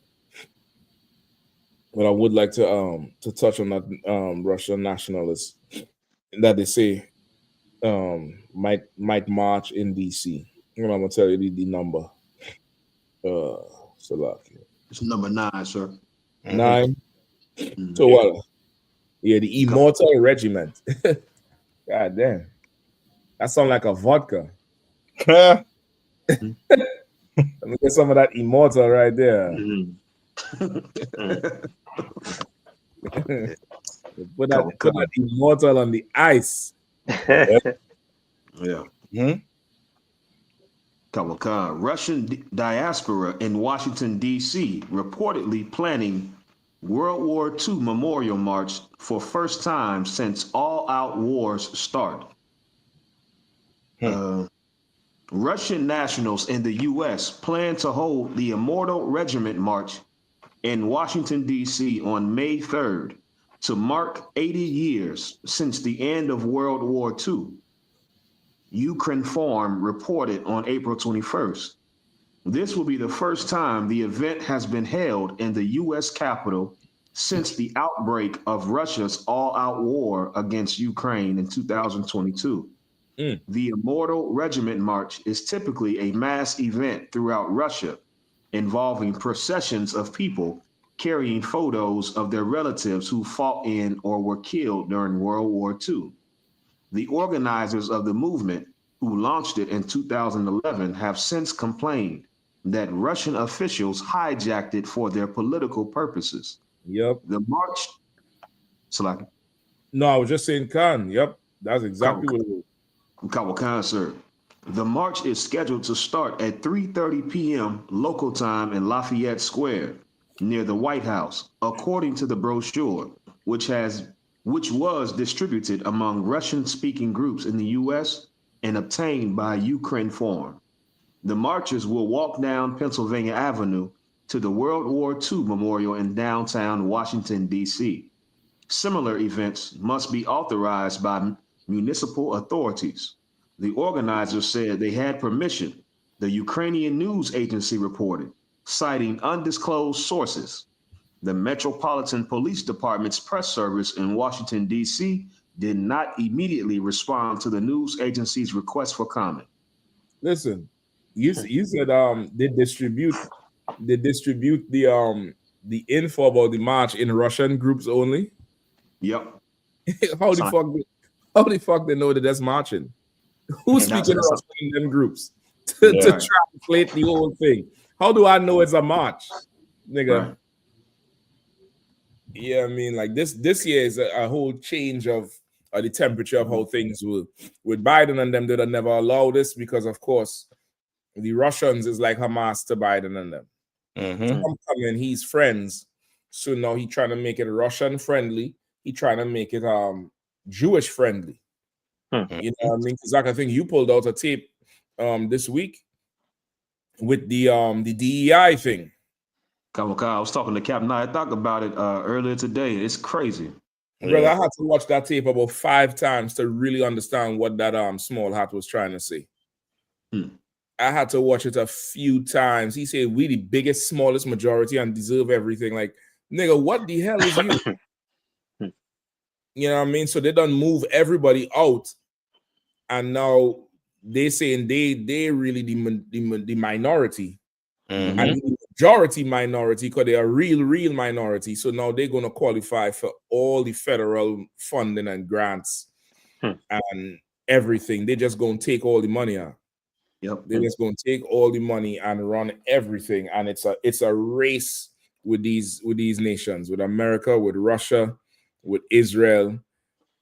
But I would like to touch on that Russian nationalists that they say might march in DC. I'm gonna tell you the number. It's number 9, sir. 9. So what? Yeah, the Immortal Regiment. God damn. That sounds like a vodka. Let me get some of that Immortal right there. Put that Immortal on the ice. Yeah. Russian diaspora in Washington, D.C. reportedly planning World War II Memorial March for first time since all-out wars start. Russian nationals in the U.S. plan to hold the Immortal Regiment March in Washington, D.C. on May 3rd to mark 80 years since the end of World War II. Ukrinform reported on April 21st. This will be the first time the event has been held in the U.S. Capitol since the outbreak of Russia's all-out war against Ukraine in 2022. The Immortal Regiment March is typically a mass event throughout Russia involving processions of people carrying photos of their relatives who fought in or were killed during World War II. The organizers of the movement, who launched it in 2011, have since complained that Russian officials hijacked it for their political purposes. Yep. The march. Salaki. No, I was just saying, Khan. Yep, that's exactly what it is. Kawakan, sir. The march is scheduled to start at 3:30 p.m. local time in Lafayette Square, near the White House, according to the brochure, which was distributed among Russian-speaking groups in the U.S. and obtained by Ukrinform. The marchers will walk down Pennsylvania Avenue to the World War II Memorial in downtown Washington, D.C. Similar events must be authorized by municipal authorities. The organizers said they had permission, the Ukrainian news agency reported, citing undisclosed sources. The Metropolitan Police Department's press service in Washington, D.C. did not immediately respond to the news agency's request for comment. Listen, you said they distribute the info about the march in Russian groups only. Yep. How the fuck they know that that's marching? Who's speaking Russian in them groups to translate the whole thing? How do I know it's a march, nigga? Right. Yeah, I mean, like this year is a whole change of the temperature of how things will. With Biden and them, they'd have never allow this because, of course, the Russians is like Hamas to Biden and them. Trump coming, he's friends, so now he trying to make it Russian friendly. He trying to make it Jewish friendly. You know what I mean? Because like I think you pulled out a tape this week with the DEI thing. I was talking to Captain. I talked about it earlier today. It's crazy. Brother, I had to watch that tape about 5 times to really understand what that small hat was trying to say. I had to watch it a few times. He said, we the biggest, smallest majority and deserve everything. Like, nigga, what the hell is you? You know what I mean? So they done move everybody out. And now they saying they really the minority. And the majority minority because they are real minority. So now they're going to qualify for all the federal funding and grants and everything. They're just going to take all the money out. Yep. They're just going to take all the money and run everything. And it's a race with these nations, with America, with Russia, with Israel,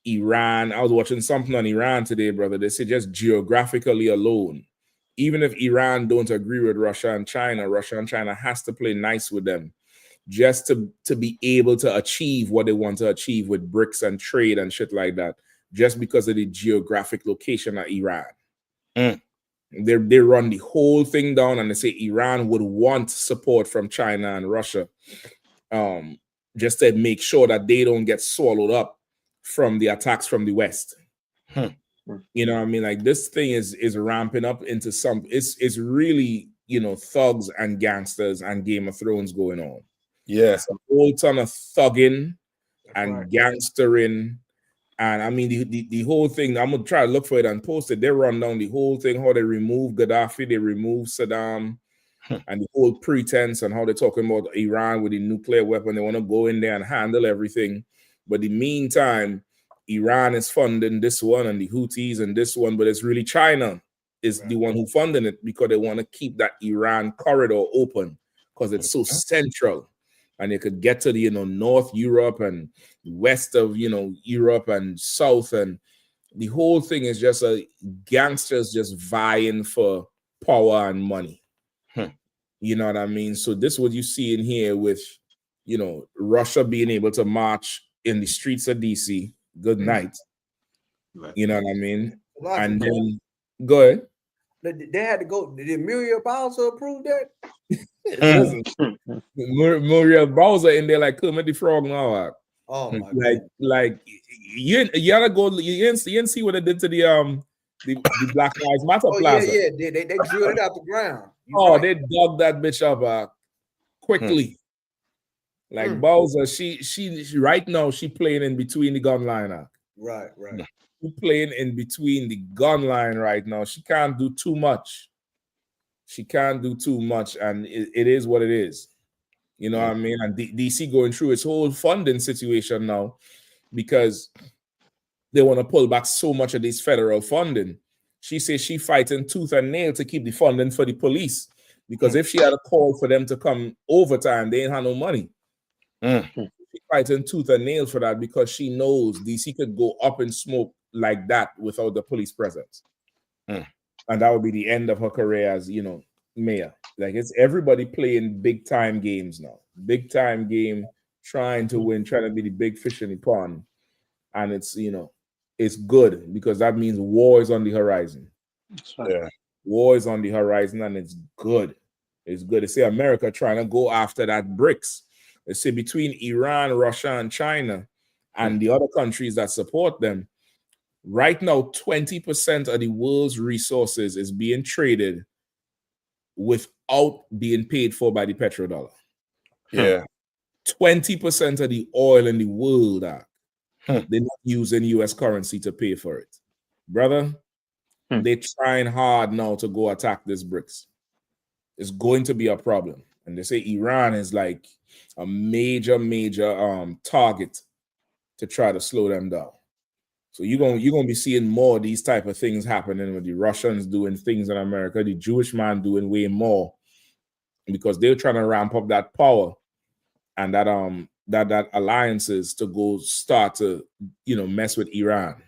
Iran. I was watching something on Iran today, brother. They say just geographically alone, even if Iran don't agree with Russia and China has to play nice with them just to be able to achieve what they want to achieve with BRICS and trade and shit like that, just because of the geographic location of Iran. They run the whole thing down and they say Iran would want support from China and Russia just to make sure that they don't get swallowed up from the attacks from the West. You know what I mean? Like this thing is ramping up into it's really, you know, thugs and gangsters and Game of Thrones going on. Yeah. It's a whole ton of thugging and gangstering. And I mean, the whole thing, I'm going to try to look for it and post it. They run down the whole thing, how they remove Gaddafi, they remove Saddam, and the whole pretense and how they're talking about Iran with the nuclear weapon. They want to go in there and handle everything. But in the meantime, Iran is funding this one and the Houthis and this one, but it's really China is the one who funding it because they want to keep that Iran corridor open because it's so central. And they could get to the, you know, North Europe and west of, you know, Europe and South. And the whole thing is just gangsters just vying for power and money. You know what I mean? So this is what you see in here with, you know, Russia being able to march in the streets of DC. Good night. You know what I mean? And then, go ahead. They had to go. Did Muriel Bowser approve that? Listen, Muriel Bowser in there like Kermit the Frog now. Oh my like you gotta go. You didn't see what they did to the Black Lives Matter Plaza. Yeah. They drilled it out the ground. They dug that bitch up quickly. Like Bowser, she right now she playing in between the gun line. Right. She playing in between the gun line right now. She can't do too much. And it is what it is. You know what I mean? And DC going through its whole funding situation now because they want to pull back so much of this federal funding. She says she fighting tooth and nail to keep the funding for the police because if she had a call for them to come overtime, they ain't have no money. She fighting tooth and nail for that because she knows DC could go up in smoke like that without the police presence. And that would be the end of her career as, mayor. Like, it's everybody playing big time games now. Big time game, trying to win, trying to be the big fish in the pond. And it's, it's good because that means war is on the horizon. Right. War is on the horizon and it's good. It's good. They say America trying to go after that BRICS. They say between Iran, Russia, and China and the other countries that support them, right now, 20% of the world's resources is being traded without being paid for by the petrodollar. 20% of the oil in the world they're not using US currency to pay for it. Brother, they're trying hard now to go attack this BRICS. It's going to be a problem. And they say Iran is like a major target to try to slow them down. So you're gonna be seeing more of these type of things happening with the Russians doing things in America, the Jewish man doing way more because they're trying to ramp up that power and that alliances to go start to mess with Iran.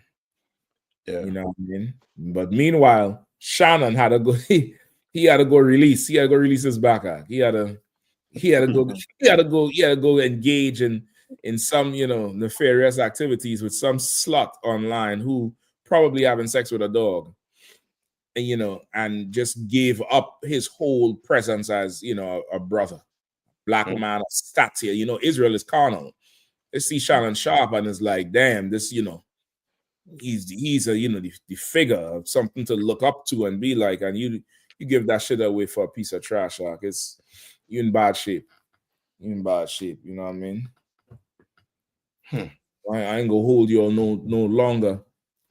You know what I mean? But meanwhile, Shannon had to go. He had to go release. He had to go release his back. He had to go engage in some nefarious activities with some slut online who probably having sex with a dog, and and just gave up his whole presence as a brother, black man of stature. Israel is carnal. They see Shannon Sharp and it's like, damn, this he's a the figure of something to look up to and be like, and you give that shit away for a piece of trash. Like you in bad shape. You know what I mean? I ain't gonna hold you all no longer.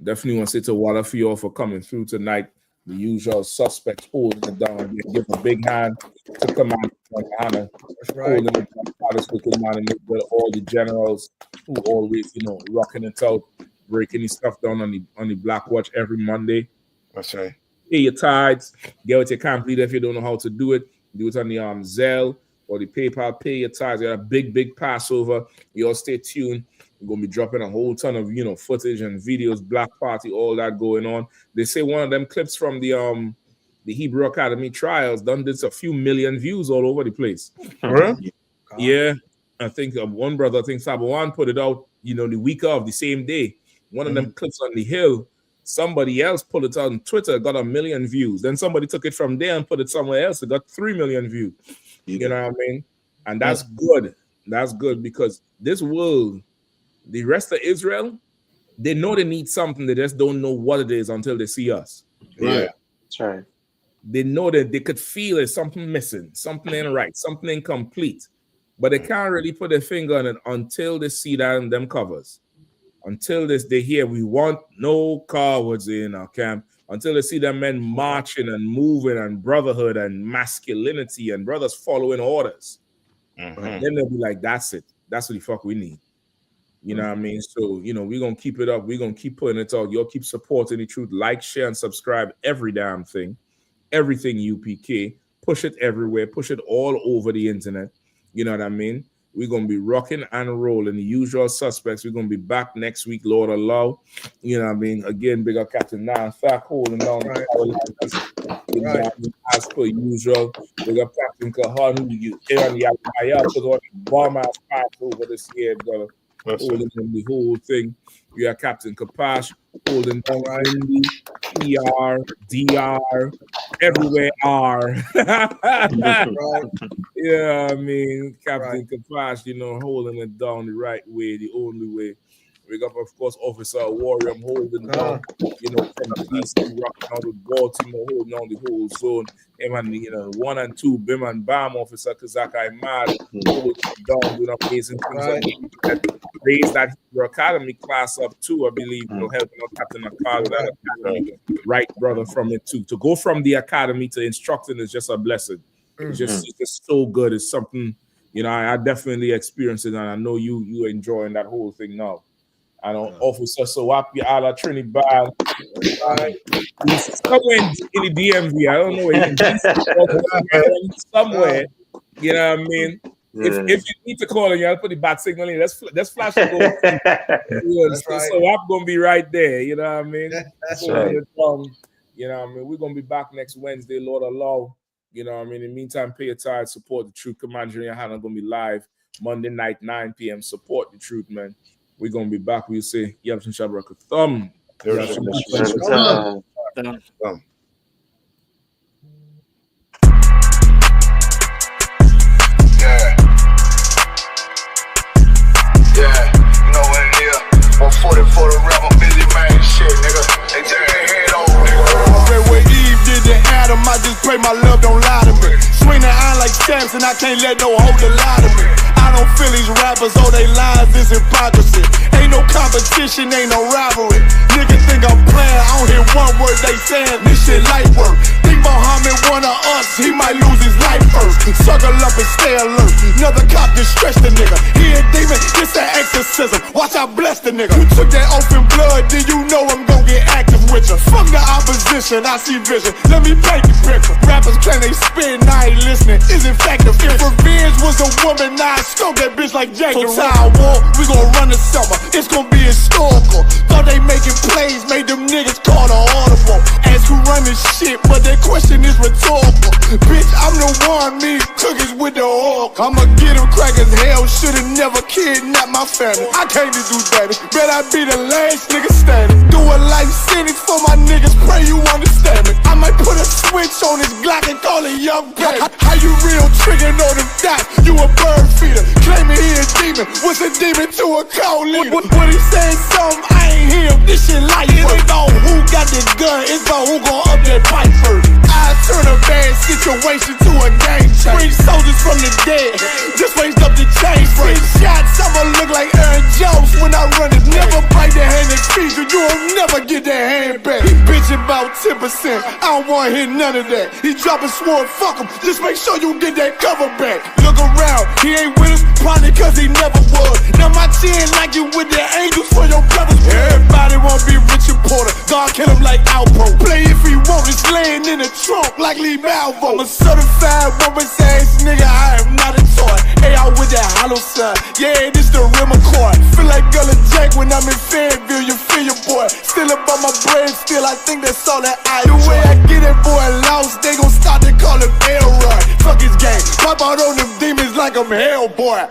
Definitely want to say to Walla for you all for coming through tonight. The usual suspects holding it down. Give a big hand to Commander Hannah. That's right. Holding it down. All the generals who always, rocking it out, breaking his stuff down on the Black Watch every Monday. That's right. Pay your tithes. Get with your camp leader if you don't know how to do it. Do it on the Zelle or the PayPal. Pay your tithes. You got a big Passover. You all stay tuned. We're gonna be dropping a whole ton of footage and videos, Black Party, all that going on. They say one of them clips from the Hebrew Academy trials done did a few million views all over the place. Yeah, I think one brother, Sabawan, put it out, the week of the same day. One of them clips on the Hill. Somebody else put it on Twitter, got 1 million views. Then somebody took it from there and put it somewhere else. It got 3 million views. You know what I mean? And that's good. That's good because this world, the rest of Israel, they know they need something. They just don't know what it is until they see us. Right. That's right. They know that they could feel there's something missing, something ain't right, something incomplete. But they can't really put their finger on it until they see that in them covers. Until they hear we want no cowards in our camp. Until they see them men marching and moving and brotherhood and masculinity and brothers following orders. Then they'll be like, that's it. That's what the fuck we need. You know what I mean? So, we're going to keep it up. We're going to keep putting it out. Y'all keep supporting the truth. Like, share, and subscribe. Every damn thing. Everything UPK. Push it everywhere. Push it all over the internet. You know what I mean? We're going to be rocking and rolling. The usual suspects. We're going to be back next week, Lord allow. You know what I mean? Again, big up Captain Nan Fack holding down the power. As per usual. Big up Captain Kahan, who you hear on the Alpaya, because all the bomb ass parts over this year, brother. holding on the whole thing. You have Captain Kapash holding down Indy, PR, DR, everywhere R. Yeah, I mean, Captain Kapash, you know, holding it down the right way, the only way. We got, of course, Officer Warrior holding down, you know, from DC, rocking out with Baltimore, holding on the whole zone. Him and, you know, 1 and 2, Bim and Bam Officer Kazaka Imad, holding down, doing amazing things. That raised that Hero Academy class up too, I believe, you know, helping out Captain Akal with that academy. Right, brother, from it too. To go from the academy to instructing is just a blessing. It's just so good. It's something, you know, I definitely experienced it, and I know you enjoying that whole thing now. I don't Officer Sawapi Ala Trinidad. He's somewhere in the DMV. I don't know where he's somewhere. You know what I mean? If you need to call him, you have to put the bat signal in. Let's flash the goal. So I'm gonna be right there. You know what I mean? That's so right. You know what I mean? We're gonna be back next Wednesday, Lord allow. You know what I mean? In the meantime, pay your tithe, support the truth. Command Junior Hannah gonna be live Monday night, 9 p.m. Support the truth, man. We're gonna be back. We'll say Yabshin Shabraka Thumb. Yeah, you know what it is. 140 for the rapper, busy man, shit, nigga. They take their head over, nigga. Okay, what Eve did to Adam, I just pray my love don't lie to me. Swing the iron like Samson, I can't let no holder lie to me. I don't feel these rappers, all they lies is hypocrisy. Ain't no competition, ain't no rivalry. Niggas think I'm playing, I don't hear one word they saying. This shit light work. Think Muhammad one of us, he might lose his life first. Circle up and stay alert. Another cop just stretch the nigga. He a demon, this an exorcism. Watch I bless the nigga. You took that open blood, then you know I'm gon' get active with you. Fuck the opposition, I see vision. Let me paint the picture. Rappers claim they spit, and I ain't listening. Is it effective? If revenge was a woman, now I stroke that bitch like Jake. So Tower War, we gon' run the summer. It's gon' be historical. Thought they making plays, made them niggas call the audible. Ask who run this shit, but that question is rhetorical. Bitch, I'm the one, me cookies with the oil. I'ma get them crackers, hell, should've never kidnapped my family. I came to do that, bet I be the last nigga standing. Do a life sentence for my niggas, pray you understand me. I might put a switch on this Glock and call it Young Baby. How you real trigger know them dots? You a bird feeder, claiming he a demon. What's a demon to a cold leader? What he saying something, I ain't hear him. This shit light work. It ain't on who got the gun, it's about who gon' up that pipe first. I turn a bad situation to a game changer. Bring soldiers from the dead, just raised up the chain. Free shots, I'ma look like Aaron Jones when I run it. Never bite the hand and feed you, you'll never get that hand back. He bitching about 10%, I don't wanna hear none of that. He dropping sword, fuck him, just make sure you get that cover back. Look around, he ain't with us, probably cause he never was. Now my chin like you with the angels for your brothers. Everybody wanna be Richard Porter, God kill him like Alpo. Play if he want, it's laying in the trunk like Lee Malvo. I'm a certified woman's ass nigga, I am not a toy. Hey, I with that hollow side, yeah, this the real McCoy. Feel like Gullah Jack when I'm in Fayetteville, you feel your boy. Still up on my brain, still I think that's all that I enjoy. The way I get that boy lost, they gon' start to call him Elroy. Fuck his game, pop out on them demons like I'm Hellboy.